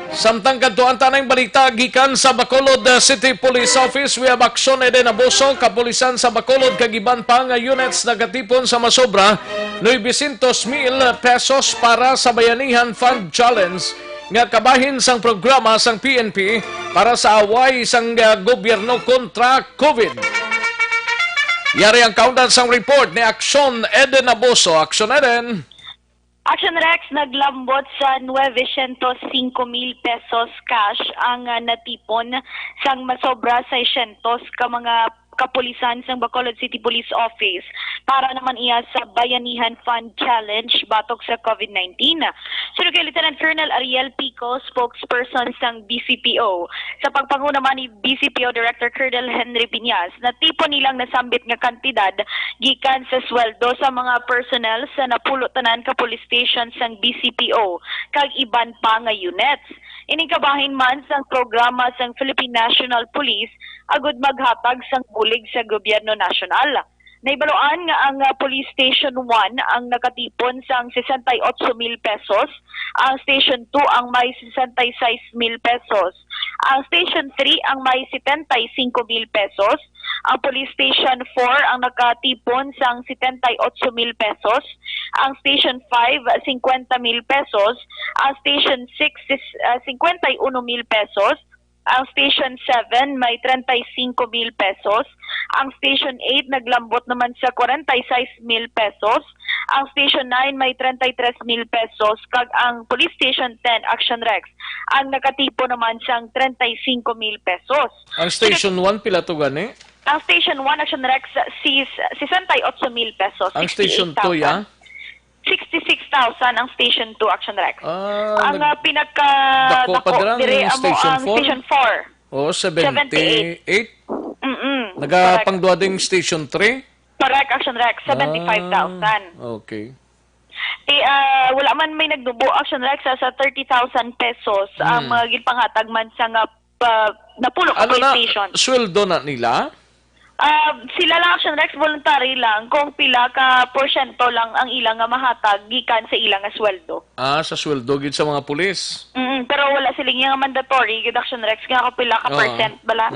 Samtang kantuan tanang balita gikan sa Bacolod City Police Office, we have aksyon eden abuso kapulisan sa Bacolod kagiban pa nga units nagatipon sa masobra 900,000 pesos para sa Bayanihan Fund Challenge nga kabahin sang programa sang PNP para sa away sang gobyerno kontra COVID. Yari ang countdown sang report ni Aksyon Eden Abuso. Aksyon Eden. Action Rex, naglambot sa 905,000 pesos cash ang natipon sang masobra 600 ka mga kapulisan sa Bacolod City Police Office para naman iya sa Bayanihan Fund Challenge batok sa COVID-19. Sunod kay Lieutenant Colonel Ariel Pico, spokesperson sang BCPO. Sa pagpangu naman ni BCPO Director Colonel Henry Piñas, na tipo nilang nasambit nga kantidad gikan sa sweldo sa mga personnel sa napulutanan ka police station sang BCPO kag iban pa nga units. Ining kabahin man sang programa sang Philippine National Police agud maghatag sang bulig sa gobyerno nasyonal. Naibaloan nga ang Police Station 1 ang nakatipon sang 68,000 pesos, ang Station 2 ang may 66,000 pesos, ang Station 3 ang may 75,000 pesos, ang Police Station 4 ang nakatipon sang 78,000 pesos, ang Station 5 50,000 pesos, ang Station 6 51,000 pesos, ang Station 7 may 35,000 pesos, ang Station 8 naglambot naman sa 46,000 pesos, ang Station 9 may 33,000 pesos, kag ang Police Station 10 Action Rex ang nakatipo naman siyang 35,000 pesos. Ang Station 1 pila to gani? Ang Station 1 Action Rex 68,000 pesos. Ang Station 2 ya? 66,000 ang Station 2 Action Rex. Ang pinaka dako pa dirang Station 4? Station 4. Oh, 78. Mm-mm. Nagapangduwa ding Station 3? Correct, Action Rex, 75,000. Okay. Wala man may nagdubo Action Rex sa 30,000 pesos ang gipanghatag man sa nga napulo ka police station. Sweldo na nila? Sila lang Action Rex voluntary lang kung pila ka porsyento lang ang ilang nga mahatag gikan sa ilang nga sweldo. Sa sweldo gid sa mga pulis. Pero wala siling nga mandatory gid Action Rex nga pila ka percent bala.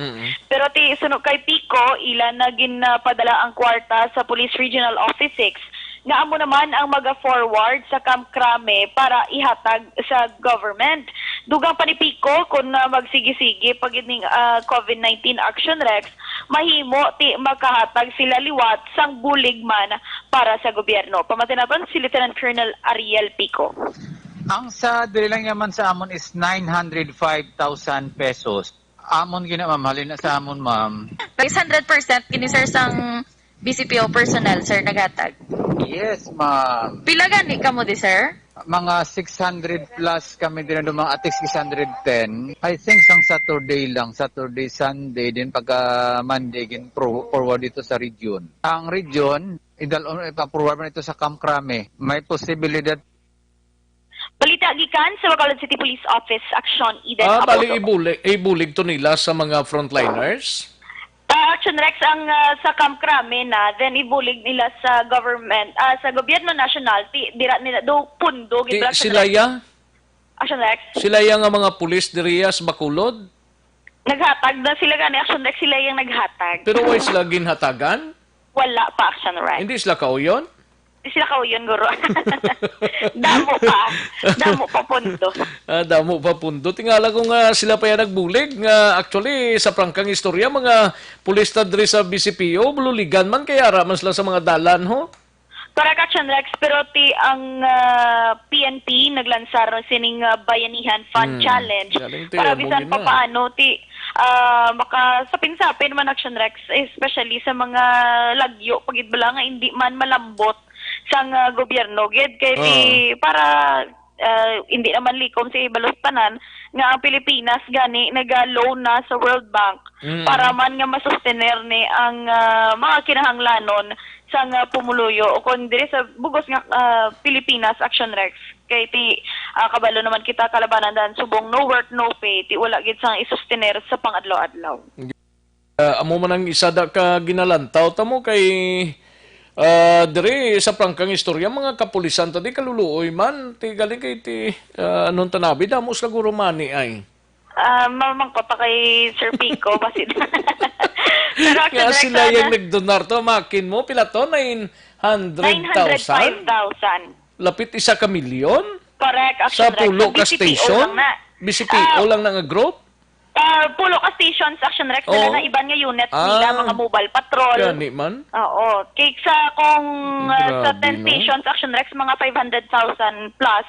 Pero sunod kay Pico ilan na ginpadala ang kwarta sa Police Regional Office 6 nga amo naman ang maga-forward sa Camp Crame para ihatag sa government. Dugang pa ni Pico kung magsigi-sige pag ining COVID-19 Action Rex, mahimo ti makahatag sila liwat sang bulig man para sa gobyerno. Pamatinapan si Lieutenant Colonel Ariel Pico. Ang sa dili lang yaman sa amon is 905,000 pesos. Amon gina ma'am, halin na sa amon ma'am. 100% kini sir sang BCPO personnel sir nagatag. Yes ma'am. Pila gani kamo di sir? Mga 600 plus kami din naman, at least 610. I think sang Saturday lang, Saturday, Sunday, din pagka Monday, forward dito sa region. Ang region, ipa-forward man ito sa Camp Crame. May posibilidad. Balita gikan sa Bacolod City Police Office, Action Eden Bali ibulig to nila sa mga frontliners? Action Rex ang sa Camp Crame na, then ibulig nila sa government, sa gobyerno nasyonal, dira nila do pundo sila ya? Action Rex. Sila ya nga mga pulis diriya sa Bacolod? Naghatag na sila gani Action Rex, sila yung naghatag. Pero why sila ginhatagan? Wala pa Action Rex. Hindi sila kauyon? Hindi sila kauyon, guro. Damo pa pundo. Damo pa pundo. Tingala ko nga sila pa yan nagbulig. Actually, sa prangkang istorya, mga pulis na diri sa BCPO, bululigan man kaya raman sila sa mga dalan, ho? Correct Action Rex, pero ang PNP naglansar sining Bayanihan Fund Challenge para bisan pa paano makasapin-sapin man Action Rex, especially sa mga lagyo pagidbala nga hindi man malambot sang gobyerno gid kay para hindi naman likom sa ibalos tanan nga ang Pilipinas gani nag-loan na sa World Bank para man nga masustener ni ang mga kinahanglanon sang pumuluyo o kung diri sa bugos nga Pilipinas Action Rex kay kabalo naman kita kalabanan dan subong no work no pay wala gid sang isustener sa pangadlaw-adlaw. Amo man ang isa da ka ginalantaw tamo kay diri sa prangkang istorya mga kapulisan tadi kaluluoy man ti galing kay anon tanabi damo sa gurumani ay mamangkot pa kay Sir Pico basit. Pero kaya sila yung nagdonar to makin mo pila to 905,000 lapit 1 ka milyon correct sa pulo ka station BCPO lang na nga group. Pulo ka stations Action Rex na iban nga units nila mga mobile patrol. Gani man? Oo. Kung sa 10 stations Action Rex mga 500,000 plus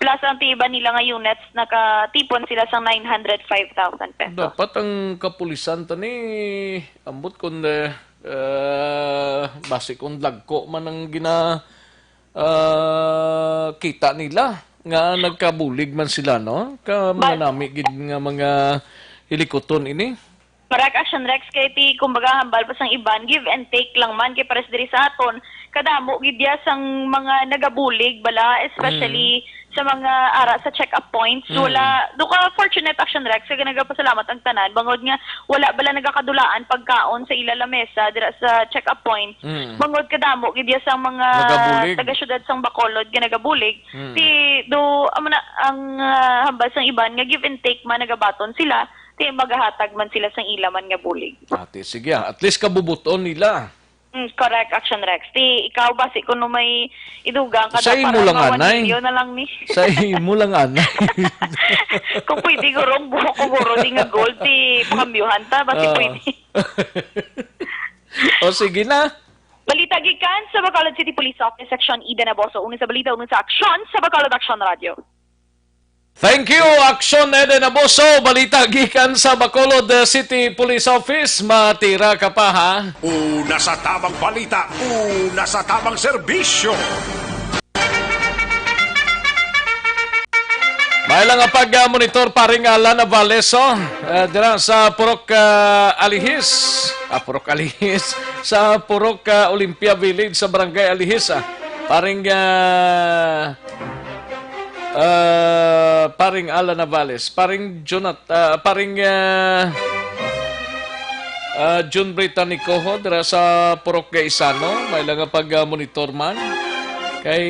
Plus ang tiba nila nga units, nakatipon sila sa 905,000 pesos. Dapat ang kapulisan to ni ambot kun base kung lagko man ang kita nila nga nagkabulig man sila, no? Ka mga nami gid nga mga hilikoton ini. Correct, Action Rex, kay ti kumbaga hambal pa sang iban, give and take lang man kay pares diri sa aton. Kadamo gid ya sang mga nagabulig bala, especially sa mga ara sa check-up points. Wala, do ka fortunate, Action Rex, kaya nagapasalamat ang tanan. Bangod nga, wala bala nagakadulaan pagkaon sa ila lamesa dira sa check-up points. Bangod kadamo gid ya sang mga taga-syudad sang Bacolod nga nagabulig. Ti do amo na ang hambal sang iban nga give and take man nagabaton sila. Ti magahatag man sila sang ilaman nga bulig. Ate, sige, at least kabubuton nila. Correct, Action Rex. Ti ikaw ba si kuno may idugang kada Sa imo lang, anay. na lang ni. Sa imo lang, anay. Kung pwede gurong buhok ko guro di nga gold ti pakambyuhan ta ba si pwede. O sige na. Balita gikan sa Bacolod City Police Office Section Ida Naboso. Una sa balita, una sa aksyon sa Bacolod Action Radio. Thank you, Aksyon Eden Aboso. Balita gikan sa Bacolod City Police Office. Matira ka pa, ha? Una sa tamang balita, una sa tamang serbisyo. May lang pag-monitor paring Alan Avaleso dira sa Purok Alihis. Purok Alihis. Sa Purok Olympia Village sa Barangay Alihis. Paring Alan Navales, paring John Britannico ho dira sa Purok Gaisano, may lang pag-monitor man kay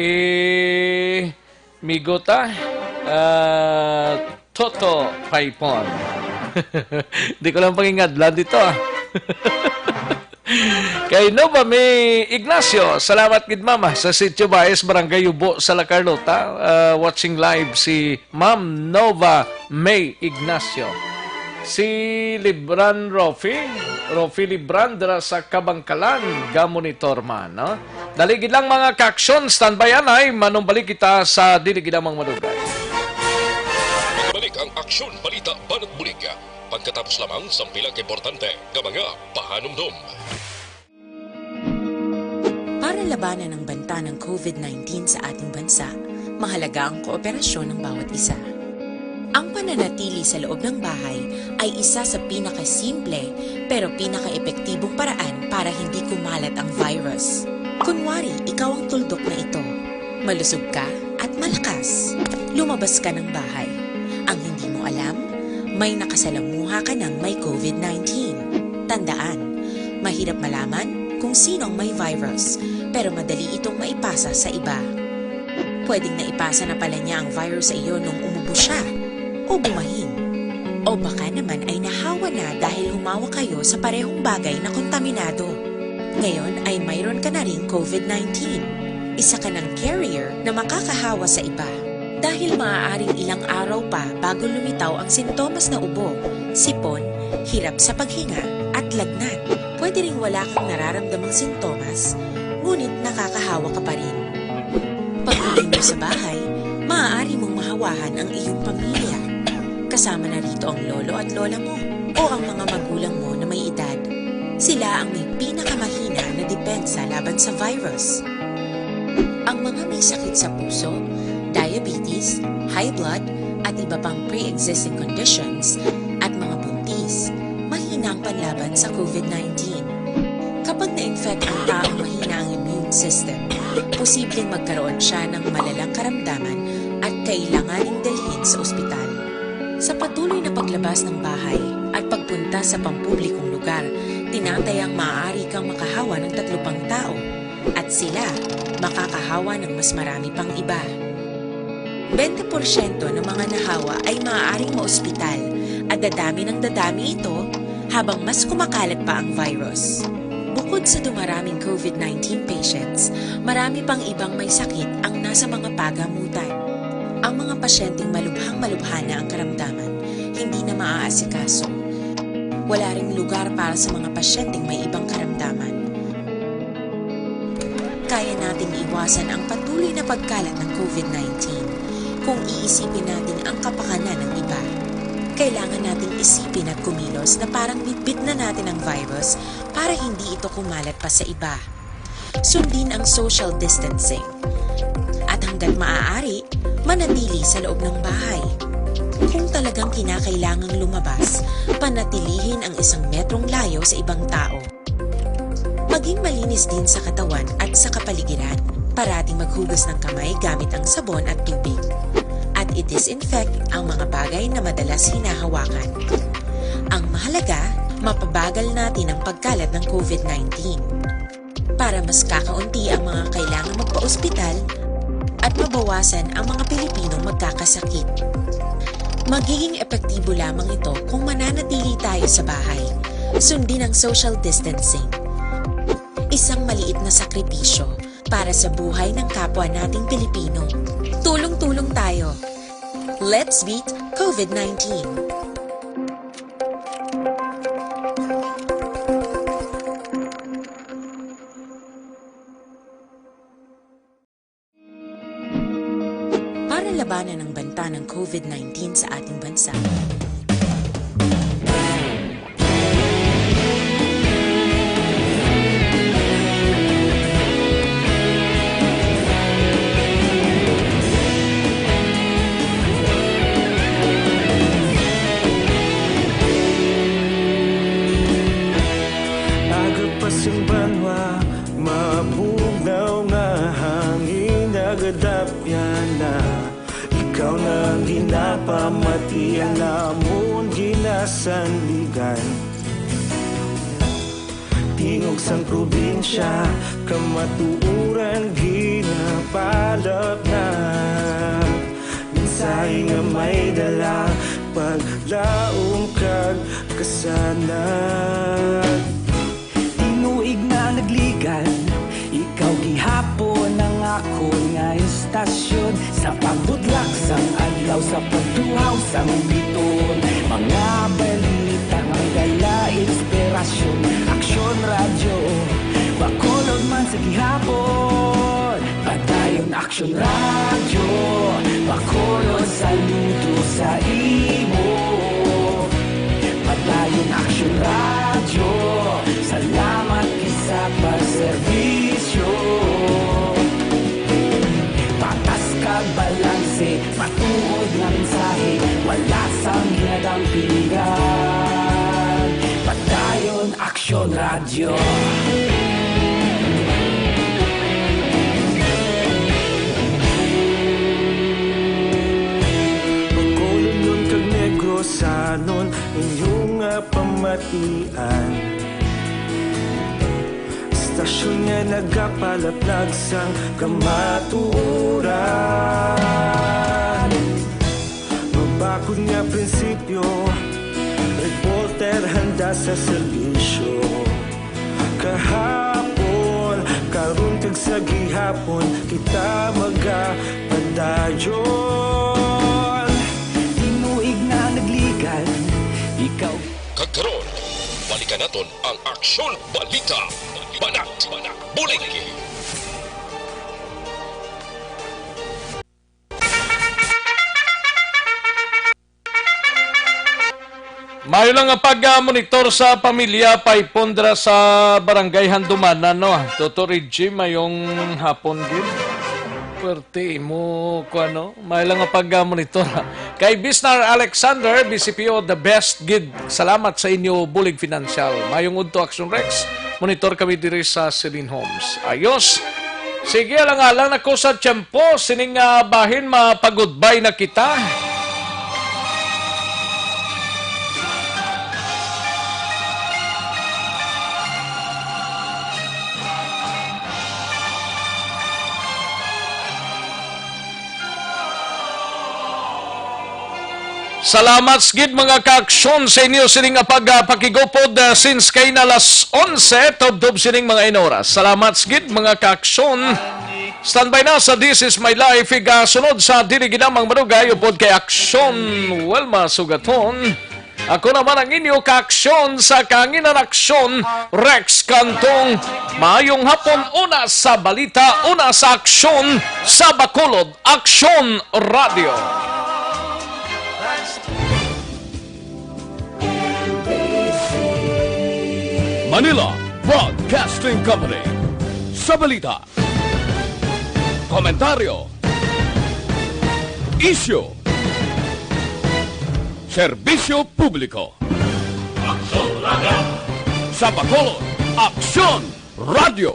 Migota Toto Paipon. Di ko lang pangingadlan dito. Kay Nova May Ignacio, salamat gid mama sa Sitio Baez, Barangay Yubo sa La Carlota. Watching live si Ma'am Nova May Ignacio. Si Libran Rofi Libran dira sa Kabangkalan, gamonitor man, no? Daligid lang mga kaksyon, standby anay, manumbalik kita sa diligid amang madugay. Balik ang aksyon, balita, banat bulig. Pagkatapos lamang sa pilang importante ng mga pahanumdum. Para labanan ang banta ng COVID-19 sa ating bansa, mahalaga ang kooperasyon ng bawat isa. Ang pananatili sa loob ng bahay ay isa sa pinakasimple pero pinaka-epektibong paraan para hindi kumalat ang virus. Kunwari, ikaw ang tuldok na ito. Malusog ka at malakas. Lumabas ka ng bahay. Ang hindi mo alam, may nakasalamuha ka ng may COVID-19. Tandaan, mahirap malaman kung sino ang may virus, pero madali itong maipasa sa iba. Pwedeng naipasa na pala niya ang virus sa iyo nung umubo siya, o bumahin. O baka naman ay nahawa na dahil humawa kayo sa parehong bagay na kontaminado. Ngayon ay mayroon ka na ring COVID-19. Isa ka ng carrier na makakahawa sa iba. Dahil maaaring ilang araw pa bago lumitaw ang sintomas na ubo, sipon, hirap sa paghinga at lagnat. Pwede ring wala kang nararamdamang sintomas, ngunit nakakahawa ka pa rin. Pag-uwi mo sa bahay, maaari mong mahawahan ang iyong pamilya. Kasama na rito ang lolo at lola mo o ang mga magulang mo na may edad. Sila ang may pinakamahina na depensa laban sa virus. Ang mga may sakit sa puso, diabetes, high blood, at iba pang pre-existing conditions, at mga buntis, mahina ang panlaban sa COVID-19. Kapag na-infect ang taong mahina ang immune system, posibleng magkaroon siya ng malalang karamdaman at kailanganing dalhin sa ospital. Sa patuloy na paglabas ng bahay at pagpunta sa pampublikong lugar, tinatayang maaari kang makahawa ng 3 pang tao at sila makakahawa ng mas marami pang iba. 20% ng mga nahawa ay maaaring maospital at dadami ng dadami ito habang mas kumakalat pa ang virus. Bukod sa dumaraming COVID-19 patients, marami pang ibang may sakit ang nasa mga pagamutan. Ang mga pasyenteng malubhang-malubha na ang karamdaman, hindi na maaasikaso. Wala ring lugar para sa mga pasyenteng may ibang karamdaman. Kaya nating iwasan ang patuloy na pagkalat ng COVID-19. Kung iisipin natin ang kapakanan ng iba, kailangan nating isipin at kumilos na parang bitbit na natin ang virus para hindi ito kumalat pa sa iba. Sundin ang social distancing. At hanggat maaari, manatili sa loob ng bahay. Kung talagang kinakailangang lumabas, panatilihin ang 1 metrong layo sa ibang tao. Maging malinis din sa katawan at sa kapaligiran. Parating maghugas ng kamay gamit ang sabon at tubig. At i-disinfect ang mga bagay na madalas hinahawakan. Ang mahalaga, mapabagal natin ang pagkalat ng COVID-19 para mas kakaunti ang mga kailangang magpa-ospital at mabawasan ang mga Pilipinong magkakasakit. Magiging epektibo lamang ito kung mananatili tayo sa bahay. Sundin ang social distancing. Isang maliit na sakripisyo para sa buhay ng kapwa nating Pilipino. Tulong-tulong tayo. Let's beat COVID-19. Para labanan ang banta ng COVID-19 sa ating bansa, Pasang banwa, mabugnaw nga hangin nagadapyan na. Ikaw na ginapamatian namon ginasandigan. Tingog sang probinsya, kamatuuran ginapalap na. Minsay nga may dala, paglaong kag kasanag. Tinuig na nagligan, ikaw gihapon ang ako nga istasyon. Sa pagbudlak sang adlaw, sa pagtuhaw sang biton. Mga balita nga dala inspirasyon. Aksyon radyo, bakolod man sa gihapon. Padayon Aksyon radyo, bakolod saludo sa imo. Padayon Aksyon radyo, salamat sa pagserbisyo. Patas kag balanse, matuod ng mensahe, wala sang ginadang pilihan. Padayon Aksyon radyo. Bakolod nun kag Negrosanon, inyong pamatian. Stasyon nga nagapalaplag sang kamatuoran. Mabakod nga prinsipyo, reporter handa sa serbisyo. Kahapon, karon kag sa gihapon, kita magapadayon. Tinuig na nagligan, ikaw. Kagkaroon, balikan naton ang Aksyon Balita. Banat, bulig. Mayo lang ang pag-monitor sa pamilya paipondra sa barangay Handumanan, no? Toto Reggie, mayong hapon din. Pwerte mo, ano? Mayo lang ang pag-monitor. Kay Bisnar Alexander, BCPO, the best gid. Salamat sa inyo, Bulig Financial. Mayong Udto Action Rex. Monitor kami diri sa Celine Homes. Ayos. Sige, alang-alang na ko sa tiyempo. Sining bahin, mapag-goodbye na kita. Salamat gid mga kaaksyon sa inyo sining pagpakigupod since kay na alas 11 tubtob sining mga inoras. Salamat gid mga kaaksyon. Standby na sa This Is My Life sunod sa dili ginamang madugay upod kay Aksyon Welma Sugaton. Ako naman ang inyo kaaksyon sa Kanginan Aksyon, Rex Cantong. Maayong hapon, una sa balita, una sa aksyon, sa Bacolod Aksyon Radio. Manila Broadcasting Company. Sa balita, komentaryo, issue, serbisyo publiko. Sa Bacolod, Aksyon Radio.